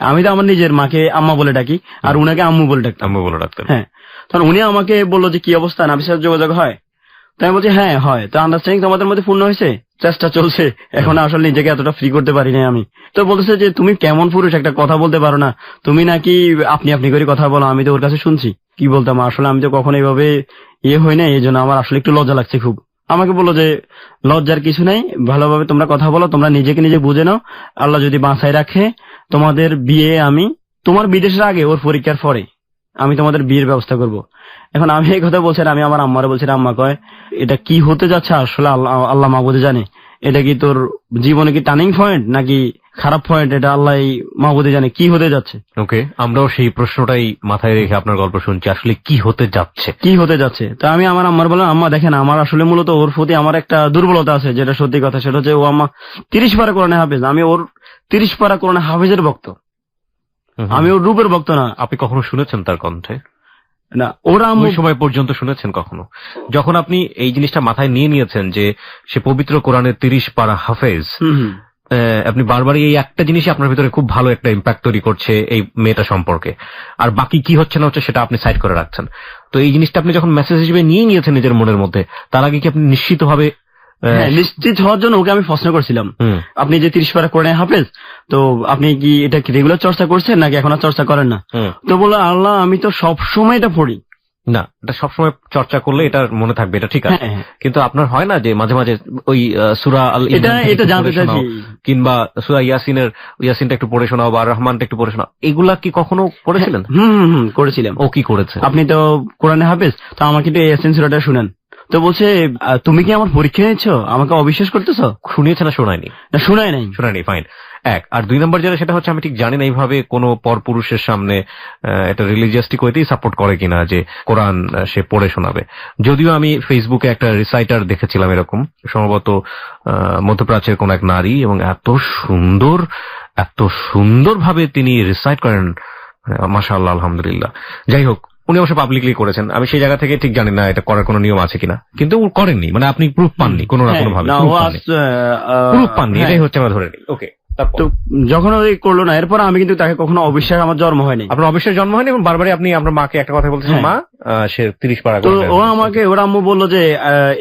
আমি তো আমার নিজের মাকে আম্মা বলে ডাকি, আর উনাকে আম্মু বলে ডাকতাম। হ্যাঁ, তখন উনি আমাকে বললো যে কি অবস্থা, নাফিসার যোগাযোগ হয়? তো আমি বলছি হ্যাঁ হয়। তো আন্ডারস্ট্যান্ডিং তোমাদের মধ্যে পূর্ণ হয়েছে? চেষ্টা চলছে, এখন আসলে নিজেকে এতটা ফ্রি করতে পারি না আমি। তো বলতেছে যে তুমি কেমন পুরুষ, একটা কথা বলতে পারো না, তুমি নাকি আপনি আপনি করে কথা বলো। আমি তো ওর কাছে শুনছি, কি বলতাম আসলে, আমি তো কখনো এইভাবে হয় না, এই জন্য আমার আসলে একটু লজ্জা লাগছে খুব। আমাকে বললো যে লজ্জার কিছু নাই, ভালোভাবে তোমরা কথা বলো, তোমরা নিজেকে নিজে বুঝে নাও, আল্লাহ যদি বাঁচায় রাখে তোমাদের বিয়ে, আমি তোমার বিদেশের আগে ওর পরীক্ষার পরে আমি তোমাদের বিয়ের ব্যবস্থা করব। এখন আমি এই কথা বলছি, আমি আমার আম্মারে বলছি, আম্মা কয় এটা কি হতে যাচ্ছে আসলে আল্লাহ মাহবুদে জানে, এটা কি তোর জীবনে কি টার্নিং পয়েন্ট নাকি খারাপ পয়েন্ট, এটা আল্লাহ মাহবুদে জানে কি হতে যাচ্ছে। ওকে, আমরাও সেই প্রশ্নটাই মাথায় রেখে আপনার গল্প শুনছি, আসলে কি হতে যাচ্ছে। তো আমি আমার আম্মার বললাম, আম্মা দেখেন আমার আসলে মূলত ওর প্রতি আমার একটা দুর্বলতা আছে, যেটা সত্যি কথা, সেটা হচ্ছে ও আম্মা 30 পারা কোরআনে হাফেজ, আমি ওর 30 পারা কোরআনে হাফেজের ভক্ত, আমি ওর রূপের ভক্ত না। আপনি কখনো শুনেছেন তার কণ্ঠে? না, ওরা ওই সময় পর্যন্ত শুনেছেন কখনো? যখন আপনি এই জিনিসটা মাথায় নিয়ে নিয়েছেন যে সে পবিত্র কোরআনের 30 পারা হাফেজ, আপনি বারবারই এই একটা জিনিসই আপনার ভিতরে খুব ভালো একটা ইম্প্যাক্ট তৈরি করছে এই মেয়েটা সম্পর্কে, আর বাকি কি হচ্ছে না হচ্ছে সেটা আপনি সাইড করে রাখছেন। তো এই জিনিসটা আপনি যখন মেসেজ হিসেবে নিয়ে নিয়েছেন নিজের মনের মধ্যে, তার আগে কি আপনি নিশ্চিতভাবে নিশ্চিত হওয়ার জন্য ওকে আমি প্রশ্ন করছিলাম, আপনি যে 30 পারা কোরআনে হাফেজ, তো আপনি কি এটা কি রেগুলার চর্চা করছেন নাকি এখন আর চর্চা করেন না? তো বললো আল্লাহ আমি তো সবসময় এটা পড়ি। না, এটা সবসময় চর্চা করলে এটা মনে থাকবে, এটা ঠিক আছে, কিন্তু আপনার হয় না যে মাঝে মাঝে ওই সূরা আল ইমরান এটা জানতে চাইছি, কিংবা সূরা ইয়াসিনটা একটু পড়ে শোনাও বা রহমানটা একটু পড়ে শোনাও, এগুলা কি কখনো করেছিলেন? করেছিলাম। ও কি করেছে? আপনি তো কোরআনে হাফেজ, তো আমাকে একটু ইয়াসিন সূরাটা শুনেন। তো বলছে তুমি কি আমার পরীক্ষা নিচ্ছ, আমাকে অবিশ্বাস করতেছ? শুনিয়েছে না শোনায়নি? না, শোনায়নি। ফাইন। এক আর 2 নম্বর যেটা, সেটা হচ্ছে আমি ঠিক জানি না এইভাবে কোনো পরপুরুষের সামনে এটা রিলিজিয়াসটিক ওয়েতেই সাপোর্ট করে কিনা যে কোরআন সে পড়ে শোনাবে। যদিও আমি ফেসবুকে একটা রিসাইটার দেখেছিলাম এরকম, সম্ভবত মধ্যপ্রাচ্যের কোন এক নারী, এবং এত সুন্দর ভাবে তিনি রিসাইট করেন, মাশাআল্লাহ, আলহামদুলিল্লাহ। যাই হোক, উনি অবশ্য পাবলিকলি করেছেন, আমি সেই জায়গা থেকে ঠিক জানি না এটা করার কোনো নিয়ম আছে কিনা, কিন্তু করেননি, মানে আপনি প্রুফ পাননি কোনো না কোনো ভাবে, প্রুফ পাননি, এটাই হচ্ছে আমরা ধরে নিই। ওকে, তো যখন ওই করলো না, এরপর আমি কিন্তু তাকে কখনো অবিশ্বাস আমার জন্ম হয়নি। আপনার অবিশ্বাস জন্ম হয়নি, এবং বারবারই আপনি আপনার মাকে একটা কথা বলতেছেন, মা সে 30 পারা। তো ও আমাকে, ওর আম্মু বললো যে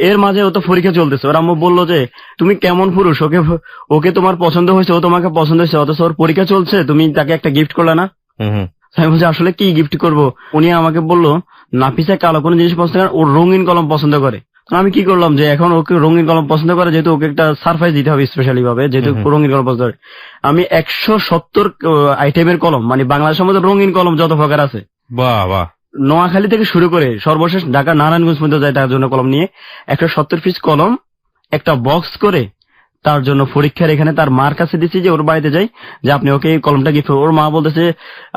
এর মাঝে ও তো পরীক্ষা চলতেছে, ওর আম্মু বললো যে তুমি কেমন পুরুষ, ওকে তোমার পছন্দ হয়েছে, ও তোমাকে পছন্দ হয়েছে, অথচ ওর পরীক্ষা চলছে, তুমি তাকে একটা গিফট করলে না। আমি বলছি আসলে কি গিফট করবো? উনি আমাকে বললো নাফিসা কালো কোনো জিনিস পছন্দ করে, ওর রঙিন কলম পছন্দ করে। আমি কি করলাম যে এখন ওকে রঙিন কলম পছন্দ করে, যেহেতু ওকে একটা সারপ্রাইজ দিতে হবে স্পেশালি ভাবে, যেহেতু রঙিন কলম পছন্দ করে, আমি 170 আইটেমের কলম, মানে বাংলাদেশের মধ্যে রঙিন কলম যত প্রকার আছে, নোয়াখালী থেকে শুরু করে সর্বশেষ ঢাকা নারায়ণগঞ্জ পর্যন্ত যায়, তার জন্য কলম নিয়ে 170 পিস কলম একটা বক্স করে তার জন্য পরীক্ষার এখানে তার মার কাছে দিচ্ছি, যে ওর বাড়িতে যাই, যে আপনি ওকে এই কলমটা গিফট। ওর মা বলতেছে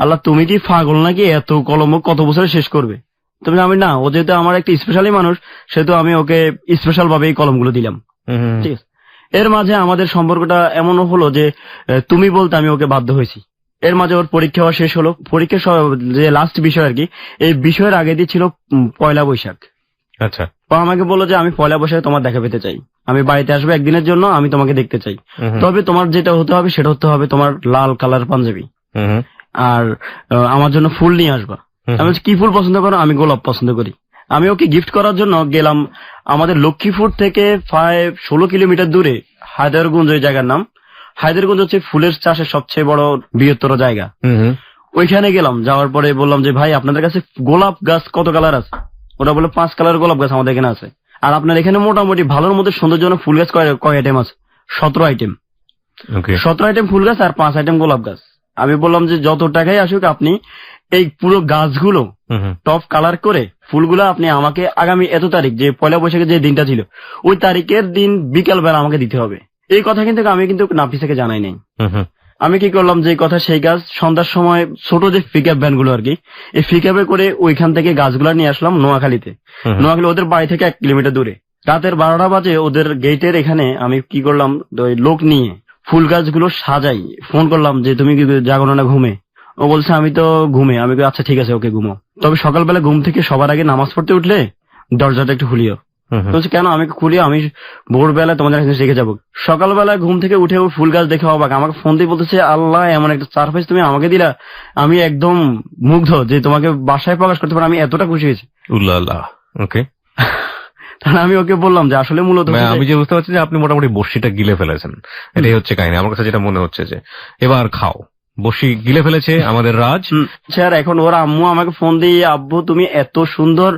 আল্লাহ তুমি কি পাগল নাকি, এত কলম কত বছরে শেষ করবে? তুমি আমি না, ও যেহেতু আমার একটা স্পেশালি মানুষ, সেহেতু আমি ওকে স্পেশাল ভাবে এই কলমগুলো দিলাম। ঠিক আছে, এর মাঝে আমাদের সম্পর্কটা এমন হলো যে তুমি বলতে আমি ওকে বাধ্য হয়েছি। এর মাঝে ওর পরীক্ষা শেষ হলো, পরীক্ষা যে লাস্ট বিষয় আর কি, এই বিষয়ের আগে দিয়ে ছিল পয়লা বৈশাখ। আচ্ছা, ও আমাকে বললো যে আমি পয়লা বৈশাখে তোমার দেখা পেতে চাই, আমি বাড়িতে আসবো একদিনের জন্য, আমি তোমাকে দেখতে চাই, তবে তোমার যেটা হতে হবে সেটা হতে হবে তোমার লাল কালার পাঞ্জাবি, আর আমার জন্য ফুল নিয়ে আসবা। আমি বলছি কি ফুল পছন্দ করো? আমি গোলাপ পছন্দ করি। আমি ওকে গিফট করার জন্য গেলাম আমাদের লক্ষ্মীপুর থেকে 16 কিলোমিটার দূরে হায়দারগঞ্জ, ওই জায়গার নাম। হায়দারগঞ্জ হচ্ছে ফুলের চাষের সবচেয়ে বড় বৃহত্তর জায়গা। ওইখানে গেলাম, যাওয়ার পরে বললাম যে ভাই আপনাদের কাছে গোলাপ গাছ কত কালার আছে? ওরা বলে 5 কালারের গোলাপ গাছ আমাদের এখানে আছে। আর আপনার এখানে মোটামুটি ভালোর মধ্যে সৌন্দর্যজনক ফুল গাছ কয় আইটেম আছে? 17 আইটেম। 17 আইটেম ফুল গাছ আর 5 আইটেম গোলাপ গাছ। আমি বললাম যে যত টাকাই আসুক আপনি এই পুরো গাছগুলো টপ কালার করে ফুলগুলো আপনি আমাকে আগামী এত তারিখ, যে পয়লা বৈশাখের যে দিনটা ছিল ওই তারিখের দিন বিকাল বেলা আমাকে দিতে হবে। এই কথা কিন্তু নাফিসাকে জানাই নাই। আমি কি করলাম, যে কথা সেই গাছ সন্ধ্যার সময় ছোট যে পিকআপ ভ্যান গুলো আর কি, এই পিকআপে করে ওইখান থেকে গাছগুলা নিয়ে আসলাম নোয়াখালীতে। নোয়াখালী ওদের বাড়ি থেকে 1 কিলোমিটার দূরে। রাতের 12টা বাজে ওদের গেটের এখানে আমি কি করলাম, ওই লোক নিয়ে ফুল গাছগুলো সাজাই। ফোন করলাম যে তুমি কি জাগো না ঘুমে? ও বলছে আমি তো ঘুমে। আমি আচ্ছা ঠিক আছে, ওকে ঘুমো। তবে সকালবেলা ঘুম থেকে সবার আগে নামাজ পড়তে উঠলে দরজাটা একটু খুলিও। বলছে কেন? আমি খুলিও, আমি ভোরবেলা তোমাদের কাছে শিখে যাবো। সকালবেলা ঘুম থেকে উঠে ও ফুল গাছ দেখে অবাক, আমাকে ফোন দিয়ে বলতেছে আল্লাহ এমন একটা সারপ্রাইজ তুমি আমাকে দিলা, আমি একদম মুগ্ধ যে তোমাকে বাসায় প্রকাশ করতে পারো, আমি এতটা খুশি হয়েছি। ওকে। তাহলে আমি ওকে বললাম যে আসলে মূলত আমি যে বুঝতে পারছি যে আপনি মোটামুটি বড়শিটা গিলে ফেলেছেন, এটাই হচ্ছে কাহিনী। আমার কাছে যেটা মনে হচ্ছে যে এবার খাও, বড়শি গিলে ফেলেছে আমাদের রাজ স্যার। এখন ওর আম্মু আমাকে ফোন দিয়ে আব্বু তুমি এত সুন্দর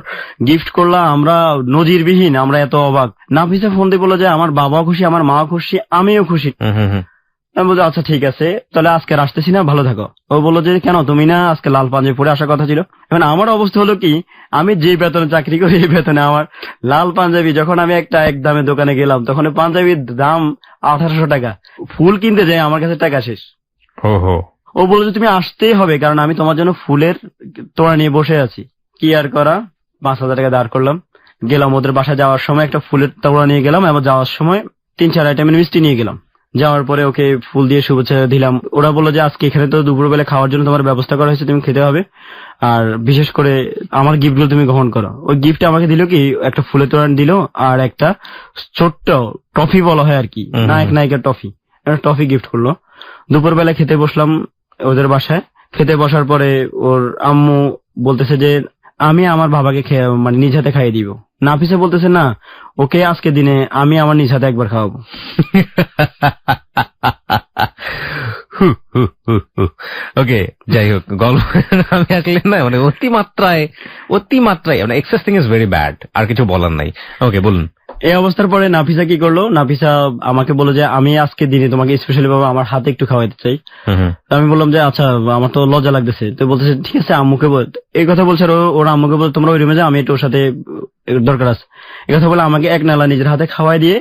গিফট করলা, আমরা নজিরবিহীন, আমরা এত অবাক। নাফিসা ফোন দিয়ে বললো যে আমার বাবাও খুশি, আমার মা খুশি, আমিও খুশি। আমি বলছি আচ্ছা ঠিক আছে, তাহলে আজকে আসতেছি না, ভালো থাকো। ও বললো যে কেন, তুমি না আজকে লাল পাঞ্জাবি পরে আসার কথা ছিল? এখন আমার অবস্থা হলো কি, আমি যে বেতনে চাকরি করি এই বেতনে আমার লাল পাঞ্জাবি, যখন আমি একটা এক দামে দোকানে গেলাম তখন পাঞ্জাবির দাম 1800 টাকা। ফুল কিনতে যাই আমার কাছে টাকা শেষ। ও বললো যে তুমি আসতেই হবে, কারণ আমি তোমার জন্য ফুলের তোড়া নিয়ে বসে আছি। কি আর করা, 5000 টাকা দাঁড় করলাম, গেলাম ওদের বাসায়। যাওয়ার সময় একটা ফুলের তোড়া নিয়ে গেলাম, এবং যাওয়ার সময় 3-4 আইটেমের মিষ্টি নিয়ে গেলাম। যাওয়ার পরে ওকে ফুল দিয়ে শুভেচ্ছা দিলাম। ওরা বললো যে আজকে এখানে তো দুপুরবেলা খাওয়ার জন্য তোমার ব্যবস্থা করা হয়েছে, তুমি খেতে হবে, আর বিশেষ করে আমার গিফট গুলো তুমি গ্রহণ করো। ওই গিফট আমাকে দিল কি, একটা ফুলের তোড়া দিল আর একটা ছোট্ট টফি বলা হয় আর কি, নায়ক নায়িকার টফি, একটা টফি গিফট করলো। দুপুরবেলা খেতে বসলাম ওদের বাসায়। খেতে বসার পরে ওর আম্মু বলতেছে যে আমি আমার বাবাকে মানে নিজ হাতে খাইয়ে দিব। নাফিসা বলতেছে না, ওকে আজকে দিনে আমি আমার নিজ হাতে একবার খাওয়াবো। ওকে, যাই হোক, গল্প আমি আসলে না মানে অতিমাত্রায় মানে এক্সেসিং ইজ ভেরি ব্যাড, আর কিছু বলার নাই। ওকে, বলুন। এই অবস্থার পরে নাফিসা কি করলো, নাফিসা আমাকে বললো যে আমি আজকে দিনে তোমাকে স্পেশালি ভাবে আমার হাতে একটু খাওয়াইতে চাই। আমি বললাম যে আচ্ছা, আমার তো লজ্জা লাগতেছে। তো বলতেছে ঠিক আছে আম্মুকে বল। এই কথা বলছে, ওরা আম্মুকে বল তোমরা ওই রুমে যাও, আমি একটু ওর সাথে দরকার আছে। এই কথা বলে আমাকে এক নালা নিজের হাতে খাওয়াই দিয়ে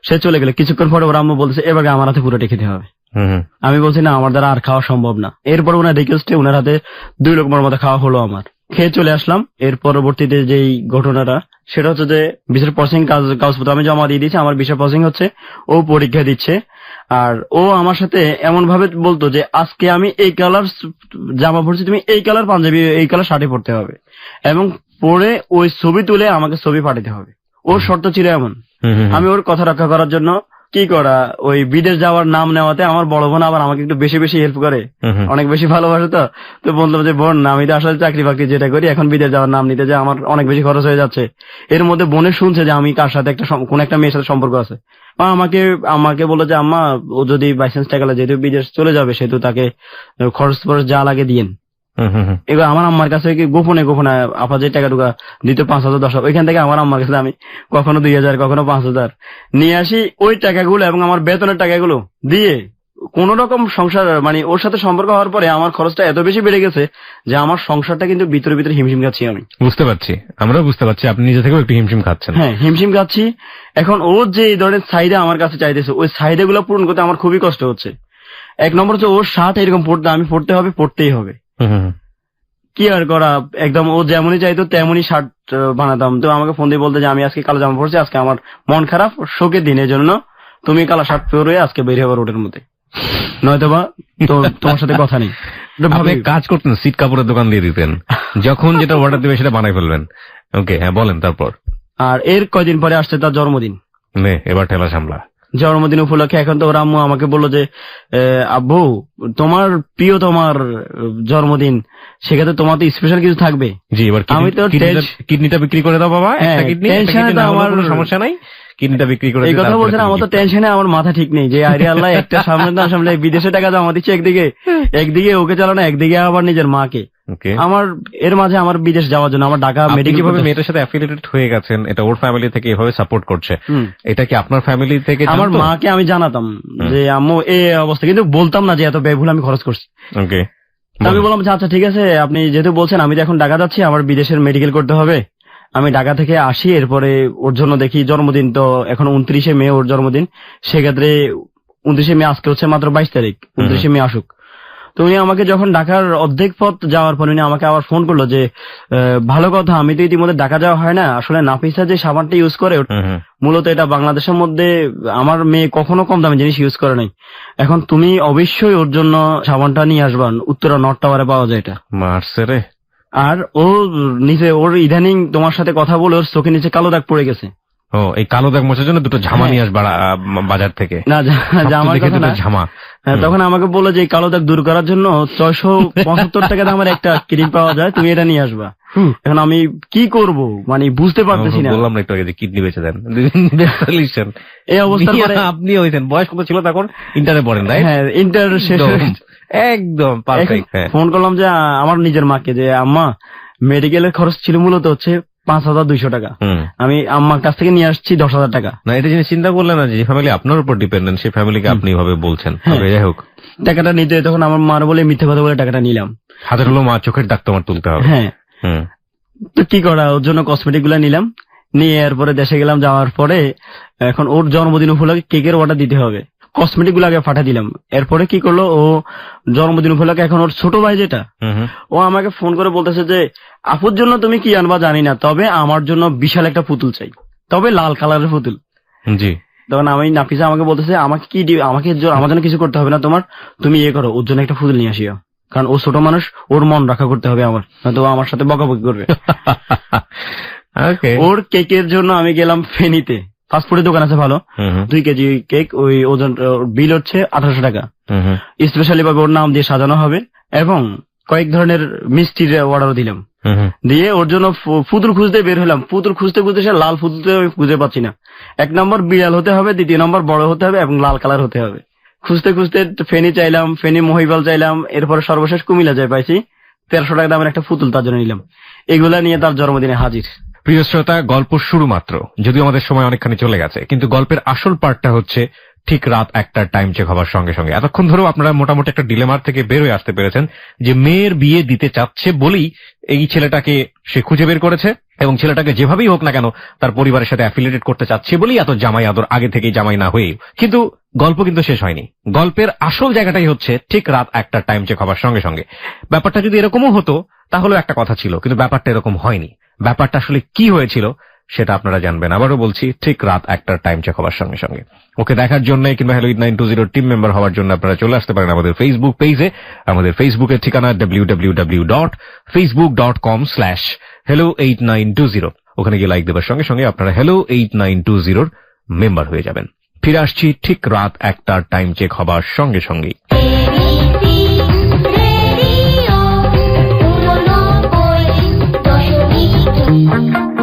সে চলে গেল। কিছুক্ষণ পরে ওরা আম্মু বলতেছে এবার আমার হাতে পুরোটা খেতে হবে। আমি বলছি না, আমার দ্বারা আর খাওয়া সম্ভব না। এরপর ওনার রিকোয়েস্টে ওনার হাতে 2 লোকমার মতো খাওয়া হলো আমার। খেয়ে চলে আসলাম। এর পরবর্তীতে যেই ঘটনাটা সেটা হচ্ছে যে ভিসার প্রসেসিং কাগজপত্র আমি জমা দিয়ে দিয়েছি, আমার ভিসা প্রসেসিং হচ্ছে, ও পরীক্ষা দিচ্ছে। আর ও আমার সাথে এমন ভাবে বলতো যে আজকে আমি এই কালার জামা পড়ছি, তুমি এই কালার পাঞ্জাবি এই কালার শাড়ি পরতে হবে, এবং পরে ওই ছবি তুলে আমাকে ছবি পাঠাতে হবে। ওর শর্ত ছিল এমন। আমি ওর কথা রক্ষা করার জন্য কি করা, ওই বিদেশ যাওয়ার নাম নেওয়াতে আমার বড় বোন আবার আমাকে একটু বেশি বেশি হেল্প করে, অনেক বেশি ভালোবাসে। তো বললাম যে বোন, আমি তো আসলে চাকরি বাকরি যেটা করি, এখন বিদেশ যাওয়ার নাম নিতে যে আমার অনেক বেশি খরচ হয়ে যাচ্ছে। এর মধ্যে বোনে শুনছে যে আমি কার সাথে কোন একটা মেয়ের সাথে সম্পর্ক আছে। আমাকে বললো যে আম্মা, ও যদি বাইচান্স টাকা যেহেতু বিদেশ চলে যাবে, সেহেতু তাকে খরচ যা লাগে দিয়েন। এবার আমার আম্মার কাছে গোপনে আপা যে টাকা টুকা দিত 5,000 10,000, ওইখান থেকে আমার আম্মার কাছে আমি কখনো 2,000 কখনো 5,000 নিয়ে আসি। ওই টাকাগুলো এবং আমার বেতনের টাকাগুলো দিয়ে কোন রকম সংসার, মানে ওর সাথে সম্পর্ক হওয়ার পরে আমার খরচটা এত বেশি বেড়ে গেছে যে আমার সংসারটা কিন্তু ভিতরে ভিতরে হিমশিম খাচ্ছি। আমি বুঝতে পারছি, আমরা বুঝতে পারছি আপনি নিজে থেকেও একটু হিমশিম খাচ্ছেন। হ্যাঁ, হিমশিম খাচ্ছি। এখন ওর যে এই ধরনের চাহিদা আমার কাছে চাইতেছে, ওই চাহিদা গুলো পূরণ করতে আমার খুবই কষ্ট হচ্ছে। 1 নম্বর হচ্ছে ওর শার্ট এরকম আমি পড়তেই হবে। কি আর করা, একদম ও যেমনই চাইতো তেমনই শার্ট বানাতাম। তো আমাকে ফোন দিয়ে বলতে যে আমি আজকে কালো জামা পড়ছি, আজকে আমার মন খারাপ, শোকের দিনের জন্য তুমি কালো শার্ট পরে আজকে বের হবার রোডের মধ্যে, নয়তোবা তো তোমার সাথে কথা নেই। ভাবে কাজ করতেন, সিট কাপড়ের দোকান দিয়ে দিতেন, যখন যেটা অর্ডার দেবে সেটা বানাই ফেলবেন। ওকে, হ্যাঁ বলেন তারপর। আর এর কয়দিন পরে আসছে তার জন্মদিন। এবার ঠেলা সামলা। জন্মদিন উপলক্ষে এখন তো ওর আম্মু আমাকে বললো যে আব্বু তোমার প্রিয় তোমার জন্মদিন, সেক্ষেত্রে তোমার তো স্পেশাল কিছু থাকবে। জি, এবার আমি তো কিডনিটা বিক্রি করে দাও বাবা, একটা কিডনি, আমার কোনো সমস্যা নাই, কিডনিটা বিক্রি করে। এই কথা বলছেন, আমার তো টেনশনে আমার মাথা ঠিক নেই যে আরে আল্লাহ একটা সামনে বিদেশে টাকা জমা দিচ্ছে, একদিকে ওকে চালানো, একদিকে আবার নিজের মাকে। আমার এর মাঝে আমার বিদেশ যাওয়ার জন্য আমার ঢাকা মেডিকেল। কিভাবে মেয়েটার সাথে অ্যাফিলিয়েটেড হয়ে গেছেন, এটা ওর ফ্যামিলি থেকে এভাবে সাপোর্ট করছে, এটা কি আপনার ফ্যামিলি থেকে? আমার মাকে আমি জানাতাম যে আম্মু এই অবস্থা, কিন্তু বলতাম না যে এত ব্যয়বহুল আমি খরচ করছি। ওকে, আমি বললাম যে আচ্ছা ঠিক আছে, আপনি যেহেতু বলছেন, আমি তো এখন ঢাকা যাচ্ছি, আমার বিদেশের মেডিকেল করতে হবে, আমি ঢাকা থেকে আসি, এরপরে ওর জন্য দেখি জন্মদিন তো এখন 29শে মে ওর জন্মদিন, সেক্ষেত্রে 29শে মে আজকে হচ্ছে মাত্র 22 তারিখ, 29শে মে আসুক। তো উনি আমাকে যখন ঢাকার অর্ধেক পথ যাওয়ার পর উনি আমাকে আবার ফোন করলো যে ভালো কথা, আমি তো ইতিমধ্যে ঢাকা যাওয়া হয় না, আসলে নাফিসা যে সাবানটা ইউজ করে মূলত এটা বাংলাদেশের মধ্যে আমার মেয়ে কখনো কম দামি জিনিস ইউজ করে নাই, এখন তুমি অবশ্যই ওর জন্য সাবানটা নিয়ে আসবা, উত্তরা নর্থ টাওয়ারে পাওয়া যায় এটা। মারছে রে। আর ও নিচে ওর ইদানিং তোমার সাথে কথা বলে ওর চোখে নিচে কালো দাগ পড়ে গেছে। ও, এই কালো দাগ মোছার জন্য দুটো ঝামা নিয়ে আসবা বাজার থেকে। না, ঝামা। তখন আমাকে বললো যে এই কালো দাগ দূর করার জন্য 675 টাকা দামের একটা ক্রিম পাওয়া যায়, তুমি এটা নিয়ে আসবা। এখন আমি কি করব মানে বুঝতে পারতেছি না। বললাম না একটু আগে যে কিডনি বেঁচে দেন। এই অবস্থার পরে আপনি হয়েছেন, বয়স কত ছিল তখন? ইন্টারে পড়েন, তাই? হ্যাঁ, ইন্টার শেষ। একদম পারফেক্ট। ফোন করলাম যে আমার নিজের মাকে যে আম্মা মেডিকেলের খরচ ছিল মূলত হচ্ছে 5200 টাকা, আমি আম্মার কাছ থেকে নিয়ে আসছি 10,000 টাকা। না, এটা জিনিস চিন্তা করলেন না যে ফ্যামিলি আপনার উপর ডিপেন্ডেন্ট, সেই ফ্যামিলিকে আপনি ভাবে বলছেন। যাই হোক, টাকাটা নিতে তখন আমার মার বলে মিথ্যে কথা বলে টাকাটা নিলাম। হাতের হলো মা, চোখের দাগ তোমার তুলতে হবে। হ্যাঁ, তো কি করা, ওর জন্য কসমেটিক গুলা নিলাম, নিয়ে এরপরে দেশে গেলাম। যাওয়ার পরে এখন ওর জন্মদিন উপলক্ষে কেকের অর্ডার দিতে হবে, কসমেটিক গুলো আগে পাঠা দিলাম। এরপরে কি করলো, ও জন্মদিন উপলক্ষে এখন ওর ছোট ভাই যেটা, ও আমাকে ফোন করে বলতেছে যে আপুর জন্য তুমি কি আনবা জানি না, তবে আমার জন্য বিশাল একটা পুতুল চাই, তবে লাল কালারের পুতুল। জি। তখন আমি নাফিসা আমাকে বলতেছে আমাকে কি আমাকে আমার জন্য কিছু করতে হবে না তোমার, তুমি ইয়ে করো, ওর জন্য একটা পুতুল নিয়ে আসিও, কারণ ও ছোট মানুষ, ওর মন রক্ষা করতে হবে আমার, তো আমার সাথে বকাবকি করবে। ওর কেকের জন্য আমি গেলাম ফেনীতে, ফাস্টফুডের দোকান আছে ভালো, 2 কেজি কেক, ওই ওজন বিল হচ্ছে 1800 টাকা। স্পেশালি ভাবে ওর নাম দিয়ে সাজানো হবে এবং কয়েক ধরনের মিষ্টির অর্ডারও দিলাম। দিয়ে ওর জন্য পুতুল খুঁজতে বের হলাম, পুতুল খুঁজতে সে লাল পুতুল খুঁজে পাচ্ছি না। 1 নম্বর বিড়াল হতে হবে, 2 নম্বর বড় হতে হবে এবং লাল কালার হতে হবে। খুঁজতে ফেনী চাইলাম, ফেনী মহিবাল চাইলাম, এরপরে সর্বশেষ কুমিল্লা যাই পাইছি, 1300 টাকা দামের একটা পুতুল তার জন্য নিলাম। এগুলা নিয়ে তার জন্মদিনে হাজির। প্রিয় শ্রোতা, গল্প শুরু মাত্র, যদিও আমাদের সময় অনেকখানি চলে গেছে, কিন্তু গল্পের আসল পার্টটা হচ্ছে ঠিক রাত 1টার টাইম চেক হওয়ার সঙ্গে সঙ্গে। এতক্ষণ ধরেও আপনারা মোটামুটি একটা ডিলেমার থেকে বের হয়ে আসতে পেরেছেন যে মেয়ের বিয়ে দিতে চাচ্ছে বলেই এই ছেলেটাকে সে খুঁজে বের করেছে, এবং ছেলেটাকে যেভাবেই হোক না কেন তার পরিবারের সাথে অ্যাফিলিয়েটেড করতে চাচ্ছে বলেই এত জামাই আদর, আগে থেকেই জামাই না হয়ে। কিন্তু গল্প কিন্তু শেষ হয়নি। গল্পের আসল জায়গাটাই হচ্ছে ঠিক রাত 1টার টাইম চেক হওয়ার সঙ্গে সঙ্গে। ব্যাপারটা যদি এরকমও হতো তাহলেও একটা কথা ছিল, কিন্তু ব্যাপারটা এরকম হয়নি। ব্যাপারটা আসলে কি হয়েছিল সেটা আপনারা জানবেন, আবারও বলছি, ঠিক রাত 1টার টাইম চেক হওয়ার সঙ্গে সঙ্গে। ওকে দেখার জন্য কিংবা হেলোইট 920 টিম মেম্বার হওয়ার জন্য আপনারা চলে আসতে পারেন আমাদের ফেসবুক পেজে। আমাদের ফেসবুকের ঠিকানা www.facebook.com/hello8920। ওখানে গিয়ে লাইক দেওয়ার সঙ্গে সঙ্গে আপনারা hello8920 মেম্বার হয়ে যাবেন। ফিরে আসছি ঠিক রাত 1টার টাইম চেক হবার সঙ্গে সঙ্গেই।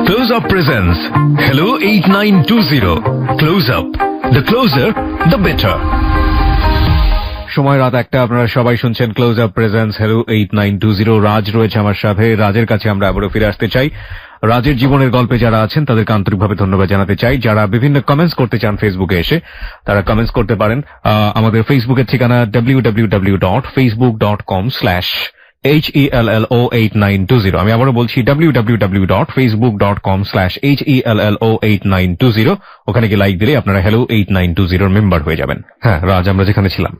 Close Up presents Hello 8920 Close Up, the closer the better। সময় রাত 1টা, আপনারা সবাই শুনছেন ক্লোজ আপ প্রেজেন্টস Hello 8920। রাজ রয়েছে আমার সাথে, রাজের কাছে আমরা আবারও ফিরে আসতে চাই। রাজের জীবনের গল্পে যারা আছেন তাদেরকে আন্তরিকভাবে ধন্যবাদ জানাতে চাই। যারা বিভিন্ন কমেন্টস করতে চান ফেসবুকে এসে, তারা কমেন্টস করতে পারেন। আমাদের ফেসবুকের ঠিকানা www.facebook.com/HELLO8920। আমি আবারও বলছি www.facebook.com/HELLO8920। ওখানে গিয়ে লাইক দিলে আপনারা Hello 8920 মেম্বার হয়ে যাবেন। হ্যাঁ রাজ, আমরা যেখানে ছিলাম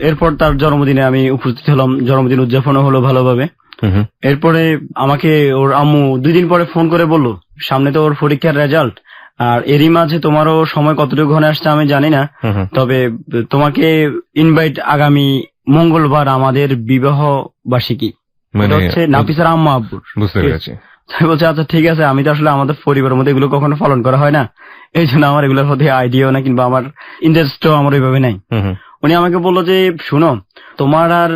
এরপর তার জন্মদিনে আমি উপস্থিত হলাম, জন্মদিন উদযাপনও হলো ভালোভাবে। এরপরে আমাকে ওর আম্মু 2 দিন পরে ফোন করে বলল সামনে তো ওর পরীক্ষার রেজাল্ট, আর এরই মাঝে তোমারও সময় কতটুকু ঘনে আসছে আমি জানি না, তবে তোমাকে ইনভাইট আগামী মঙ্গলবার আমাদের বিবাহ বার্ষিকী, হচ্ছে নাফিসার আম্মা আব্বুর। বুঝতে পেরেছি। তাই বলছে আচ্ছা ঠিক আছে, আমি তো আসলে আমাদের পরিবারের মধ্যে এগুলো কখনো পালন করা হয় না, এই জন্য আমার এগুলোর প্রতি আইডিয়াও না কিংবা আমার ইন্টারেস্টও আমার ওইভাবে নাই। উনি আমাকে বললো যে শুনো, তোমার আর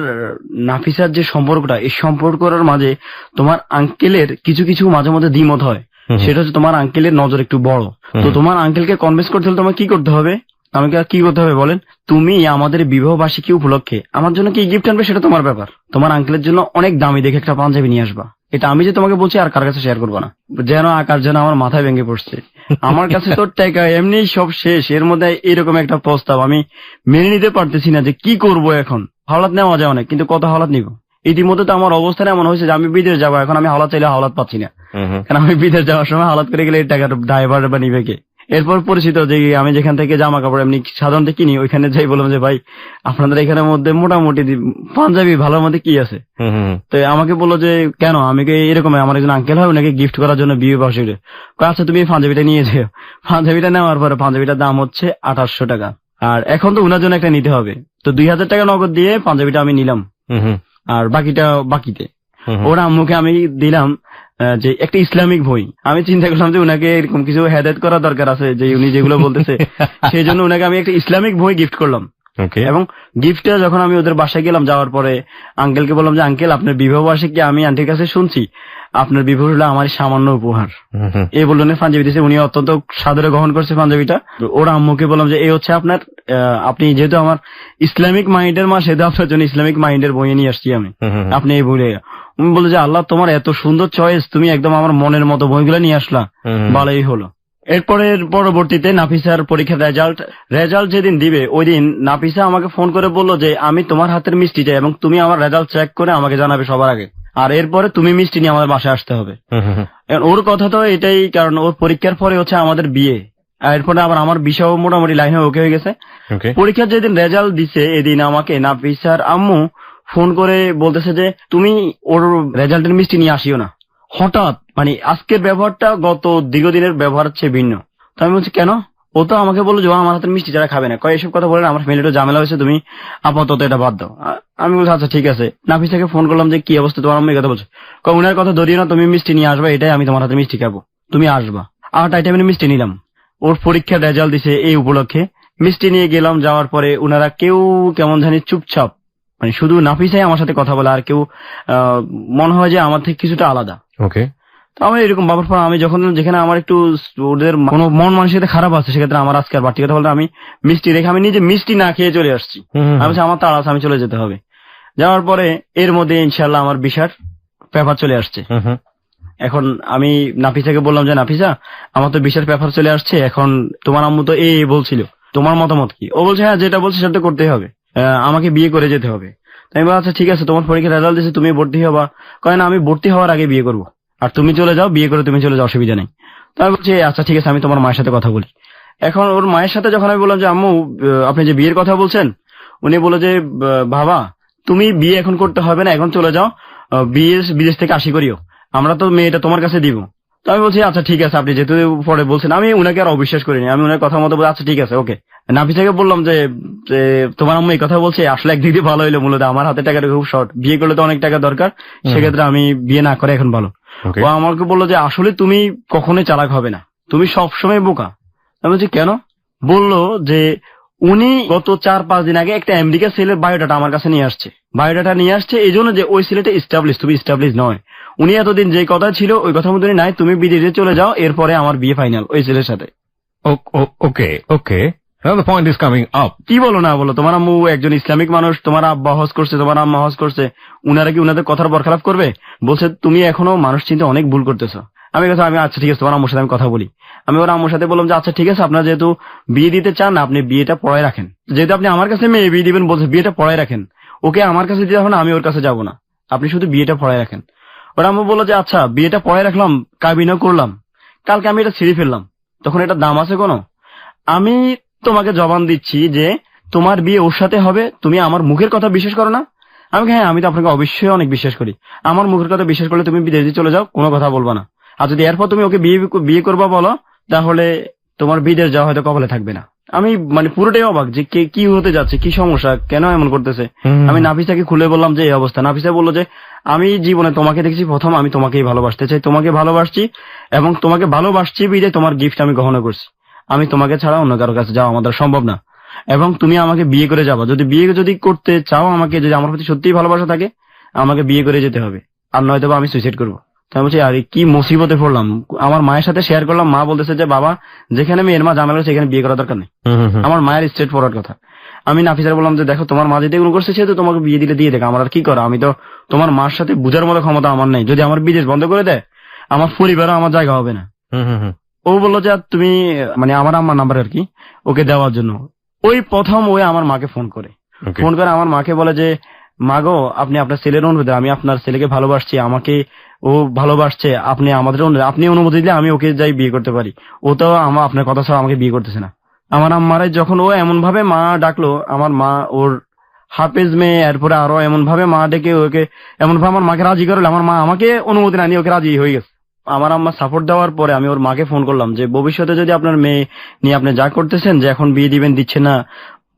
নাফিসার যে সম্পর্কটা, এই সম্পর্কের মাঝে তোমার আঙ্কেলের কিছু কিছু মাঝে মধ্যে দ্বিমত হয়। সেটা হচ্ছে তোমার আঙ্কেলের নজর একটু বড়, তো তোমার আঙ্কেলকে কনভিন্স করতে হলে তোমার কি করতে হবে? আমাকে কি করতে হবে বলেন? তুমি আমাদের বিবাহ বার্ষিকী উপলক্ষে আমার জন্য কি গিফট আনবে সেটা তোমার ব্যাপার। তোমার আঙ্কেলের জন্য অনেক দামি দেখে একটা পাঞ্জাবি নিয়ে আসবা। এটা আমি যে তোমাকে বলছি আর কার কাছে শেয়ার করবো না। যেন আকার যেন আমার মাথায় ভেঙে পড়ছে। আমার কাছে তো টাকা এমনি সব শেষ, এর মধ্যে এরকম একটা প্রস্তাব আমি মেনে নিতে পারতেছি না যে কি করব এখন। হাওলাত নেওয়া যায় অনেক, কিন্তু কত হাওলাত নিব? ইতিমধ্যে তো আমার অবস্থাটা এমন হয়েছে যে আমি বিদেশ যাবো, এখন আমি হাওলাত চাইলে হাওলাত পাচ্ছি না, কারণ আমি বিদেশ যাওয়ার সময় হাওলাত করে গেলে এই টাকার ড্রাইভার বা নিবে কে? এরপর পরিচিত যে আমি যেখান থেকে জামা কাপড় এমনি সাধারণত কিনি, ওইখানে যাই বললাম যে ভাই আপনাদের এখানের মধ্যে মোটামুটি পাঞ্জাবি ভালোর মধ্যে কি আছে? তো আমাকে বললো যে কেন, আমি কি এরকম আমার একজন আঙ্কেল হয় ওনাকে গিফট করার জন্য বিয়ে বার্ষিকী। আচ্ছা তুমি পাঞ্জাবিটা নিয়ে যেও। পাঞ্জাবিটা নেওয়ার পরে পাঞ্জাবিটার দাম হচ্ছে 2800 টাকা, আর এখন তো উনার জন্য একটা নিতে হবে, তো 2000 টাকা নগদ দিয়ে পাঞ্জাবিটা আমি নিলাম, আর বাকিটা বাকিতে। ওর আম্মুকে আমি দিলাম যে একটা ইসলামিক বই। আমি চিন্তা করলাম যে উনাকে এরকম কিছু হেদায়েত করা দরকার আছে, যে উনি যেগুলো বলতেছে সেই জন্য উনাকে আমি একটা ইসলামিক বই গিফট করলাম। এবং গিফটটা যখন আমি ওদের বাসায় গেলাম, যাওয়ার পরে আঙ্কেলকে বললাম যে আঙ্কেল আপনার বিবাহ বার্ষিকী আমি আন্টির কাছে শুনছি, আপনার বিবাহ হলো আমার সামান্য উপহার। এই বললেন পাঞ্জাবি দিয়েছে, উনি অত্যন্ত সাদরে গ্রহণ করছে পাঞ্জাবিটা। ওর আম্মুকে বললাম যে এই হচ্ছে আপনার, আপনি যেহেতু আমার ইসলামিক মাইন্ডের মা, সেহেতু আপনার জন্য ইসলামিক মাইন্ডের বই নিয়ে আসছি আমি, আপনি এই বই। উনি বলে যে আল্লাহ তোমার এত সুন্দর চয়েস, তুমি একদম আমার মনের মতো বইগুলো নিয়ে আসলা, ভালোই হলো। এরপরে পরবর্তীতে নাফিসার পরীক্ষার রেজাল্ট যেদিন দিবে ওই দিন নাফিসা আমাকে ফোন করে বললো যে আমি তোমার হাতের মিষ্টি চাই এবং তুমি আমার রেজাল্ট চেক করে আমাকে জানাবে সবার আগে, আর এরপরে তুমি মিষ্টি নিয়ে আমাদের বাসায় আসতে হবে। ওর কথা তো এটাই, কারণ ওর পরীক্ষার পরে হচ্ছে আমাদের বিয়ে, এরপরে আবার আমার বিষয় মোটামুটি লাইনে ওকে হয়ে গেছে। পরীক্ষার যেদিন রেজাল্ট দিছে এদিন আমাকে নাফিসার আম্মু ফোন করে বলতেছে যে তুমি ওর রেজাল্টের মিষ্টি নিয়ে আসিও না। হঠাৎ মানে আজকের ব্যবহারটা গত দীর্ঘদিনের ব্যবহার চেয়ে ভিন্ন। তো আমি বলছি কেন? ও তো আমাকে বললো যে আমার হাতের মিষ্টি যারা খাবে না, কয় এসব কথা বলে না, আমার ফ্যামিলিটা ঝামেলা হয়েছে, তুমি আপাতত এটা বাদ দাও। আমি বলছি আচ্ছা ঠিক আছে। নাফিসাকে ফোন করলাম যে কি অবস্থা, তোমার আম্মু এই কথা বলছে। উনার কথা ধরিও না, তুমি মিষ্টি নিয়ে আসবা, এটাই আমি তোমার হাতে মিষ্টি খাবো, তুমি আসবা। 8 আইটেমের মিষ্টি নিলাম। ওর পরীক্ষার রেজাল্ট দিছে এই উপলক্ষে, মিষ্টি নিয়ে গেলাম। যাওয়ার পরে উনারা কেউ কেমন জানি চুপচাপ, মানে শুধু নাফিসাই আমার সাথে কথা বলে, আর কেউ মনে হয় যে আমার থেকে কিছুটা আলাদা। ওকে, তো আমার এরকম বাবার পর আমি যখন যেখানে আমার একটু ওদের কোনো মন মানসিকতা খারাপ আছে, সেক্ষেত্রে আমার আজকে আর বাড়তি কথা বলতে আমি মিষ্টি রেখে আমি নিজে মিষ্টি না খেয়ে চলে আসছি। আমি আমার তাড়া আছে, আমি চলে যেতে হবে। যাওয়ার পরে এর মধ্যে ইনশাল্লাহ আমার ভিসার পেপার চলে আসছে। এখন আমি নাফিসাকে বললাম যে নাফিসা আমার তো ভিসার পেপার চলে আসছে, এখন তোমার আম্মু তো এই বলছিল, তোমার মতামত কি? ও বলছে হ্যাঁ যেটা বলছে সেটা করতেই হবে, আমাকে বিয়ে করে যেতে হবে। আমি বলছি আচ্ছা ঠিক আছে, তোমার পরীক্ষার রেজাল্ট দিয়েছে, তুমি ভর্তি হবা। কয় না আমি ভর্তি হওয়ার আগে বিয়ে করবো, আর তুমি চলে যাও, বিয়ে করে তুমি চলে যাও, অসুবিধা নেই। তো আমি বলছি আচ্ছা ঠিক আছে, আমি তোমার মায়ের সাথে কথা বলি। এখন ওর মায়ের সাথে যখন আমি বললাম যে আম্মু আপনি যে বিয়ের কথা বলছেন, উনি বলল যে বাবা তুমি বিয়ে এখন করতে হবে না, এখন চলে যাও, বিদেশ থেকে আসি করিও, আমরা তো মেয়েটা তোমার কাছে দিব। তো আমি বলছি আচ্ছা ঠিক আছে, আপনি যেহেতু পরে বলছেন, আমি উনাকে আর অবিশ্বাস করিনি, আমি উনার কথা মতো বলছি আচ্ছা ঠিক আছে ওকে। নাফিসাকে বললাম যে তোমার আম্মু এই কথা বলছে, আসলে একদিক দিয়ে ভালো হইলো, মূলত আমার হাতে টাকাটা খুব শর্ট, বিয়ে করলে তো অনেক টাকা দরকার, সেক্ষেত্রে আমি বিয়ে না করে এখন ভালো। ও আমাকে বললো যে আসলে তুমি কখনোই চালাক হবে না, তুমি সবসময় বোকা। আমি বলছি কেন? বললো যে উনি গত 4-5 দিন আগে একটা আমেরিকা ছেলের বায়োডাটা আমার কাছে নিয়ে আসছে, বায়োডাটা নিয়ে আসছে এই জন্য যে ওই ছেলেটা এস্টাবলিশ, তুমি এস্টাবলিশ নয়। উনি এতদিন যে কথা ছিল ওই কথা মতো নাই, তুমি বিদেশে চলে যাও, এরপরে আমার বিয়ে ফাইনাল ওই ছেলের সাথে। ওকে ওকে, পয়েন্ট ইজ কামিং আপ। কি বলো না বলো, তোমার আম্মু একজন ইসলামিক মানুষ, তোমার আব্বা হজ করছে, তোমার আম্মা হজ করছে, উনারা কি উনাদের কথার বরখেলাপ করবে? বলছে তুমি এখনো মানুষ চিন্তা অনেক ভুল করতেছো। আমি আচ্ছা ঠিক আছে, তোমার আম্মুর সাথে আমি কথা বলি। আমি ওর আম্মুর সাথে বললাম যে আচ্ছা ঠিক আছে, আপনার যেহেতু বিয়ে দিতে চান না, আপনি বিয়েটা পড়ায় রাখেন, যেহেতু আপনি আমার কাছে মেয়ে বিয়ে দিবেন বলছে, বিয়েটা পড়ায় রাখেন, ওকে আমার কাছে দিতে হবে না, আমি ওর কাছে যাবো না, আপনি শুধু বিয়েটা পড়ায় রাখেন। ওর আম্মু বললো যে আচ্ছা বিয়েটা পড়ায় রাখলাম, কাবিনও করলাম, কালকে আমি এটা ছিঁড়ে ফেললাম, তখন এটা দাম আছে কোনো? আমি তোমাকে জবান দিচ্ছি যে তোমার বিয়ে ওর সাথে হবে, তুমি আমার মুখের কথা বিশ্বাস করো না? আমি হ্যাঁ, আমি তো আপনাকে অবশ্যই অনেক বিশ্বাস করি, আমার মুখের কথা বিশ্বাস করলে তুমি বিদেশে চলে যাও, কোনো কথা বলবা না, আর যদি এরপর তুমি ওকে বিয়ে করবা বলো, তাহলে তোমার বিদেশ যাওয়া হয়তো কপালে থাকবে না। আমি মানে পুরোটাই অবাক যে কি হতে যাচ্ছে, কি সমস্যা, কেন এমন করতেছে। আমি নাফিসাকে খুলে বললাম যে এই অবস্থা। নাফিসা বললো যে আমি জীবনে তোমাকে দেখছি প্রথম, আমি তোমাকেই ভালোবাসতে চাই, তোমাকে ভালোবাসছি এবং তোমাকে ভালোবাসছি বিদে তোমার গিফট আমি গ্রহণ করছি। আমি তোমাকে ছাড়া অন্য কারোর কাছে যাওয়া আমাদের সম্ভব না এবং তুমি আমাকে বিয়ে করে যাবা। বিয়ে যদি করতে চাও, আমাকে যদি আমার প্রতি সত্যিই ভালোবাসা থাকে, আমাকে বিয়ে করে যেতে হবে, আর নয়তো আমি সুইসাইড করবো। তাই বলছি আরে কি মুসিবতে পড়লাম। আমার মায়ের সাথে শেয়ার করলাম, মা বলতেছে যে বাবা যেখানে মেয়ের মা ঝামেলা সেখানে বিয়ে করার দরকার নেই। আমার মায়ের স্ট্রেট ফরওয়ার্ড কথা। আমি নাফিসার বললাম যে দেখো তোমার মা যদি এগুলো করছে সে তো তোমাকে বিয়ে দিলে দিয়ে দেখ, আমার আর কি করা, আমি তো তোমার মার সাথে বুঝার মতো ক্ষমতা আমার নেই। যদি আমার বিদেশ বন্ধ করে দেয় আমার পরিবারও আমার জায়গা হবে না। ও বললো যে তুমি মানে আমার আম্মার নাম্বার আর কি ওকে দেওয়ার জন্য। ওই প্রথম ওই আমার মাকে ফোন করে আমার মাকে বলে যে মা গো, আপনি আপনার ছেলের অনুরোধে, আমি আপনার ছেলেকে ভালোবাসছি, আমাকে ও ভালোবাসছে, আপনি আমাদের আপনি অনুমতি দিলে আমি ওকে যাই বিয়ে করতে পারি। ও তো আপনার কথা ছাড়া আমাকে বিয়ে করতেছে না। আমার আম্মারে যখন ও এমন ভাবে মা ডাকলো, আমার মা ওর হাফেজ মেয়ে, এরপরে আরো এমন ভাবে মা ডেকে ওকে এমন ভাবে আমার মাকে রাজি করলো, আমার মা আমাকে অনুমতি না নিয়ে ওকে রাজি হয়ে গেছে। আমার আম্মা সাপোর্ট দেওয়ার পরে আমি ওর মাকে ফোন করলাম যে ভবিষ্যতে যদি আপনার মেয়ে নিয়ে আপনি যা করতেছেন যে এখন বিয়ে দিবেন দিচ্ছে না,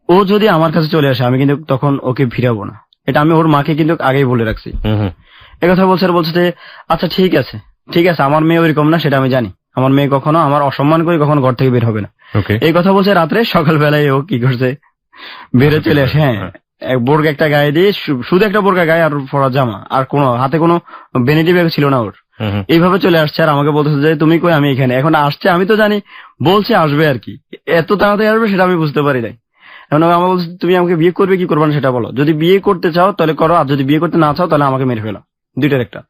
ও যদি আমার কাছে চলে আসে আমি কিন্তু তখন ওকে ফিরাবো না। এটা আমি ওর মাকে কিন্তু আগেই বলে রাখছি। একথা বলছে যে আচ্ছা ঠিক আছে আমার মেয়ে ওইরকম না, সেটা আমি জানি। আমার মেয়ে কখনো আমার অসম্মান করে কখনো ঘর থেকে বের হবে না। এই কথা বলছে রাত্রে। সকালবেলায় ও কি করছে, বেড়ে চলে আসে। হ্যাঁ, বোরকা একটা গায়ে দিয়ে, শুধু একটা বোরকা গায়ে আর পরা জামা, আর কোনো হাতে কোনো বেনিটি ব্যাগ ছিল না ওর। এইভাবে চলে আসছে আর আমাকে বলতেছে যে তুমি কই, আমি এখানে। এখন আসছে আমি তো জানি, বলছে আসবে আর কি, এত তাড়াতাড়ি আসবে সেটা আমি বুঝতে পারি নাই। এখন আমার বলছে তুমি আমাকে বিয়ে করবে কি করবে না সেটা বলো, যদি বিয়ে করতে চাও তাহলে করো, আর যদি বিয়ে করতে না চাও তাহলে আমাকে মেরে ফেলো, দুইটার একটা।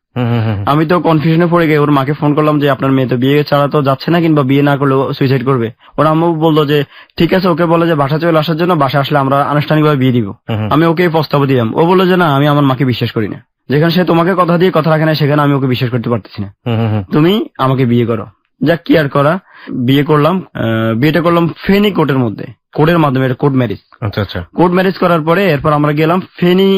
আমি তো কনফিউশনে পড়ে গিয়ে ওর মাকে ফোন করলাম যে আপনার মেয়ে তো বিয়ে ছাড়া তো যাচ্ছে না, কিংবা বিয়ে না করলেও সুইসাইড করবে। ওর আম্মু বললো যে ঠিক আছে, ওকে বলে যে বাসা চলে আসার জন্য, বাসা আসলে আমরা আনুষ্ঠানিকভাবে বিয়ে দিব। আমি ওকে প্রস্তাব দিলাম। ও বললো যে না, আমি আমার মাকে বিশ্বাস করি না, যেখানে সে তোমাকে কথা দিয়ে কথা রাখে না সেখানে আমি ওকে বিশ্বাস করতে পারতেছি না, তুমি আমাকে বিয়ে করো। যাক কি আর করা, বিয়ে করলাম। বিয়েটা করলাম ফেনী কোর্টের মধ্যে, কোর্টের মাধ্যমে, কোর্ট ম্যারেজ। আচ্ছা, কোর্ট ম্যারেজ করার পরে এরপর আমরা গেলাম ফেনী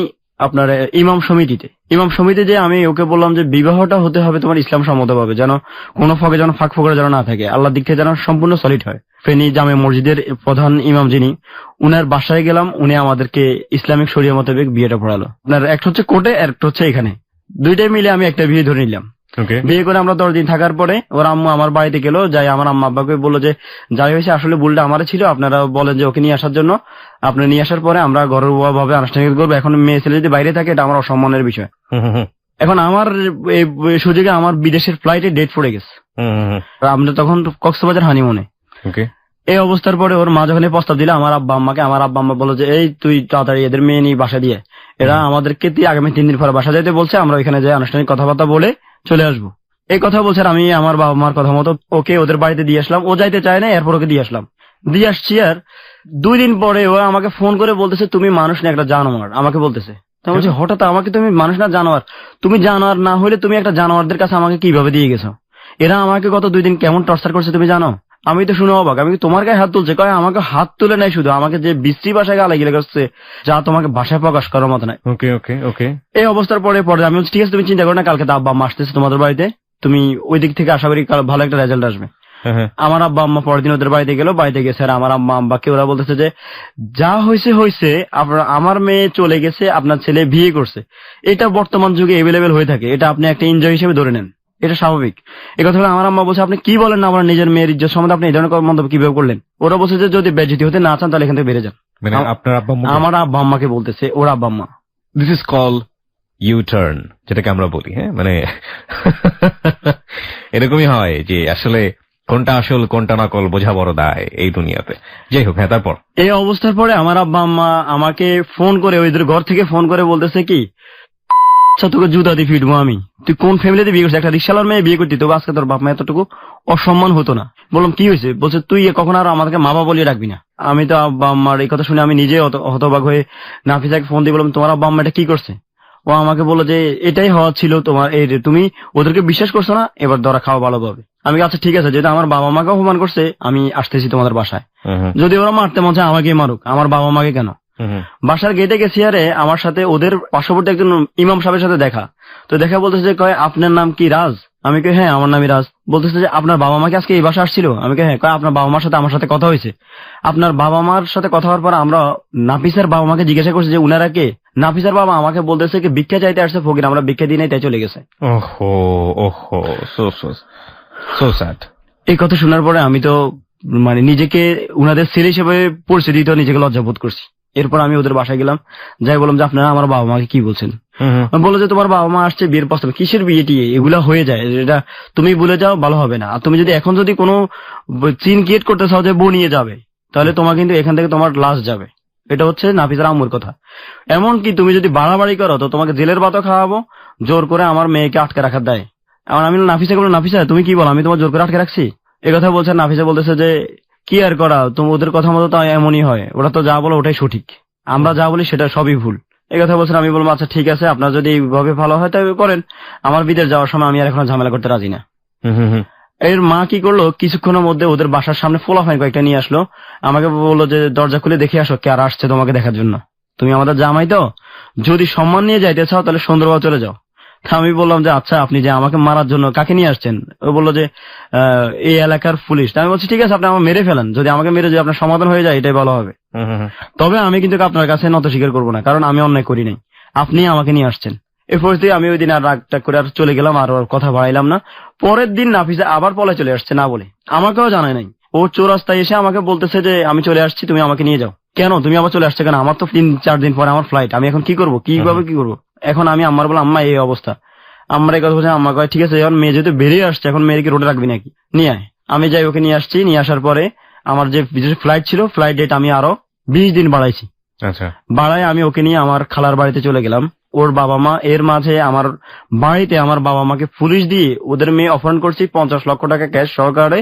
আপনার ইমাম সমিতিতে যে আমি ওকে বললাম যে বিবাহটা হতে হবে তোমার ইসলাম সম্মতভাবে, যেন কোনো ফাঁকে যেন ফাঁক ফোকরা যেন না থাকে, আল্লাহর দিক থেকে যেন সম্পূর্ণ সলিড হয়। ফেনী জামে মসজিদের প্রধান ইমাম যিনি, উনার বাসায় গেলাম, উনি আমাদেরকে ইসলামিক শরিয়া মোতাবেক বিয়েটা পড়ালো। আপনার একটা হচ্ছে কোর্টে, একটা হচ্ছে এখানে, দুইটাই মিলে আমি একটা বিয়ে ধরে নিলাম। বিয়ে করে আমরা 10 দিন থাকার পরে ওর আম্মু আমার বাড়িতে গেল, যাই আমার আম্মা আব্বাকে বললো যে যাই হয়েছে আসলে ভুলটা আমারই ছিল, আপনারা বলেন যে ওকে নিয়ে আসার জন্য, আপনি নিয়ে আসার পরে আমরা ঘরোয়া ভাবে আনুষ্ঠানিক করবো। এখন মেয়ে ছেলে যদি বাইরে থাকে এটা আমার অসম্মানের বিষয়। এখন আমার এই সুযোগে আমার বিদেশের ফ্লাইটে ডেট পড়ে গেছে। আমরা তখন কক্সবাজার হানিমুনে। এই অবস্থার পরে ওর মা যখন প্রস্তাব দিল আমার আব্বা আম্মা বললো যে এই তুই তাড়াতাড়ি এদের মেয়ে নিয়ে বাসা দিয়ে, এরা আমাদেরকে আগামী 3 দিন পরে বাসা যেতে বলছে, আমরা ওইখানে যাই আনুষ্ঠানিক কথাবার্তা বলে চলে আসবো। এই কথা বলছে। আমি আমার বাবা মার কথা মতো ওকে ওদের বাড়িতে দিয়ে আসলাম। ও যাইতে চায় না, এরপর ওকে দিয়ে আসছি। আর 2 দিন পরে ও আমাকে ফোন করে বলতেছে তুমি মানুষ না একটা জানোয়ার, আমাকে বলতেছে। তা বলছি হঠাৎ আমাকে তুমি মানুষ না জানোয়ার, তুমি জানোয়ার না হলে তুমি একটা জানোয়ারদের কাছে আমাকে কিভাবে দিয়ে গেছো? এরা আমাকে গত 2 দিন কেমন টর্চার করছে তুমি জানো? আমি তো শুনে অবাক। আমি তোমার গায়ে হাত তুলছে, কয় আমাকে হাত তুলে নাই, শুধু আমাকে যে বিশ্রী ভাষায় গালাগালি করছে যা তোমাকে ভাষায় প্রকাশ করার মতো নাই। ওকে। এই অবস্থার পরে আমি বলছি ঠিক আছে তুমি চিন্তা করো না, কালকে তো আব্বা আম্মা আসতেছে তোমাদের বাড়িতে, তুমি ওই দিক থেকে আশা করি ভালো একটা রেজাল্ট আসবে। আমার আব্বা আম্মা পরের দিন ওদের বাড়িতে গেল। বাড়িতে গেছে আর আমার আম্মা আব্বাকে ওরা বলতেছে যে যা হয়েছে আমার মেয়ে চলে গেছে, আপনার ছেলে বিয়ে করছে, এটা বর্তমান যুগে এভেলেবেল হয়ে থাকে, এটা আপনি একটা এনজয় হিসেবে ধরে নেন, এটা স্বাভাবিক। এই কথা আমার আম্মা বলছে আপনি কি বলেন না, আমার নিজের মেয়ের ইজ্জত সম্বন্ধে আপনি এই ধরনের মন্তব্য কিভাবে করলেন? ওরা বলছে যে যদি বেজ্জতি হতে না চান তাহলে এখান থেকে বেড়ে যান। আপনার আব্বা আমার আব্বা আম্মাকে বলতেছে, ওর আব্বা আম্মা। This is call U turn, যেটাকে আমরা বলি। হ্যাঁ, মানে এরকমই হয় যে আসলে কোনটা আসল কোনটা নকল বোঝা বড় দায় এই দুনিয়াতে। যাই হোক, হ্যাঁ তারপর এই অবস্থার পরে আমার আব্বা আম্মা আমাকে ফোন করে, ওইদের ঘর থেকে ফোন করে বলতেছে কি তোকে জুতা দিয়ে ফিটবো আমি, তুই কোন ফ্যামিলিতে বিয়ে করছিস? একটা রিক্সাওয়ালার মেয়ে বিয়ে করতি, তোকে আজকে তোর বাপ মা এতটুকু অসম্মান হতো না। বললাম কি হয়েছে? বলছে তুই কখন আর আমাদেরকে মা বাবা বলিয়ে রাখবি না। আমি তো আব্বা আম্মার এই কথা শুনে আমি নিজে হতবাক হয়ে নাফিসাকে ফোন দিয়ে বললাম তোমার আব্বা আম্মা এটা কি করছে? ও আমাকে বললো যে এটাই হওয়া ছিল তোমার, এই তুমি ওদেরকে বিশ্বাস করছো না, এবার ধরা খাওয়া ভালোভাবে। আমি আচ্ছা ঠিক আছে, যেহেতু আমার বাবা মাকে অপমান করছে আমি আসতেছি তোমাদের বাসায়, যদি ওরা মারতে মন চায় আমাকে মারুক, আমার বাবা মাকে কেন? বাসার গেটে গেছি, আরে আমার সাথে ওদের পার্শ্ববর্তী একজন ইমাম সাহেবের সাথে দেখা। তো দেখা বলতেছে যে কয় আপনার নাম কি রাজ? আমি কে হ্যাঁ আমার নামই রাজ। বলতেছে যে আপনার বাবা মা কি আজকে এই বাসা আসছিল? আমি কে হ্যাঁ। আপনার বাবা মার সাথে আমার সাথে কথা হয়েছে। আপনার বাবা মার সাথে কথা হওয়ার পর আমরা নাফিসার বাবা মাকে জিজ্ঞাসা করছি যে উনারা কে। নাফিসার বাবা আমাকে বলতেছে কি ভিক্ষা চাইতে আসছে ফকির, আমরা ভিক্ষা দিই নাই তাই চলে গেছে। ওহো ওহো, সো স্যাড। এই কথা শোনার পরে আমি তো মানে নিজেকে উনাদের ছেলে হিসেবে পরিচয় দিতে নিজেকে লজ্জাবোধ করছি। এরপর আমি ওদের বাসায় গেলাম, যাই বললাম যে আপনারা আমার বাবা মাকে কি বলছেন। বললো যে তোমার বাবা মা আসছে বিয়ের প্রস্তাব। কিসের বিয়ে টিয়ে এগুলা হয়ে যায়, এটা তুমি ভুলে যাও, ভালো হবে না। আর তুমি যদি এখন যদি কোনো চিন ক্রিয়েট করতে চাও যে বউ নিয়ে যাবে, তাহলে তোমার কিন্তু এখান থেকে তোমার লাশ যাবে। এটা হচ্ছে নাফিসার আম্মুর কথা। এমনকি তুমি যদি বাড়াবাড়ি করো তো তোমাকে জেলের ভাতও খাওয়াবো, জোর করে আমার মেয়েকে আটকে রাখার দায়। এখন আমি নাফিসাকে বললাম, নাফিসা তুমি কি বলো, আমি তোমার জোর করে আটকে রাখছি? এই কথা বলছে। নাফিসা বলতেছে যে কি আর করা, তুমি ওদের কথা মতো তো এমনই হয়, ওরা তো যা বলো ওটাই সঠিক, আমরা যা বলি সেটা সবই ভুল। এই কথা বলছেন। আমি বললাম আচ্ছা ঠিক আছে, আপনার যদি এইভাবে ভালো হয় তাই করেন, আমার বিদেশ যাওয়ার সময় আমি আর এখন ঝামেলা করতে রাজি না। এর মা কি করলো, কিছুক্ষণের মধ্যে ওদের বাসার সামনে ফোলাফাইন কয়েকটা নিয়ে আসলো, আমাকে বললো যে দরজা খুলে দেখে আসো কে আর আসছে তোমাকে দেখার জন্য, তুমি আমাদের জামাই তো, যদি সম্মান নিয়ে যাইতে চাও তাহলে সুন্দরভাবে চলে যাও। আমি বললাম যে আচ্ছা আপনি যে আমাকে মারার জন্য কাকে নিয়ে আসছেন? ও বললো যে এই এলাকার পুলিশ। আমি বলছি ঠিক আছে আপনি আমাকে মেরে ফেলেন, যদি আমাকে মেরে যদি আপনার সমাধান হয়ে যায় এটাই ভালো হবে। তবে আমি কিন্তু আপনার কাছে নত স্বীকার করবো না, কারণ আমি অন্যায় করি নাই, আপনি আমাকে নিয়ে আসছেন। এই পরিস্থিতি আমি ওই দিন আর রাগটা করে আর চলে গেলাম, আর ওর কথা বাড়াইলাম না। পরের দিন নাফিসা আবার পলায় চলে আসছে, না বলে, আমাকেও জানায় নাই। ও চৌরাস্তায় এসে আমাকে বলতেছে যে আমি চলে আসছি, তুমি আমাকে নিয়ে যাও। কেন তুমি আবার চলে আসছে কেন? আমার তো 3-4 দিন পরে আমার ফ্লাইট, আমি এখন কি করবো, কিভাবে কি করবো? এখন আমি আম্মার বললাম আম্মা এই অবস্থা। আমরা এই কথা বলছি, আম্মা কয় ঠিক আছে, এখন মেয়ে যেহেতু বেরিয়ে আসছে এখন মেয়েকে রোডে রাখবি নাকি, নিয়ে আয়। আমি যাই ওকে নিয়ে আসছি। নিয়ে আসার পরে আমার যে ফ্লাইট ছিল, ফ্লাইট ডেট আমি আরো 20 দিন বাড়াইছি। আচ্ছা, বাড়ায় আমি ওকে নিয়ে আমার খালার বাড়িতে চলে গেলাম। ওর বাবা মা এর মাঝে আমার বাড়িতে আমার বাবা মাকে পুলিশ দিয়ে ওদের মেয়ে অপহরণ করছি 50 লক্ষ টাকা ক্যাশ সহকারে,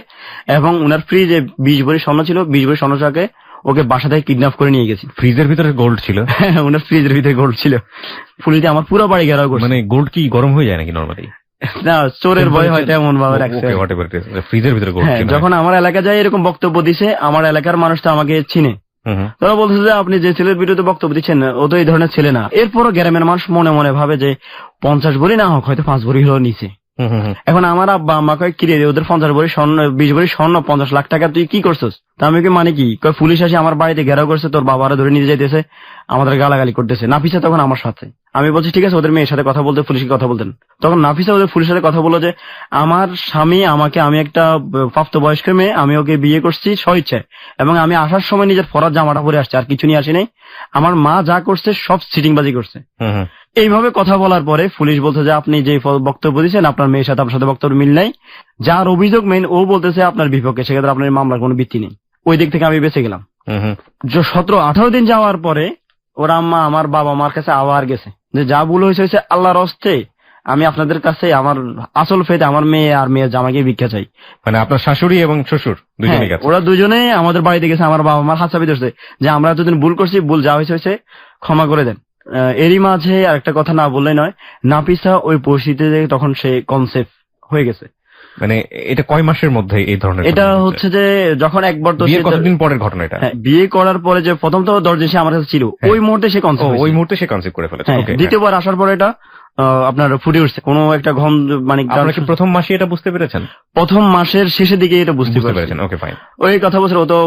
এবং উনার ফ্রিজে 20 ভরি স্বর্ণ ছিল, 20 ভরি স্বর্ণ টাকা ওকে বাসা থেকে কিডন্যাপ করে নিয়ে গেছি। ফ্রিজের ভিতরে গোল্ড ছিল? ওনার ফ্রিজের ভিতরে গোল্ড ছিল। পুলিশ আমার পুরো বাড়ি ঘেরাও করছে। মানে গোল্ড কি গরম হয়ে যায় নাকি নরমালি? না, চোরের ভয় হয়তো এমন ভাবে রাখছে। ফ্রিজের ভিতরে গোল্ড ছিল। যখন আমার এলাকা যায় এরকম বক্তব্য দিছে, আমার এলাকার মানুষ তো আমাকে চিনে, তারা বলতেছে যে আপনি যে ছেলের বিরুদ্ধে বক্তব্য দিচ্ছেন ও তো এই ধরনের ছেলে না। এরপরও গ্রামের মানুষ মনে মনে ভাবে যে 50 ভরি না হোক হয়তো 5 ভরি হলো নিচে। এখন আমার আব্বা আম্মা কয় কিরে ওদের 50 ভরি স্বর্ণ, 20 ভরি স্বর্ণ, 50 লাখ টাকা তুই কি করছিস? তা আমি কি মানে কি কয় পুলিশ আসে আমার বাড়িতে ঘেরাও করছে, তোর বাবারা ধরে নিয়ে যাইতেছে, আমাদের গালাগালি করতেছে। নাফিসা তখন আমার সাথে, আমি বলছি ঠিক আছে ওদের মেয়ের সাথে কথা বলতে, পুলিশকে কথা বলতেন। তখন নাফিসা ওদের পুলিশের সাথে কথা বললো যে আমার স্বামী আমাকে, আমি একটা প্রাপ্তবয়স্ক মেয়ে, আমি ওকে বিয়ে করছি স্বইচ্ছায়, এবং আমি আসার সময় নিজের ফরাজ জামাটা পরে আসছে, আর কিছু নিয়ে আসি নাই। আমার মা যা করছে সব সিটিংবাজি করছে। এইভাবে কথা বলার পরে পুলিশ বলছে যে আপনি যে বক্তব্য দিচ্ছেন আপনার মেয়ের সাথে আপনার সাথে বক্তব্য মিল নাই, যার অভিযোগ মেইন ও বলতেছে আপনার বিপক্ষে, সেক্ষেত্রে আপনার মামলার কোনো ভিত্তি নেই। ওই দিক থেকে আমি বেঁচে গেলাম। 17-18 দিন যাওয়ার পরে ওর আম্মা আমার বাবা মার কাছে আবার গেছে যে যা ভুল হয়েছে আল্লাহর হস্তে, আমি আপনাদের কাছে আমার আসল ফেতে আমার মেয়ে আর মেয়ের জামাইকে ভিক্ষা চাই। মানে আপনার শাশুড়ি এবং শ্বশুর দুজনেই গেছে? ওরা দুজনে আমাদের বাড়িতে গেছে, আমার বাবা মার হাত চাপি ধরছে যে আমরা এতদিন ভুল করছি, ভুল যা হয়েছে ক্ষমা করে দেন। এরই মাঝে আরেকটা কথা না বললেই নয়, নাফিসা ওই পরিস্থিতিতে তখন সে কনসেপ্ট হয়ে গেছে। মানে এটা কয় মাসের মধ্যে এই ধরনের? এটা হচ্ছে যে যখন একবার তো কতদিন পরের ঘটনা এটা? বিয়ে করার পরে যে প্রথম তো 10 দিন সে আমার কাছে ছিল, ওই মুহূর্তে সে কনসেপ্ট করে ফেলেছে। দ্বিতীয়বার আসার পরে এটা আপনার ফুটে উঠছে কোনো একটা ঘন, মানে প্রথম মাসে এটা বুঝতে পেরেছেন? প্রথম মাসের শেষের দিকে এটা বুঝতে পেরেছেন। Okay fine. ওই কথা বলছে ও তো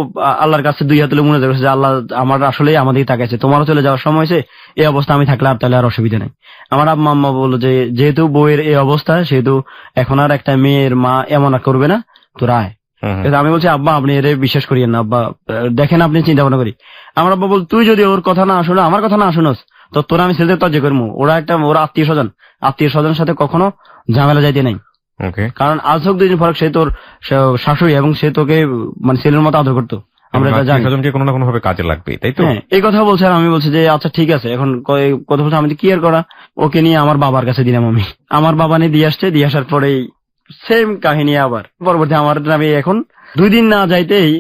আল্লাহর কাছে 2 হাত তুলে মনে করেছে যে আল্লাহ আমার আসলে আমাদের তাকাইছে, তোমারও চলে যাওয়ার সময় হয়েছে, এই অবস্থা আমি থাকলে আর তাহলে আর অসুবিধা নেই। আমার আম্মা আম্মা বললো যে যেহেতু বউয়ের এই অবস্থা সেহেতু এখন আর একটা মেয়ের মা এমন করবে না, তো রায়। আমি বলছি আব্বা আপনি এর বিশ্বাস করিয়েন না আব্বা, দেখেন আপনি চিন্তা ভাবনা করি। আমার আব্বা বল তুই যদি ওর কথা না শুনো, আমার কথা না শুনোস, তো তোরা আমি ছেলেদের তর্জ করবো। ওরা আত্মীয় স্বজনের সাথে কখনো ঝামেলা যাইতে নাই, কারণ আজ হোক 2 দিন পর সে তোর শাশুড়ি এবং সে তোকে মানে ছেলের মতো আদর করতো। আমরা কোনো না কোনো ভাবে কাজে লাগবে, তাই তো? এই কথা বলছে। আর আমি বলছি যে আচ্ছা ঠিক আছে, এখন কথা বলছে আমি কি আর করা, ওকে নিয়ে আমার বাবার কাছে দিলাম। আমি আমার বাবা নিয়ে দিয়ে আসছে, দিয়ে আসার পরেই সেম কাহিনী আবার পরবর্তী আমার নামে। এখন 2 দিন না যাইতেই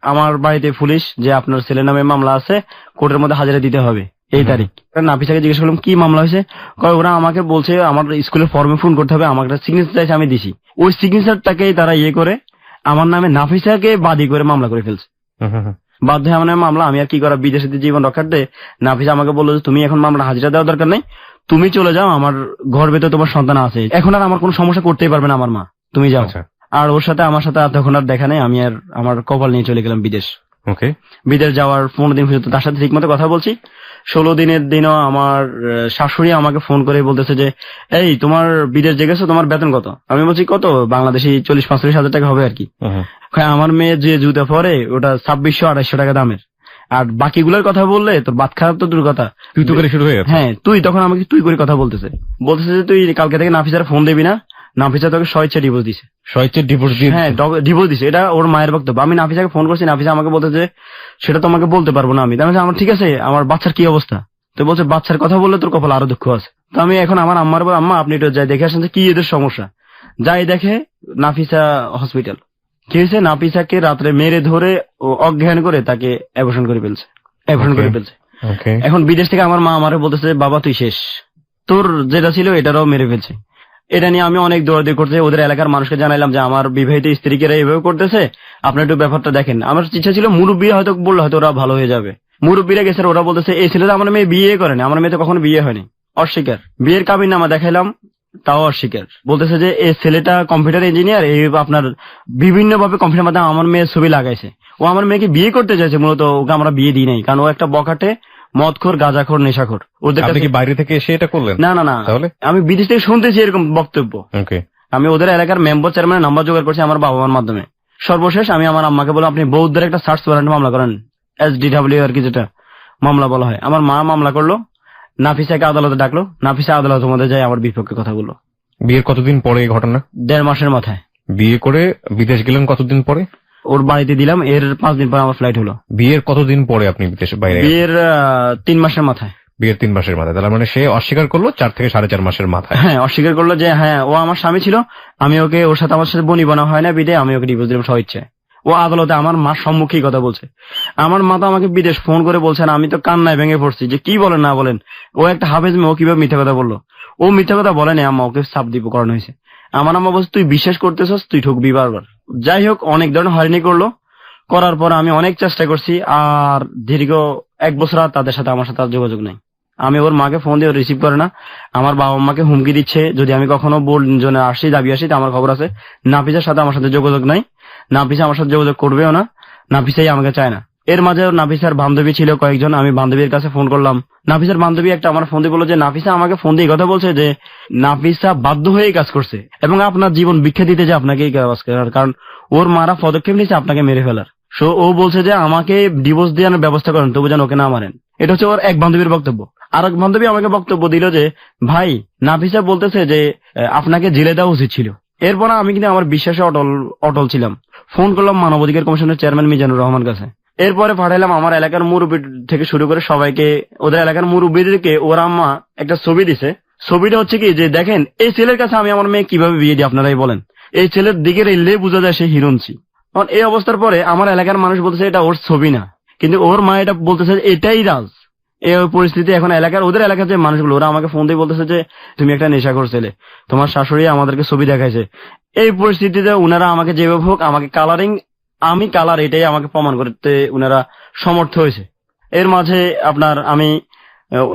আমার বাড়িতে পুলিশ যে আপনার ছেলের নামে মামলা আছে, কোর্টের মধ্যে হাজিরা দিতে হবে এই তারিখ। নাফিসাকে জিজ্ঞেস করলাম কি মামলা হয়েছে, ওরা আমাকে বলছে আমার স্কুলের ফর্মে ফোন করতে হবে, আমার একটা সিগনেচার চাইছে, আমি দিছি। ওই সিগনেচারটাকেই তারা করে আমার নামে নাফিসাকে বাদী করে মামলা করে ফেলছে। বাধ্য হয়ে আমার মামলা, আমি আর কি করা, বিদেশে জীবন রক্ষার্থে নাফিসা আমাকে বললো যে তুমি এখন মামলা হাজিরা দেওয়ার দরকার নেই, তুমি চলে যাও, আমার গর্ভে তো তোমার সন্তান আছে, এখন আর আমার কোনো সমস্যা করতেই পারবে না আমার মা, তুমি যাও। আর ওর সাথে আমার সাথে তখন আর দেখা নেই, আমি আর আমার কপাল নিয়ে চলে গেলাম বিদেশ। ওকে, বিদেশ যাওয়ার 15 দিন পর্যন্ত তার সাথে ঠিক মতো কথা বলছি। 16 দিনের দিনও আমার শাশুড়ি আমাকে ফোন করে বলতেছে যে এই তোমার বিদেশ যে গেছো, তোমার বেতন কত? আমি বলছি কত, বাংলাদেশি 40-45 হাজার টাকা হবে আর কি। আমার মেয়ে যে জুতা পরে ওটা 2600-2800 টাকা দামের, আর বাকিগুলোর কথা বললে তোর বাত খারাপ তো দূর কথা, তুই তো করে শুরু হয়ে গেছে। হ্যাঁ, তুই তখন আমাকে তুই করে কথা বলতেছে যে তুই কালকে থেকে নাফিসার ফোন দিবি না, নাফিসা তোকে স্বেচ্ছা ডিভোর্স দিছে। স্বেচ্ছা ডিভোর্স দিছে? হ্যাঁ, ডিভোর্স দিছে, এটা ওর মায়ের বক্তব্য। আমি নাফিসাকে ফোন করছি, নাফিসা আমাকে বলতেছে সেটা তোমাকে বলতে পারবো না আমি। আমার ঠিক আছে, আমার বাচ্চার কি অবস্থা? তো বলছে বাচ্চার কথা বললে তোর কপাল আরো দুঃখ আছে। তো আমি এখন আমার আম্মার বল, আম্মা আপনি একটু যাই দেখে আসেন যে কি এদের সমস্যা। যাই দেখে নাফিসা হসপিটাল। কি হয়েছে, নাফিসাকে রাত্রে মেরে ধরে অজ্ঞান করে তাকে অ্যাবর্শন করে ফেলছে। এখন বিদেশ থেকে আমার মা আমারে বলতেছে বাবা তুই শেষ, তোর যেটা ছিল এটারও মেরে ফেলছে। এটা নিয়ে আমি অনেক দৌড়াদৌড়ি করতে ওদের এলাকার মানুষকে জানাইলাম যে আমার বিবাহিত স্ত্রীকে এইভাবে করতেছে, আপনার একটু ব্যাপারটা দেখেন। আমার ইচ্ছা ছিল মুরব্বী হয়তো বললে হয়তো ওরা ভালো হয়ে যাবে। মুরব্বীরা গেছে, ওরা বলতেছে এই ছেলেটা আমার মেয়ে বিয়ে করেনি, আমার মেয়ে তো কখনো বিয়ে হয়নি, অস্বীকার। বিয়ের কাবিননামা দেখাইলাম, তাও অস্বীকার। বলতেছে যে এই ছেলেটা কম্পিউটার ইঞ্জিনিয়ার, এই আপনার বিভিন্ন ভাবে কম্পিউটার মাধ্যমে আমার মেয়ের ছবি লাগাইছে। ও আমার মেয়েকে বিয়ে করতে চাইছে, মূলত ওকে আমরা বিয়ে দিই নাই, কারণ ও একটা বখাটে মদখোর, গাঁজাখোর, নেশাখোর। ওদের কাছে কি বাইরে থেকে এসে এটা করলেন? না না না, আমি বিদেশ থেকে শুনতেছি এরকম বক্তব্য। আমি ওদের এলাকার মেম্বার চেয়ারম্যানের নাম্বার জোগাড় করছি আমার বাবা মার মাধ্যমে। সর্বশেষ আমি আমার আম্মাকে বললাম আপনি বৌদ্ধের একটা সার্চ ওয়ারেন্ট মামলা করেন, SDW আর কি যেটা মামলা বলা হয়। আমার মা মামলা করলো, নাফিসাকে আদালতে ডাকলো, নাফিসা আদালতের মধ্যে যায় আমার বিপক্ষে কথা বললো। বিয়ের কতদিন পরে এই ঘটনা? 1.5 মাসের মাথায়। বিয়ে করে বিদেশ গেলেন কতদিন পরে? ওর বাড়িতে দিলাম, এর 5 দিন পর আমার ফ্লাইট হলো। বিয়ের কতদিন পরে আপনি বিদেশে বাইরে? বিয়ের 3 মাসের মাথায়। বিয়ের 3 মাসের মাথায়, তার মানে সে অস্বীকার করলো 4 থেকে 4.5 মাসের মাথায়। হ্যাঁ, অস্বীকার করলো যে হ্যাঁ ও আমার স্বামী ছিল, আমি ওকে, ওর সাথে আমার সাথে বনি বানা হয় না বিদে আমি ওকে ডিভোর্স দিলাম স্বইচ্ছায়। ও আদালতে আমার মার সম্মুখেই কথা বলছে। আমার মা তো আমাকে বিদেশ ফোন করে বলছেন, আমি তো কান্নায় ভেঙে পড়ছি যে কি বলেন না বলেন, ও একটা হাফেজ মেয়ে, ও কিভাবে মিথ্যা কথা বললো? ও মিথ্যা কথা বলেনি আম্মা, ওকে সাপ দিব করানো হয়েছে। আমার আম্মা বলছে তুই বিশ্বাস করতেছস, তুই ঠকবি বারবার। যাই হোক, অনেক ধরনের হয়রানি করলো। করার পর আমি অনেক চেষ্টা করছি, আর দীর্ঘ 1 বছর আর তাদের সাথে আমার সাথে আর যোগাযোগ নাই। আমি ওর মাকে ফোন দিয়ে রিসিভ করে না, আমার বাবা মাকে হুমকি দিচ্ছে যদি আমি কখনো জন্য আসি দাবি আসি, আমার খবর আছে। নাফিসার সাথে আমার সাথে যোগাযোগ নাই, নাফিসা আমার সাথে যোগাযোগ করবেও না, নাফিসাই আমাকে চায় না। এর মাঝে নাফিসার বান্ধবী ছিল কয়েকজন, আমি বান্ধবীর কাছে ফোন করলাম। নাফিসার বান্ধবী একটা আমার ফোন দিয়ে বললো যে নাফিসা আমাকে ফোন দিয়ে কথা বলছে যে নাফিসা বাধ্য হয়ে কাজ করছে এবং আপনার জীবন ভিক্ষা দিতে যে আপনাকে কাজ করার, কারণ ওর মারা পদক্ষেপ নিয়েছে আপনাকে মেরে ফেলার। সো ও বলছে যে আমাকে ডিভোর্স দেওয়ার ব্যবস্থা করেন, তবু যেন ওকে না মারেন। এটা হচ্ছে ওর এক বান্ধবীর বক্তব্য। আর এক বান্ধবী আমাকে বক্তব্য দিল যে ভাই নাফিসা বলতেছে যে আপনাকে জেলে দেওয়া উচিত ছিল। এরপর আমি কিন্তু আমার বিশ্বাসে অটল ছিলাম। ফোন করলাম মানবাধিকার কমিশনের চেয়ারম্যান মিজানুর রহমান কাছে। এরপরে পাঠাইলাম আমার এলাকার মুরব্বী থেকে শুরু করে সবাইকে, ওদের এলাকার মুরব্বীদেরকে। ওর আম্মা একটা ছবি দিছে, ছবিটা হচ্ছে কি যে দেখেন এই ছেলের কাছে আমি আমার মেয়ে কিভাবে বিয়ে দিই, আপনারাই বলেন। এই ছেলের দিকে রেললে বোঝা যায় সে হিরোইনছি। এই অবস্থার পরে আমার এলাকার মানুষ বলতেছে এটা ওর ছবি না, কিন্তু ওর মা এটা বলতেছে এটাই রাজ। এই পরিস্থিতি এখন ওদের এলাকার যে মানুষগুলো, ওরা আমাকে ফোন দিয়ে বলতেছে যে তুমি একটা নেশাখোর ছেলে, তোমার শাশুড়ি আমাদেরকে ছবি দেখাইছে। এই পরিস্থিতিতে উনারা আমাকে যেভাবে হোক আমাকে আমি কালার এটাই আমাকে প্রমাণ করতে উনারা সমর্থ হয়েছে। এর মাঝে আমি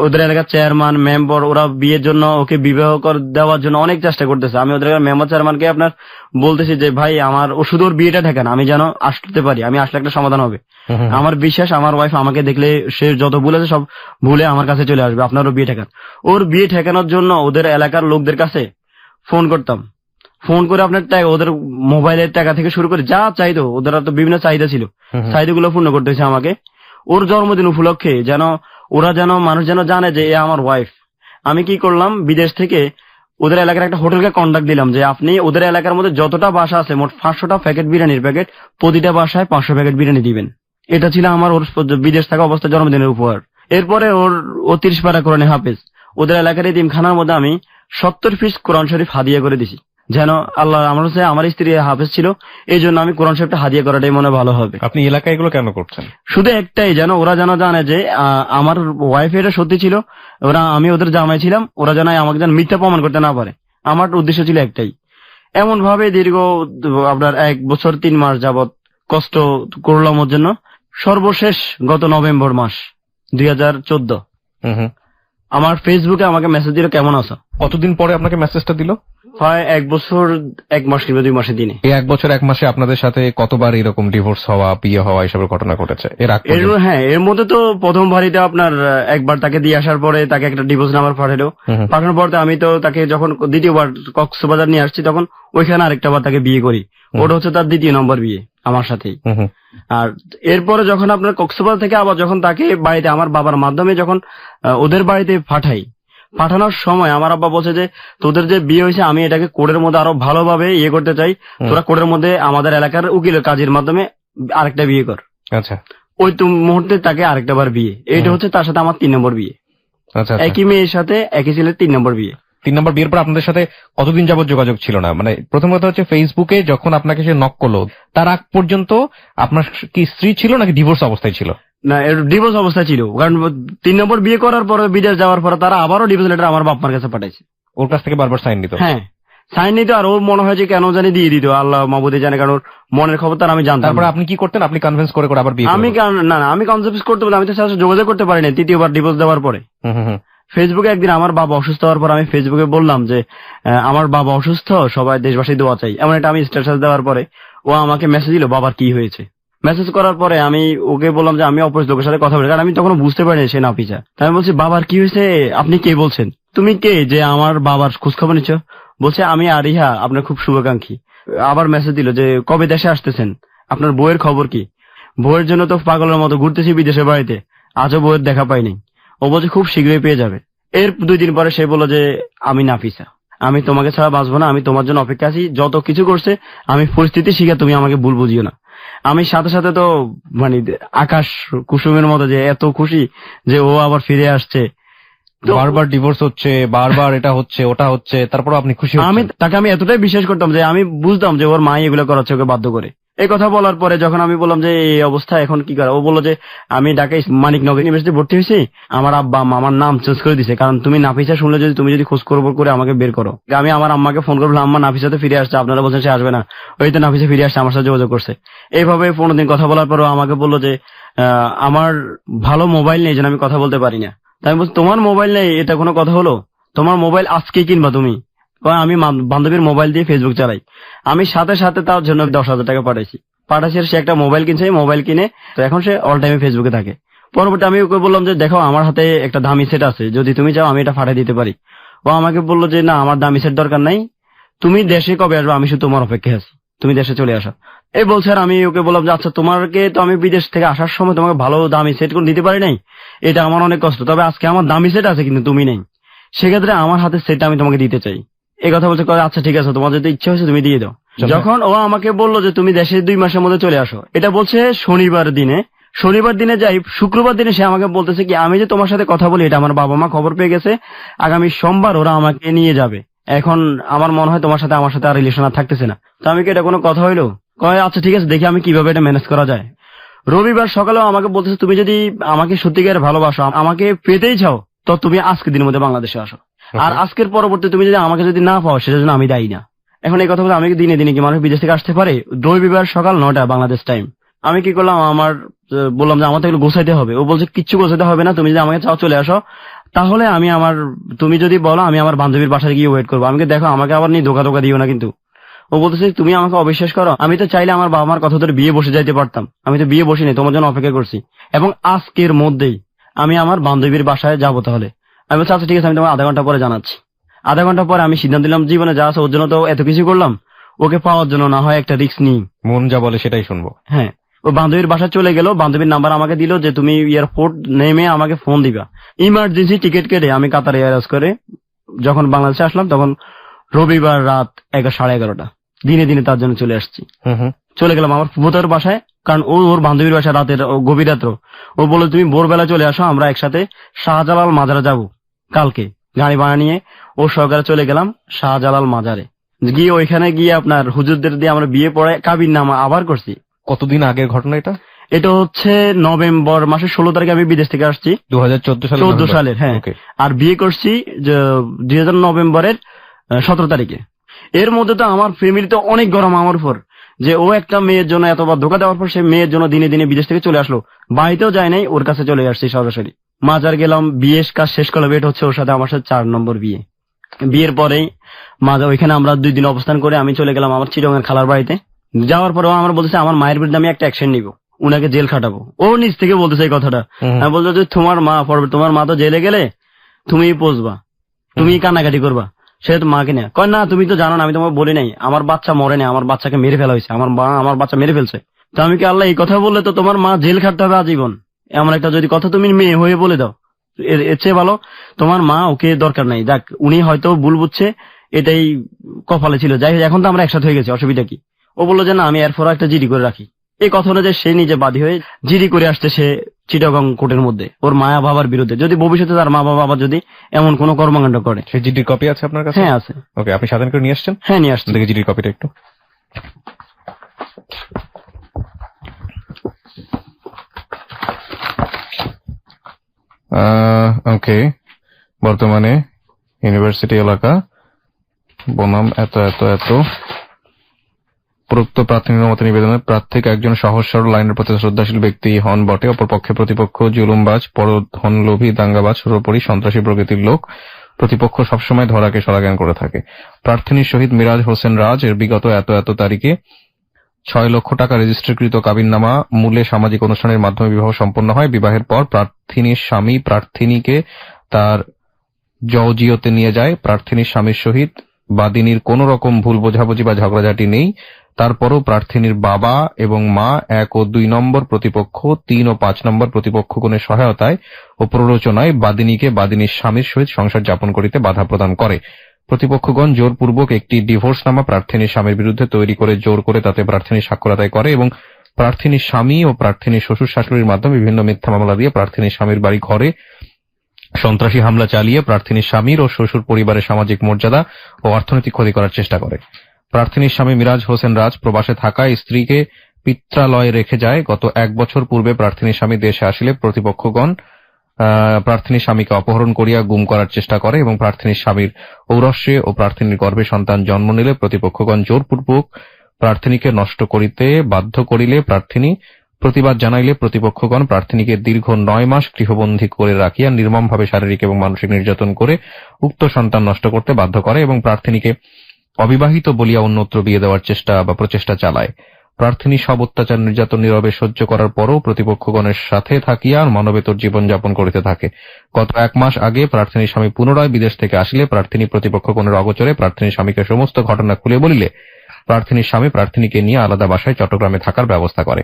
ওদের এলাকার চেয়ারম্যান মেম্বার, ওরা বিয়ের জন্য ওকে বিবাহ দেওয়ার জন্য অনেক চেষ্টা করতেছে। আমি ওদের এলাকার মেম্বার চেয়ারম্যানকে বলতেছি যে ভাই আমার শুধু ওর বিয়েটা ঠেকান, আমি যেন আসতে পারি, আমি আসলে একটা সমাধান হবে। আমার বিশ্বাস আমার ওয়াইফ আমাকে দেখলে সে যত ভুল আছে সব ভুলে আমার কাছে চলে আসবে, আপনারও বিয়ে ঠেকান। ওর বিয়ে ঠেকানোর জন্য ওদের এলাকার লোকদের কাছে ফোন করতাম, ফোন করে আপনার ওদের মোবাইলের টাকা থেকে শুরু করে যা চাইতো, ওদের তো বিভিন্ন চাহিদা ছিল, চাহিদাগুলো পূর্ণ করতে হয়েছে আমাকে। ওর জন্মদিন উপলক্ষে মানুষ যেন জানে যে এ আমার ওয়াইফ। আমি কি করলাম, বিদেশ থেকে ওদের এলাকার একটা হোটেলকে কন্ট্যাক্ট দিলাম যে আপনি ওদের এলাকার মধ্যে যতটা বাসা আছে মোট 500টা প্যাকেট বিরিয়ানির প্যাকেট, প্রতিটা বাসায় 500 প্যাকেট বিরিয়ানি দিবেন। এটা ছিল আমার ওর বিদেশ থাকা অবস্থা জন্মদিনের উপহার। এরপরে ও 30 পারা কোরআনে হাফেজ। ওদের এলাকার এতিমখানার মধ্যে আমি 70 পিস কোরআন শরীফ হাদিয়া করে দিছি, যেন আল্লাহ আমার স্ত্রী হাফেজ ছিল, এই জন্য আমি কোরআন শরীফটা হাদিয়া করাটাই মনে ভালো হবে। আপনি এলাকায় এগুলো কেন করছেন? শুধু একটাই, যেন ওরা যেন জানে যে আমার ওয়াইফ এটা সত্যি ছিল, আমি ওদের জামাই ছিলাম, ওরা যেন আমাকে যেন মিথ্যা প্রমাণ করতে না পারে। আমার উদ্দেশ্য ছিল একটাই। এমন ভাবে দীর্ঘ 1 বছর 3 মাস যাবৎ কষ্ট করলাম ওর জন্য। সর্বশেষ গত নভেম্বর মাস 2014 আমার ফেসবুকে আমাকে মেসেজ দিল কেমন আছো। কতদিন পরে আপনাকে মেসেজটা দিল? প্রায় 1 বছর 1 মাস কিংবা 2 মাসের দিনে। এই 1 বছর 1 মাসে আপনাদের সাথে কতবার এরকম ডিভোর্স হওয়া, বিয়ে হওয়া এসবের ঘটনা ঘটেছে এর আগে? হ্যাঁ, এর মধ্যে তো প্রথমবারই তো আপনার একবার তাকে দিয়ে আসার পরে তাকে একটা ডিভোর্স নাম্বার পাঠালো। পাঠানোর পর আমি তো তাকে যখন দ্বিতীয়বার কক্সবাজার নিয়ে আসছি তখন ওইখানে আরেকটা বার তাকে বিয়ে করি। ওটা হচ্ছে তার 2য় নম্বর বিয়ে আমার সাথেই। আর এরপরে যখন আপনার কক্সবাজার থেকে আবার যখন তাকে বাড়িতে আমার বাবার মাধ্যমে যখন ওদের বাড়িতে পাঠানোর সময় আমার আব্বা বলছে যে তোদের যে বিয়ে হয়েছে আমি এটাকে কোর্টের মধ্যে আরো ভালোভাবে ইয়ে করতে চাই, তোরা কোর্টের মধ্যে আমাদের এলাকার উকিলের কাজের মাধ্যমে আরেকটা বিয়ে কর। আচ্ছা, ওই মুহূর্তে তাকে আরেকটা বার বিয়ে। এইটা হচ্ছে তার সাথে আমার 3 নম্বর বিয়ে। আচ্ছা, একই মেয়ের সাথে একই ছেলের 3 নম্বর বিয়ে। 3 নম্বর বিয়ের পর আপনাদের সাথে কতদিন যাবত যোগাযোগ ছিল না? মানে প্রথম কথা হচ্ছে ফেসবুকে যখন আপনাকে সে নক করলো তার আগ পর্যন্ত আপনার কি স্ত্রী ছিল নাকি ডিভোর্স অবস্থায় ছিল? না, ডিভোর্স অবস্থায় ছিল। কারণ 3 নম্বর বিয়ে করার পরে বিদেশ যাওয়ার পরে তারা আবারও ডিভোর্স লেটার আমার বাপ মার কাছে পাঠাইছে। ওর কাছ থেকে বারবার সাইন নিত? হ্যাঁ, সাইন নিত। আর ওর মনে হয় যে কেন জানি দিয়ে দিত, আল্লাহ মাহবুদে জানে, কারণ ওর মনের খবর তার আমি জানতাম। তারপরে আপনি কি করতেন? আপনি কনভিন্স করে আবার বিয়ে? আমি কনভিন্স করতে বলে আমি তো সাথে যোগাযোগ করতে পারি না 3য়বার ডিভোর্স দেওয়ার পরে। ফেসবুকে একদিন আমার বাবা অসুস্থ হওয়ার পর আমি ফেসবুকে বললাম যে আমার বাবা অসুস্থ, সবাই দেশবাসী দোয়া চাই, এমন একটা আমি স্ট্যাটাস দেওয়ার পরে ও আমাকে মেসেজ দিল বাবার কি হয়েছে। মেসেজ করার পরে আমি ওকে বললাম যে আমি অপরিচিত লোকের সাথে কথা বলি, কারণ আমি তখন বুঝতে পারিনি সে নাফিসা। তাই আমি বলছি বাবার কি হয়েছে, আপনি কে বলছেন, তুমি কে যে আমার বাবার খোঁজ খবর নিচ্ছ? বলছে আমি আরিহা, আপনার খুব শুভাকাঙ্ক্ষী। আবার মেসেজ দিল যে কবে দেশে আসতেছেন, আপনার বউয়ের খবর কি? বউয়ের জন্য তো পাগলের মতো ঘুরতেছি বিদেশের বাড়িতে, আজও বউয়ের দেখা পাইনি। ও বলছে খুব শীঘ্রই পেয়ে যাবে। এর 2 দিন পরে সে বলল যে আমি নাফিসা, আমি তোমাকে ছাড়া বাঁচবো না, আমি তোমার জন্য অপেক্ষা আছি, যত কিছু করছে আমি পরিস্থিতি শিখে, তুমি আমাকে ভুল বুঝিও না। আমি সাথে সাথে তো মানে আকাশ কুসুমের মতো যে এত খুশি যে ও আবার ফিরে আসছে। বারবার ডিভোর্স হচ্ছে, বারবার এটা হচ্ছে ওটা হচ্ছে, তারপর আপনি খুশি? আমি তাকে আমি এতটাই বিশ্বাস করতাম যে আমি বুঝতাম যে ওর মা এগুলো করাচ্ছে ওকে বাধ্য করে। এই কথা বলার পরে যখন আমি বললাম যে এই অবস্থা এখন কি করে, ও বললো যে আমি ঢাকায় মানিকনগর ইউনিভার্সিটি ভর্তি হয়েছি, আমার আব্বা আম্মা আমার নাম চেঞ্জ করে দিছে, কারণ তুমি নাফিসা শুনলে যদি তুমি যদি খোঁজ খবর করে আমাকে বের করো। আমি আমার আম্মাকে ফোন করলাম, আম্মা নাফিসাতে ফিরে আসছে, আপনারা বলছেন সে আসবে না, ওই তো নাফিসা ফিরে আসছে, আমার সাথে যোগাযোগ করছে। এইভাবে 15 দিন কথা বলার পরও আমাকে বললো যে আমার ভালো মোবাইল নেই যেন আমি কথা বলতে পারি না। তাই আমি বলছি তোমার মোবাইল নেই এটা কোনো কথা হলো? তোমার মোবাইল আজকে কিনবা তুমি? আমি বান্ধবীর মোবাইল দিয়ে ফেসবুক চালাই। আমি সাথে সাথে তার জন্য 10,000 টাকা পাঠাইছি। সে একটা মোবাইল কিনছে, মোবাইল কিনে তো এখন সে অল টাইমে ফেসবুকে থাকে। পরবর্তী আমি ওকে বললাম যে দেখো আমার হাতে একটা দামি সেট আছে, যদি তুমি চাও আমি এটা পাঠিয়ে দিতে পারি। ও আমাকে বললো যে না, আমার দামি সেট দরকার নাই, তুমি দেশে কবে আসবে, আমি শুধু তোমার অপেক্ষায় আছি, তুমি দেশে চলে আসো। এই বলছে। আর আমি ওকে বললাম যে আচ্ছা তোমাকে তো আমি বিদেশ থেকে আসার সময় তোমাকে ভালো দামি সেট করে দিতে পারি নাই, এটা আমার অনেক কষ্ট, তবে আজকে আমার দামি সেট আছে কিন্তু তুমি নেই, সেক্ষেত্রে আমার হাতে সেটটা আমি তোমাকে দিতে চাই। এই কথা বলছে। আচ্ছা ঠিক আছে, তোমার যদি ইচ্ছা হয়েছে তুমি দিয়ে দাও। যখন ও আমাকে বললো যে তুমি দেশে 2 মাসের মধ্যে চলে আসো, এটা বলছে শনিবার দিনে যাই, শুক্রবার দিনে সে আমাকে বলতেছে কি আমি যে তোমার সাথে কথা বলি এটা আমার বাবা মা খবর পেয়ে গেছে, আগামী সোমবার ওরা আমাকে নিয়ে যাবে, এখন আমার মনে হয় তোমার সাথে আমার সাথে আর রিলেশন আর থাকতেছে না। তো আমি কি এটা কোনো কথা হইলো? কয় আচ্ছা ঠিক আছে, দেখি আমি কিভাবে এটা ম্যানেজ করা যায়। রবিবার সকালেও আমাকে বলতেছে তুমি যদি আমাকে সত্যিকার ভালোবাসো, আমাকে পেতেই চাও, তো তুমি আজকের দিনের মধ্যে বাংলাদেশে আসো, আর আজকের পরবর্তী তুমি যদি আমাকে যদি না পাও সেটার জন্য আমি দায়ী না। এখন এই কথা বলে আমি দিনে দিনে কি মানুষ বিদেশ থেকে আসতে পারে? রবিবার সকাল 9টা বাংলাদেশ টাইম। আমি কি করলাম, বললাম যে আমার তো এগুলো গোছাইতে হবে। ও বলছে কিচ্ছু গোছাইতে হবে না, তুমি যদি আমাকে চাও চলে আসো, তাহলে আমি তুমি যদি বলো আমি আমার বান্ধবীর বাসায় গিয়ে ওয়েট করবো। আমাকে দেখো, আমাকে আবার নিয়ে ধোকা দিও না কিন্তু। ও বলতেছে তুমি আমাকে অবিশ্বাস করো, আমি তো চাইলে আমার বাবা মার কথা ধরে বিয়ে বসে যাইতে পারতাম, আমি তো বিয়ে বসিনি, তোমার জন্য অপেক্ষা করছি, এবং আজকের মধ্যেই আমি আমার বান্ধবীর বাসায় যাবো। তাহলে আমি বলছি আচ্ছা ঠিক আছে, আমি তোমার আধা ঘন্টা পরে জানাচ্ছি। আধা ঘন্টা পরে আমি সিদ্ধান্ত নিলাম জীবনে যা আছে ওর জন্য তো এত কিছু করলাম, ওকে পাওয়ার জন্য না হয় একটা রিস্ক নিই, মন যা বলে সেটাই শুনবো। হ্যাঁ, ও বান্ধবীর বাসায় চলে গেল, বান্ধবীর নাম্বার আমাকে দিল যে তুমি এয়ারপোর্ট নেমে আমাকে ফোন দিবা, ইমার্জেন্সি টিকিট কেটে আমি কাতার এয়ারওয়েজ করে যখন বাংলাদেশে আসলাম তখন রবিবার রাত 11:30 দিনে দিনে তার জন্য চলে আসছি। চলে গেলাম আমার ফুফুতার বাসায়, কারণ ওর বান্ধবীর বাসায় রাতের গভীর রাত্র। ও বলে তুমি ভোরবেলা চলে আসো, আমরা একসাথে শাহজালাল মাজারে যাব কালকে। গাড়ি ভাড়া নিয়ে ও সহকারে চলে গেলাম শাহজালাল মাজারে। গিয়ে ওইখানে গিয়ে আপনার হুজুরদের দিয়ে আমরা বিয়ে পড়ায় কাবির নামা আবার করছি। কতদিন আগের ঘটনা এটা? এটা হচ্ছে নভেম্বর মাসের 16 তারিখে আমি বিদেশ থেকে আসছি, 2014 সালের। হ্যাঁ, আর বিয়ে করছি 2000 নভেম্বরের 17 তারিখে। এর মধ্যে তো আমার ফ্যামিলিতে অনেক গরম আমার উপর, যে ও একটা মেয়ের জন্য এতবার ধোকা দেওয়ার পর সে মেয়ের জন্য দিনে দিনে বিদেশ থেকে চলে আসলো, বাড়িতেও যায় নাই, ওর কাছে চলে আসছে সরাসরি। মাজার গেলাম, বিয়ের কাজ শেষ করলাম, এটা হচ্ছে ওর সাথে আমার সাথে 4 নম্বর বিয়ে। বিয়ের পরেই মাজার ওইখানে আমরা 2 দিন অবস্থান করে আমি চলে গেলাম আমার চিরঙের খালার বাড়িতে। যাওয়ার পরেও আমার বলতেছে আমার মায়ের বিরুদ্ধে আমি একটা অ্যাকশন নিব, উনাকে জেল খাটাবো। ও নিজ থেকে বলতেছে এই কথাটা। আমি বলতে যে তোমার মা পড়বে, তোমার মা তো জেলে গেলে তুমি পৌঁছবা, তুমি কান্নাকাটি করবা, সে তো মাকে নেয়। কয় না তুমি তো জানো না, আমি তোমাকে বলি নাই, আমার বাচ্চা মরে নাই, আমার বাচ্চাকে মেরে ফেলা হয়েছে, আমার বাচ্চা মেরে ফেলছে। তো আমি কি আল্লাহ এই কথা বললে তো তোমার মা জেল খাটতে হবে আজীবন, এমন একটা যদি কথা তুমি মেয়ে হয়ে বলে দাও, এর চেয়ে ভালো তোমার মা ওকে দরকার নাই। যাক, উনি হয়তো ভুল বুঝছে, এটাই কপালে ছিল। যাই হোক, এখন তো আমরা একসাথে হয়ে গেছি, অসুবিধা কি? ও বললো যে না আমি এরপর একটা জিডি করে রাখি। এই কথা অনুযায়ী সে নিজে বাদী হয়ে জিডি করে আসছে সে চিটাগং কোর্টের মধ্যে ওর মায়া বাবার বিরুদ্ধে, যদি ভবিষ্যতে তার মা বাবা যদি এমন কোন কর্মকাণ্ড করে। সেই জিডির কপি আছে আপনার কাছে? হ্যাঁ আছে। ওকে, আপনি সাধারণ করে নিয়ে আসছেন? হ্যাঁ নিয়ে আসছেন। দেখি জিডির কপিটা একটু। ওকে, বর্তমানে ইউনিভার্সিটি এলাকা বনাম এত এত এত উপরোক্ত প্রার্থীর মত নিবেদনে প্রার্থীকে একজন সহজ সরল আইনের প্রতি শ্রদ্ধাশীল ব্যক্তি হন বটে, অপরপক্ষে প্রতিপক্ষ জুলুমবাজ, পরধনলোভী, দাঙ্গাবাজ, সর্বোপরি সন্ত্রাসী প্রকৃতির লোক। প্রতিপক্ষ সবসময় ধরাকে সরাজ্ঞান করে থাকে। প্রার্থীর শহীদ মিরাজ হোসেন রাজ এর বিগত এত এত তারিখে 6 লক্ষ টাকা রেজিস্ট্রিকৃত কাবিননামা মূলে সামাজিক অনুষ্ঠানের মাধ্যমে বিবাহ সম্পন্ন হয়। বিবাহের পর প্রার্থীর স্বামী প্রার্থিনীকে তার জওজিয়তে নিয়ে যায়। প্রার্থীর স্বামীর সহিত বাদিনীর কোন রকম ভুল বোঝাবুঝি বা ঝগড়াঝাটি নেই। তারপরও প্রার্থীর বাবা এবং মা 1 ও 2 নম্বর প্রতিপক্ষ, 3 ও 5 নম্বর প্রতিপক্ষগণের সহায়তায় ও প্ররোচনায় বাদিনীকে বাদিনীর স্বামীর সহিত সংসার যাপন করিতে বাধা প্রদান করে। প্রতিপক্ষগণ জোরপূর্বক একটি ডিভোর্সনামা প্রার্থীর স্বামীর বিরুদ্ধে তৈরি করে জোর করে তাতে প্রার্থীর স্বাক্ষর আদায় করে এবং প্রার্থীর স্বামী ও প্রার্থীর শ্বশুর শাশুড়ির মাধ্যমে বিভিন্ন মিথ্যা মামলা দিয়ে প্রার্থীর স্বামীর বাড়ি ঘরে সন্ত্রাসী হামলা চালিয়ে প্রার্থীর স্বামীর ও শ্বশুর পরিবারের সামাজিক মর্যাদা ও অর্থনৈতিক ক্ষতি করার চেষ্টা করে। প্রার্থীর স্বামী মিরাজ হোসেন রাজ প্রবাসে থাকা স্ত্রীকে পিত্রালয়ে রেখে যায়। গত 1 বছর পূর্বে প্রার্থীর স্বামী দেশে আসলে প্রতিপক্ষগণ প্রার্থীর স্বামীকে অপহরণ করিয়া গুম করার চেষ্টা করে এবং প্রার্থীর স্বামীর ঔরস্যে ও প্রার্থীর গর্ভে সন্তান জন্ম নিলে প্রতিপক্ষগণ জোরপূর্বক প্রার্থীকে নষ্ট করিতে বাধ্য করিলে প্রার্থিনী প্রতিবাদ জানাইলে প্রতিপক্ষগণ প্রার্থীকে দীর্ঘ 9 মাস গৃহবন্দী করে রাখিয়া নির্মমভাবে শারীরিক এবং মানসিক নির্যাতন করে উক্ত সন্তান নষ্ট করতে বাধ্য করে এবং প্রার্থীকে অবিবাহিত বলিয়া অন্যত্র বিয়ে দেওয়ার চেষ্টা বা প্রচেষ্টা চালায়। প্রার্থী সব অত্যাচার নির্যাতন নীরবে সহ্য করার পরও প্রতিপক্ষগণের সাথে থাকিয়া মানবেতর জীবনযাপন করিতে থাকে। গত 1 মাস আগে প্রার্থীর স্বামী পুনরায় বিদেশ থেকে আসিলে প্রার্থী প্রতিপক্ষগণের অগোচরে প্রার্থীর স্বামীকে সমস্ত ঘটনা খুলে বলিলে প্রার্থীর স্বামী প্রার্থীকে নিয়ে আলাদা বাসায় চট্টগ্রামে থাকার ব্যবস্থা করে।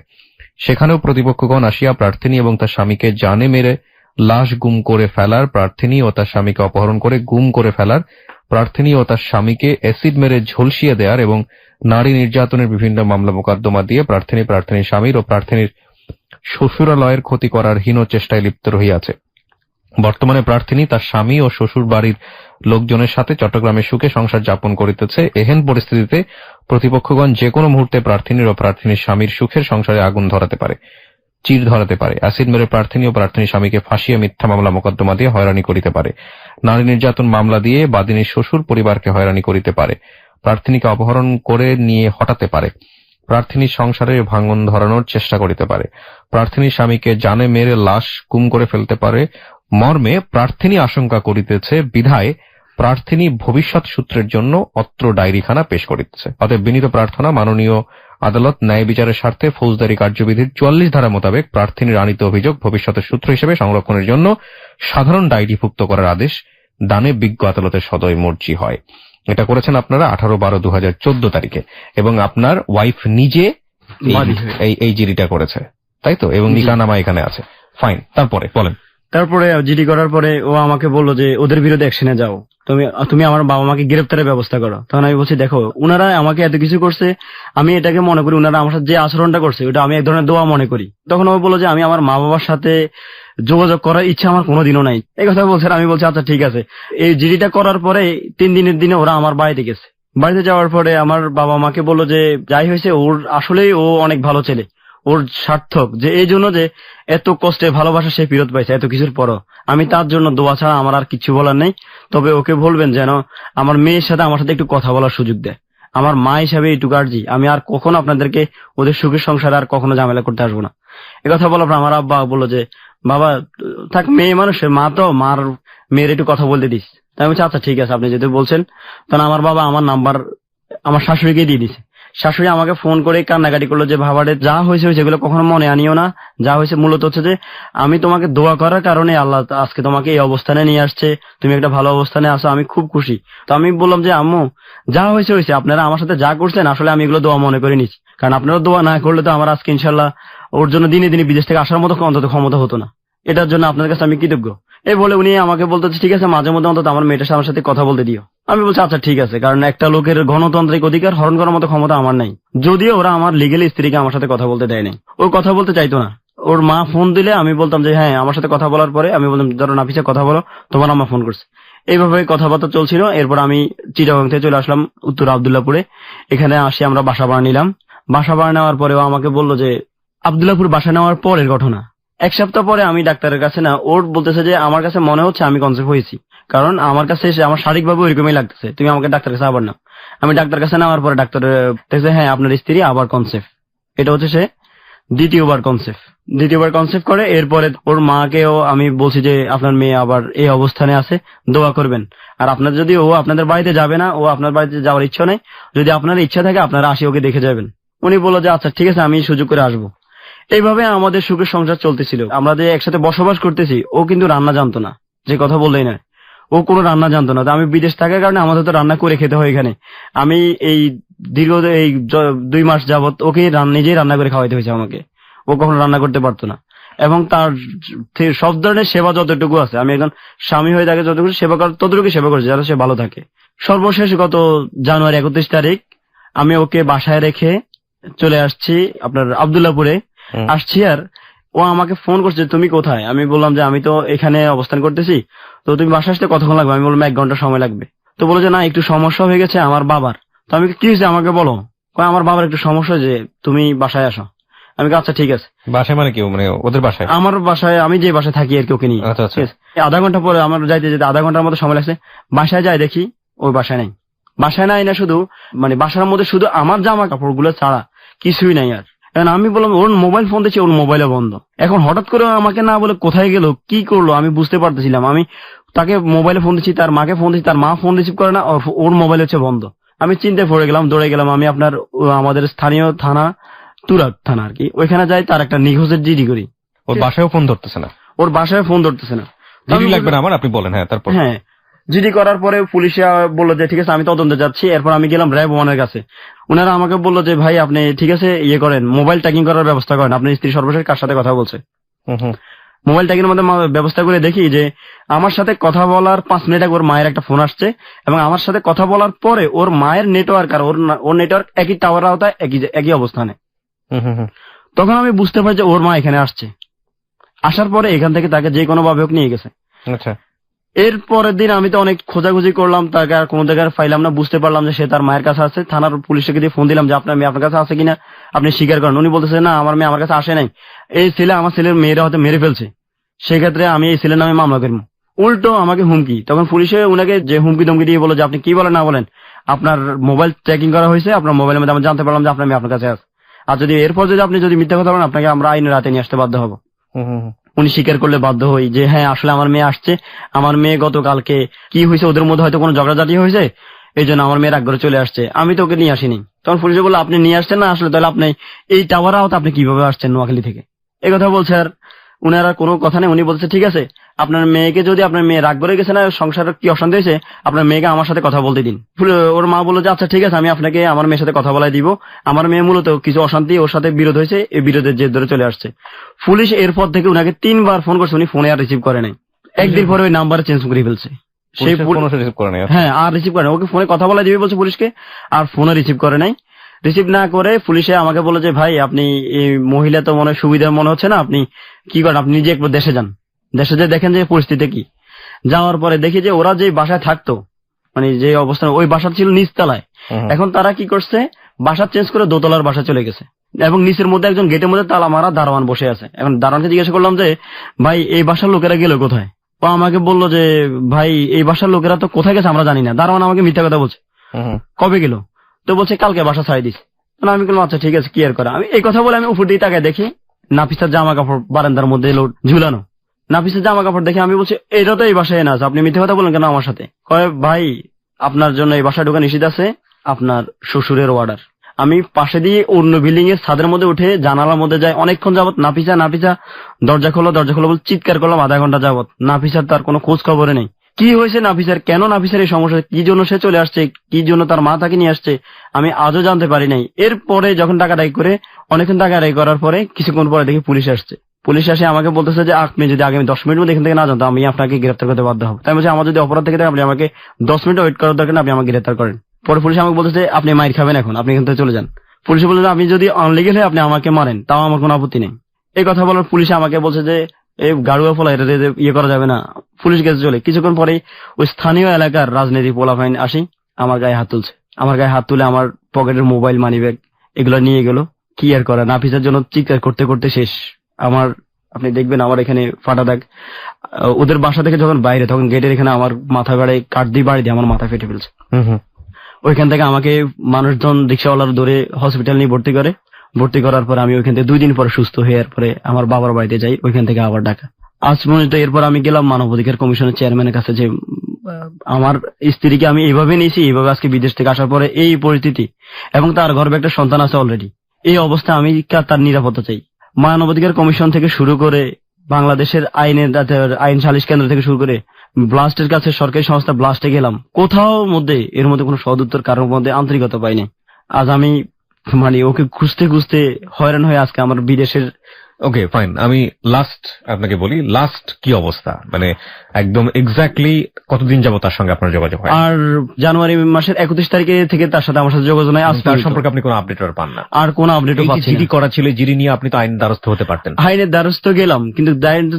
সেখানেও প্রতিপক্ষগণ আসিয়া প্রার্থী এবং তার স্বামীকে জানে মেরে লাশ গুম করে ফেলার, প্রার্থী ও তার স্বামীকে অপহরণ করে গুম করে ফেলার, প্রার্থী ও তার স্বামীকে অ্যাসিড মেরে ঝলসিয়ে দেওয়ার এবং নারী নির্যাতনের বিভিন্ন মামলা মোকদ্দমা দিয়ে প্রার্থীর স্বামীর ও প্রার্থীর শ্বশুরালয়ের ক্ষতি করার হীন চেষ্টায় লিপ্ত রহিয়াছে। বর্তমানে প্রার্থী তার স্বামী ও শ্বশুর বাড়ির লোকজনের সাথে চট্টগ্রামে সুখে সংসার যাপন করিতেছে। এহেন পরিস্থিতিতে প্রতিপক্ষগণ যে কোনো মুহূর্তে প্রার্থীর ও প্রার্থীর স্বামীর সুখের সংসারে আগুন ধরাতে পারে, চির ধরাতে পারে। অ্যাসিড মেরে প্রার্থী ও প্রার্থীর স্বামীকে ফাঁসিয়ে মিথ্যা মামলা মোকদ্দমা দিয়ে হয়রানি করিতে পারে। নারী নির্যাতন মামলা দিয়ে বাদিনীর শ্বশুর পরিবারকে হয়রানি করিতে পারে। প্রার্থীকে অপহরণ করে নিয়ে হটাতে পারে। প্রার্থীর সংসারে ভাঙন ধরানোর চেষ্টা করিতে পারে। প্রার্থীর স্বামীকে জানে মেরে লাশ গুম করে ফেলতে পারে মর্মে প্রার্থী আশঙ্কা করিতেছে বিধায় প্রার্থী ভবিষ্যৎ সূত্রের জন্য অত্র ডায়েরিখানা পেশ করিতেছে। অতএব বিনীত প্রার্থনা মাননীয় আদালত ন্যায় বিচারের স্বার্থে ফৌজদারি কার্যবিধির 44 ধারা মোতাবেক প্রার্থীর আনিত অভিযোগ ভবিষ্যতের সূত্র হিসেবে সংরক্ষণের জন্য সাধারণ ডায়েরিভুক্ত করার আদেশ দানে বিজ্ঞ আদালতের সদয় মর্জি হয়। এটা করেছেন আপনারা 18/12/2014 তারিখে এবং আপনার ওয়াইফ নিজে এই জিডিটা করেছে, তাই তো? এবং নিকানামা এখানে আছে। ফাইন, তারপরে বলেন। তারপরে জিডি করার পরে ও আমাকে বললো যে ওদের বিরুদ্ধে অ্যাকশনে যাও, তুমি আমার বাবা মাকে গ্রেপ্তারের ব্যবস্থা করো। তখন আমি বলছি দেখো উনারা আমাকে এত কিছু করছে, আমি এটাকে মনে করি উনারা আমার সাথে যে আচরণটা করছে ওটা আমি এক ধরনের দোয়া মনে করি। তখন ও বললো যে আমি আমার মা বাবার সাথে যোগাযোগ করার ইচ্ছা আমার কোনোদিনও নাই, এই কথা বলছে। আমি বলছি আচ্ছা ঠিক আছে। এই জিডিটা করার পরে 3 দিনের দিনে ওরা আমার বাড়িতে গেছে। বাড়িতে যাওয়ার পরে আমার বাবা মাকে বললো যে যাই হয়েছে ওর আসলেই ও অনেক ভালো ছেলে, ওর সার্থক যে এই জন্য যে এত কষ্টে ভালোবাসা সে ফেরত পাইছে এত কিছুর পরও। আমি তার জন্য দোয়া ছাড়া আমার আর কিছু বলার নেই। তবে ওকে বলবেন যেন আমার মেয়ের সাথে আমার সাথে একটু কথা বলার সুযোগ দেয়। আমার মা হিসাবে এইটুকু আর্জি, আমি আর কখনো আপনাদেরকে ওদের সুখের সংসারে আর কখনো ঝামেলা করতে আসবো না। একথা বলার পর আমার আব্বা বললো যে বাবা থাক, মেয়ে মানুষের মা তো, মার মেয়ের একটু কথা বলতে দিস। তাই আমি বলছি আচ্ছা ঠিক আছে, আপনি যদি বলছেন। তখন আমার বাবা আমার নাম্বার আমার শাশুড়িকে দিয়ে দিছে। শাশুড়ি আমাকে ফোন করে কান্নাকাটি করলো যে বাবারে যা হয়েছে এগুলো কখনো মনে আনিও না, যা হয়েছে মূলত হচ্ছে যে আমি তোমাকে দোয়া করার কারণে আল্লাহ আজকে তোমাকে এই অবস্থানে নিয়ে আসছে, তুমি একটা ভালো অবস্থানে আসো, আমি খুব খুশি। তো আমি বললাম যে আম্মু যা হয়েছে আপনারা আমার সাথে যা করছেন আসলে আমি এগুলো দোয়া মনে করে নিচ্ছি, কারণ আপনারা দোয়া না করলে তো আমার আজকে ইনশাল্লাহ ওর জন্য দিনে দিনে বিদেশ থেকে আসার মতো অন্তত ক্ষমতা হতো না। এটার জন্য আপনার কাছে আমি কৃতজ্ঞ। এই বলে উনি আমাকে বলতে ঠিক আছে মাঝে মধ্যে অন্তত আমার মেয়েটার আমার সাথে কথা বলতে দিও। আমি বলছি আচ্ছা ঠিক আছে, কারণ একটা লোকের গণতান্ত্রিক অধিকার হরণ করার মতো ক্ষমতা আমার নাই। যদিও ওরা আমার লিগেল স্ত্রীকে আমার সাথে কথা বলতে দেয় নাই, ও কথা বলতে চাইতো না। ওর মা ফোন দিলে আমি বলতাম যে হ্যাঁ আমার সাথে কথা বলার পরে আমি বলতাম ধরো নাফিসা কথা বলো, তোমার আম্মা ফোন করছে। এইভাবে কথাবার্তা চলছিল। এরপর আমি চিটাগাং থেকে চলে আসলাম উত্তর আব্দুল্লাহপুরে। এখানে আসি আমরা বাসা ভাড়া নিলাম। বাসা ভাড়া নেওয়ার পরেও আমাকে বললো যে আব্দুল্লাহপুর বাসা নেওয়ার পরের ঘটনা, 1 সপ্তাহ পরে আমি ডাক্তারের কাছে না, ওর বলতেছে যে আমার কাছে মনে হচ্ছে আমি কনসেপ্ট হয়েছি, কারণ আমার কাছে এসে আমার শারীরিকভাবে ওইরকমই লাগতেছে, তুমি আমাকে ডাক্তার কাছে আবার নাও। আমি ডাক্তার কাছে নেওয়ার পরে ডাক্তার দেখছে হ্যাঁ আপনার স্ত্রী আবার কনসেপ্ট। এটা হচ্ছে সে দ্বিতীয়বার কনসেপ্ট করে। এরপরে ওর মাকেও আমি বলছি যে আপনার মেয়ে আবার এই অবস্থানে আছে, দোয়া করবেন। আর আপনার যদি ও আপনাদের বাড়িতে যাবে না, ও আপনার বাড়িতে যাওয়ার ইচ্ছা নেই, যদি আপনার ইচ্ছা থাকে আপনারা আসি ওকে দেখে যাবেন। উনি বললো যে আচ্ছা ঠিক আছে আমি সুযোগ করে আসবো। এইভাবে আমাদের সুখের সংসার চলতেছিল। আমরা যে একসাথে বসবাস করতেছি, ও কিন্তু রান্না জানতো না, যে কথা বললেই না, ও কোনো রান্না জানতো না। তো আমি বিদেশ থাকার কারণে আমাদের তো রান্না করে খেতে হয় এখানে। আমি এই দীর্ঘ 2 মাস যাবত ওকে নিজেই রান্না করে খাওয়াইতে হয়েছে আমাকে, ও কখনো রান্না করতে পারতো না। এবং তার সব ধরনের সেবা যতটুকু আছে, আমি একজন স্বামী হয়ে তাকে যতটুকু সেবা করার ততটুকু সেবা করেছি যাতে সে ভালো থাকে। সর্বশেষ গত জানুয়ারি 31 তারিখ আমি ওকে বাসায় রেখে চলে আসছি আপনার আব্দুল্লাহপুরে আসছি। আর ও আমাকে ফোন করছে তুমি কোথায়। আমি বললাম যে আমি তো এখানে অবস্থান করতেছি, তো তুমি বাসায় আসতে কতক্ষণ লাগবে। আমি বললাম 1 ঘন্টা সময় লাগবে। তো বলো যে না একটু সমস্যা হয়ে গেছে আমার বাবার। তো আমি কি হয়েছে আমাকে বলো। আমার বাবার একটু সমস্যা, যে তুমি বাসায় আসো। আমি আচ্ছা ঠিক আছে। বাসায় মানে কি, মানে ওদের বাসায়? আমার বাসায়, আমি যে বাসায় থাকি আর কি, ওকে নিয়ে। আধা ঘন্টা পরে আমার যাইতে যেতে আধা ঘন্টার মতো সময় লাগছে। বাসায় যাই দেখি ওই বাসায় নাই। বাসায় নাই না শুধু মানে বাসার মধ্যে শুধু আমার জামা কাপড় গুলো ছাড়া কিছুই নাই। আর এখন আমি বললাম ওর মোবাইল ফোন দিচ্ছে, ওর মোবাইলে বন্ধ। এখন হঠাৎ করে আমাকে না বলে কোথায় গেল কি করলো আমি বুঝতে পারতেছিলাম। আমি তাকে মোবাইলে ফোন দিচ্ছি, তার মাকে ফোন দিচ্ছি, তার মা ফোন রিসিভ করে না, ওর মোবাইল হচ্ছে বন্ধ। আমি চিন্তায় পড়ে গেলাম, দৌড়ে গেলাম। আমি আপনার আমাদের স্থানীয় থানা তুরাগ থানা আর কি, ওইখানে যাই, তার একটা নিখোঁজের জিডি করি। ওর বাসায়ও ফোন ধরতেছে না? ওর বাসায় ফোন ধরতেছে না। জিডি লাগবে না আমার, আপনি বলেন। হ্যাঁ তারপর? হ্যাঁ জিডি করার পরে পুলিশে বললো যে ঠিক আছে আমি তদন্তে যাচ্ছি। এরপর আমি গেলাম র্যাব 1-এর কাছে। ওনারা আমাকে বললো যে ভাই আপনি ঠিক আছে ইয়ে করেন, মোবাইল ট্র্যাকিং করার ব্যবস্থা করেন। আপনার স্ত্রী সর্বশেষ কার সাথে কথা বলছে মোবাইল ট্র্যাকিং এর মধ্যে ব্যবস্থা করে দেখি যে আমার সাথে কথা বলার 5 মিনিট আগে ওর মায়ের একটা ফোন আসছে, এবং আমার সাথে কথা বলার পরে ওর মায়ের নেটওয়ার্ক আর ওর নেটওয়ার্ক একই টাওয়ার আওতায় একই অবস্থানে। তখন আমি বুঝতে পারি যে ওর মা এখানে আসছে। আসার পরে এখান থেকে তাকে যে কোনো ভাবে হোক নিয়ে গেছে। আচ্ছা। এর পরের দিন আমি তো অনেক খোঁজাখুঁজি করলাম, তাকে আর কোনো জায়গায় পাইলাম না। বুঝতে পারলাম যে সে তার মায়ের কাছে আছে। থানার পুলিশকে দিয়ে ফোন দিলাম যে আপনার মেয়ে আপনার কাছে আছে কিনা, আপনি স্বীকার করেন। উনি বলতেছে না আমার মেয়ে আমার কাছে আসে নাই, এই ছেলে আমার ছেলের মেয়েরা হয়তো মেরে ফেলছে, সেক্ষেত্রে আমি এই ছেলের নামে মামলা করবো। উল্টো আমাকে হুমকি। তখন পুলিশে উনাকে যে হুমকি ধমকি দিয়ে বলো যে আপনি কি বলেন না বলেন, আপনার মোবাইল ট্র্যাকিং করা হয়েছে, আপনার মোবাইলের মধ্যে আমি জানতে পারলাম যে আপনার মেয়ে আপনার কাছে আছে। আর যদি এরপর আপনি যদি মিথ্যা কথা বলেন আপনাকে আমরা আইনের রাতে নিয়ে আসতে বাধ্য হবো। উনি স্বীকার করলে বাধ্য হই যে হ্যাঁ আসলে আমার মেয়ে আসছে। আমার মেয়ে গতকালকে কি হয়েছে, ওদের মধ্যে হয়তো কোনো ঝগড়াঝাটি হয়েছে, এই জন্য আমার মেয়ের আগ্রহ চলে আসছে, আমি তো ওকে নিয়ে আসিনি। তখন পুলিশে বললো আপনি নিয়ে আসছেন না, আসলে তাহলে আপনি এই টাওয়ার আওতা আপনি কিভাবে আসছেন নোয়াখালী থেকে, এই কথা বলছে। আর উনারা কোনো কথা নেই। উনি বলছে ঠিক আছে আপনার মেয়েকে, যদি আপনার মেয়ে রাগ করে গেছে না, সংসারের কি অশান্তি হয়েছে, আপনার মেয়েকে আমার সাথে কথা বলতে দিন। ওর মা বললো যে আচ্ছা ঠিক আছে আমি আপনাকে আমার মেয়ের সাথে কথা বলাই দিব। আমার মেয়ে মূলত কিছু অশান্তি, ওর সাথে বিরোধ হয়েছে, এই বিরোধের জের ধরে চলে আসছে। পুলিশ এরপর থেকে উনাকে 3 বার ফোন করছে, উনি ফোনে আর রিসিভ করে নাই। একদিন পরে ওই নাম্বার চেঞ্জ করে ফেলছে। সেই হ্যাঁ আর রিসিভ করে না। ওকে ফোনে কথা বলা দিবে বলছে পুলিশকে, আর ফোনে রিসিভ করে নাই। রিসিভ না করে পুলিশে আমাকে বললো যে ভাই আপনি এই মহিলা তো মনে সুবিধা মনে হচ্ছে না, আপনি কি করেন, আপনি নিজে একবার দেশে যান, দেশে যে দেখেন যে পরিস্থিতি কি। যাওয়ার পরে দেখি যে ওরা যে বাসায় থাকতো, মানে যে অবস্থান, ওই বাসা ছিল নিচতলায়। এখন তারা কি করছে, বাসা চেঞ্জ করে দোতলার বাসা চলে গেছে, এবং নিচের মধ্যে একজন গেটের মধ্যে তালা মারা দারোয়ান বসে আছে। এখন দারোয়ানকে জিজ্ঞাসা করলাম যে ভাই এই বাসার লোকেরা গেল কোথায়। ও আমাকে বললো যে ভাই এই বাসার লোকেরা তো কোথায় গেছে আমরা জানি না। দারোয়ান আমাকে মিথ্যা কথা বলছে, কবে গেল। তো বলছে কালকে বাসা ছাড়ি দিস। আমি বললাম আচ্ছা ঠিক আছে, কি আর করা। আমি এই কথা বলে আমি উপর দিয়ে তাকায় দেখি নাফিসার জামা কাপড় বারান্দার মধ্যে ঝুলানো। নাফিসের জামা কাপড় দেখে আমি বলছি এটা তো এই বাসায় না আছে, আপনি মিথ্যে কথা বলেন কেন আমার সাথে? কয় ভাই আপনার জন্য এই বাসায় ঢোকা নিষেধ আছে, আপনার শ্বশুরের অর্ডার। আমি পাশে দিয়ে অন্য বিল্ডিং এর ছাদের মধ্যে উঠে জানালার মধ্যে যাই, অনেকক্ষণ যাবত নাফিসা নাফিসা দরজা খোলো বলে চিৎকার করলাম আধা ঘন্টা যাবত। নাফিসার তার কোনো খোঁজ খবরে নেই। কি হয়েছে নাফিসার, কেন নাফিসার এই সমস্যা, কি জন্য সে চলে আসছে, কি জন্য তার মা তাকে নিয়ে আসছে, আমি আজও জানতে পারি নাই। এরপরে যখন টাকা আদায় করে অনেকক্ষণ টাকা আদায় করার পরে কিছুক্ষণ পরে দেখি পুলিশ আসছে। পুলিশ আসে আমাকে বলতেছে যে আপনি যদি আগামী 10 মিনিট মধ্যে এখান থেকে না জানতো আমি আপনাকে গ্রেফতার করতে বাধ্য হবো। তাই বলছি আমার যদি অপরাধ থেকে থাকে আপনি আমাকে 10 মিনিট ওয়েট করার দরকার না, আপনি আমাকে গ্রেফতার করেন। পরে পুলিশ আমাকে বলতেছে আপনি মাইর খাবেন এখন, আপনি এখান থেকে চলে যান। পুলিশ বলছে আপনি যদি অনলিগেল হয়ে আপনি আমাকে মারেন তাও আমার কোনো আপত্তি নেই। এই কথা বলার পুলিশ আমাকে বলছে যে এই গাড়ুয়া ফলা এটা ইয়ে করা যাবে না, পুলিশ গেছে চলে। কিছুক্ষণ পরে ওই স্থানীয় এলাকার রাজনীতি পোলাফাইন আসি আমার গায়ে হাত তুলছে। আমার গায়ে হাত তুলে আমার পকেটের মোবাইল মানি ব্যাগ এগুলো নিয়ে গেল। কি আর করা, নাফিসার জন্য চিৎকার করতে করতে শেষ। আমার আপনি দেখবেন আমার এখানে ফাটা দাগ। ওদের বাসা থেকে যখন বাইরে তখন গেটের এখানে আমার মাথা গাড়ে কাঠ দিয়ে বাড়ি দিয়ে আমার মাথা ফেটে ফেলছে। ওইখান থেকে আমাকে মানুষজন রিক্সাওয়ালার ধরে হসপিটাল নিয়ে ভর্তি করার পর আমি ওইখান থেকে 2 দিন পরে সুস্থ হয়ে পরে আমার বাবার বাড়িতে যাই, ওইখান থেকে আবার ঢাকা। আজ পর্যন্ত এরপর আমি গেলাম মানবাধিকার কমিশনের চেয়ারম্যানের কাছে যে আমার স্ত্রীকে আমি এইভাবে নিয়েছি, এইভাবে আজকে বিদেশ থেকে আসার পরে এই পরিস্থিতি এবং তার গর্ভে একটা সন্তান আছে অলরেডি, এই অবস্থায় আমি তার নিরাপত্তা চাই। মানবাধিকার কমিশন থেকে শুরু করে বাংলাদেশের আইন সালিশ কেন্দ্র থেকে শুরু করে ব্লাস্টের কাছে সরকারি সংস্থা ব্লাস্টে গেলাম, কোথাও মধ্যে এর মধ্যে কোনো সদুত্তর কারোর মধ্যে আন্তরিকতা পাইনি। আজ আমি ওকে খুঁজতে খুঁজতে হয়রান হয়ে আজকে আমার বিদেশের। ওকে ফাইন, আমি লাস্ট আপনাকে বলি, লাস্ট কি অবস্থা, মানে একদম এক্স্যাক্টলি কতদিন যাবো তার সঙ্গে আপনার যোগাযোগ হয়? আর জানুয়ারি মাসের 31 তারিখে থেকে তার সাথে আমার সাথে যোগাযোগ নাই। তার সম্পর্কে আপনি কোনো আপডেট পান না? আর কোনো আপডেটও পাচ্ছি না। জিডি করা ছিল, জিডি নিয়ে আপনি তো আইনের দ্বারস্থ হতে পারতেন। আইনের দ্বারস্থ গেলাম, কিন্তু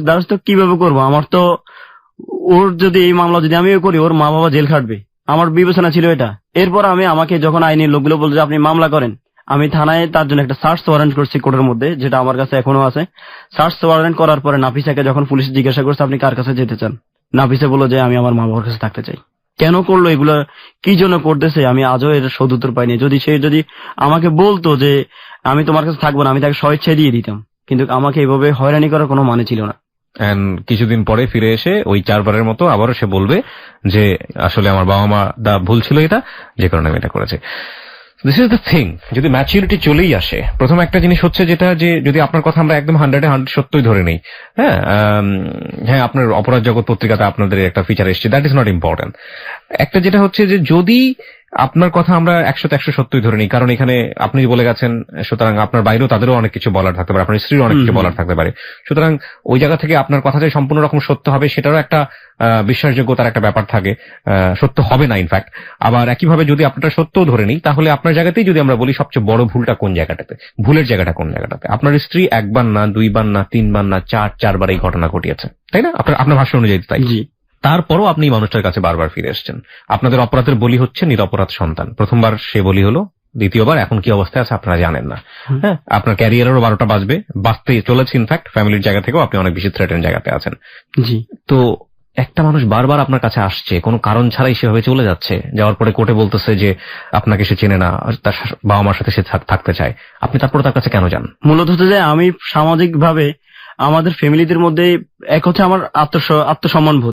দ্বারস্থ কিভাবে করবো? আমার তো ওর যদি এই মামলা যদি আমিও করি ওর মা বাবা জেল খাটবে, আমার বিবেচনা ছিল এটা। এরপর আমাকে যখন আইনের লোকগুলো বলছে আপনি মামলা করেন, আমি থানায় তার জন্য একটা সার্চ ওয়ারেন্ট করছি কোর্টের মধ্যে, যেটা আমার কাছে এখনো আছে। সার্চ ওয়ারেন্ট করার পরে নাফিসাকে যখন পুলিশ জিজ্ঞাসা করছে আপনি কার কাছে যেতে চান, নাফিসা বললো যে আমি আমার মা বাবার কাছে থাকতে চাই। কেন করলো এগুলো, কি জন্য করতেছে, আমি আজও এর সদুত্তর পাইনি। যদি আমাকে বলতো যে আমি তোমার কাছে থাকবো না, আমি তাকে স্বেচ্ছায় দিয়ে দিতাম, কিন্তু আমাকে এইভাবে হয়রানি করার কোনো মানে ছিল না। কিছুদিন পরে ফিরে এসে ওই 4বারের মতো আবারও সে বলবে যে আসলে আমার বাবা মা ভুল ছিল, এটা যে কারণে আমি এটা করেছি। দিস ইজ দ্য থিং, যদি ম্যাচুরিটি চলেই আসে, প্রথম একটা জিনিস হচ্ছে যেটা যে যদি আপনার কথা আমরা একদম 100 সত্যই ধরে নেই, হ্যাঁ আপনার অপরাধ জগৎ পত্রিকাতে আপনাদের একটা ফিচার এসছে, দ্যাট ইজ নট ইম্পর্টেন্ট। একটা যেটা হচ্ছে যে যদি আপনার কথা আমরা 100 সত্যই ধরে নিই, কারণ এখানে আপনি বলে গেছেন, সুতরাং আপনার বাইরেও তাদেরও অনেক কিছু বলার থাকতে পারে, আপনার স্ত্রীর অনেক কিছু বলার থাকতে পারে, সুতরাং ওই জায়গা থেকে আপনার কথা যে সম্পূর্ণ রকম সত্য হবে সেটারও একটা বিশ্বাসযোগ্যতার একটা ব্যাপার থাকে, সত্য হবে না ইনফ্যাক্ট। আবার একইভাবে যদি আপনারা সত্যও ধরে নিই, তাহলে আপনার জায়গাতেই যদি আমরা বলি সবচেয়ে বড় ভুলটা কোন জায়গাটাতে, ভুলের জায়গাটা কোন জায়গাটাতে? আপনার স্ত্রী 1 বার না 2 বার না 3 বার না 4 বার এই ঘটনা ঘটিয়েছে, তাই না? আপনার ভাষ্য অনুযায়ী তাই। তারপরও আপনি মানুষটার কাছে বারবার ফিরে এসেছেন। আপনাদের অপরাধের বলি হচ্ছে নিরপরাধ সন্তান। প্রথমবার সে বলি হলো, দ্বিতীয়বার এখন কি অবস্থায় আছে আপনারা জানেন না। হ্যাঁ, আপনার ক্যারিয়ারেরও 12টা বাজতে চলেছে, ইনফ্যাক্ট ফ্যামিলির জায়গা থেকেও আপনি অনেক বেশি থ্রেটেন জায়গাতে আছেন। জি, তো একটা মানুষ বারবার আপনার কাছে আসছে, কোনো কারণ ছাড়াই সেভাবে চলে যাচ্ছে, যাওয়ার পরে কোর্টে বলতেছে যে আপনাকে সে চেনে না, তার বাবা মার সাথে সে থাকতে চায়, আপনি তারপরে তার কাছে কেন যান? মূলত হচ্ছে যে আমি সামাজিক ভাবে আমাদের ফ্যামিলিদের মধ্যে এক হচ্ছে আমার আত্মসম্মান বোধ।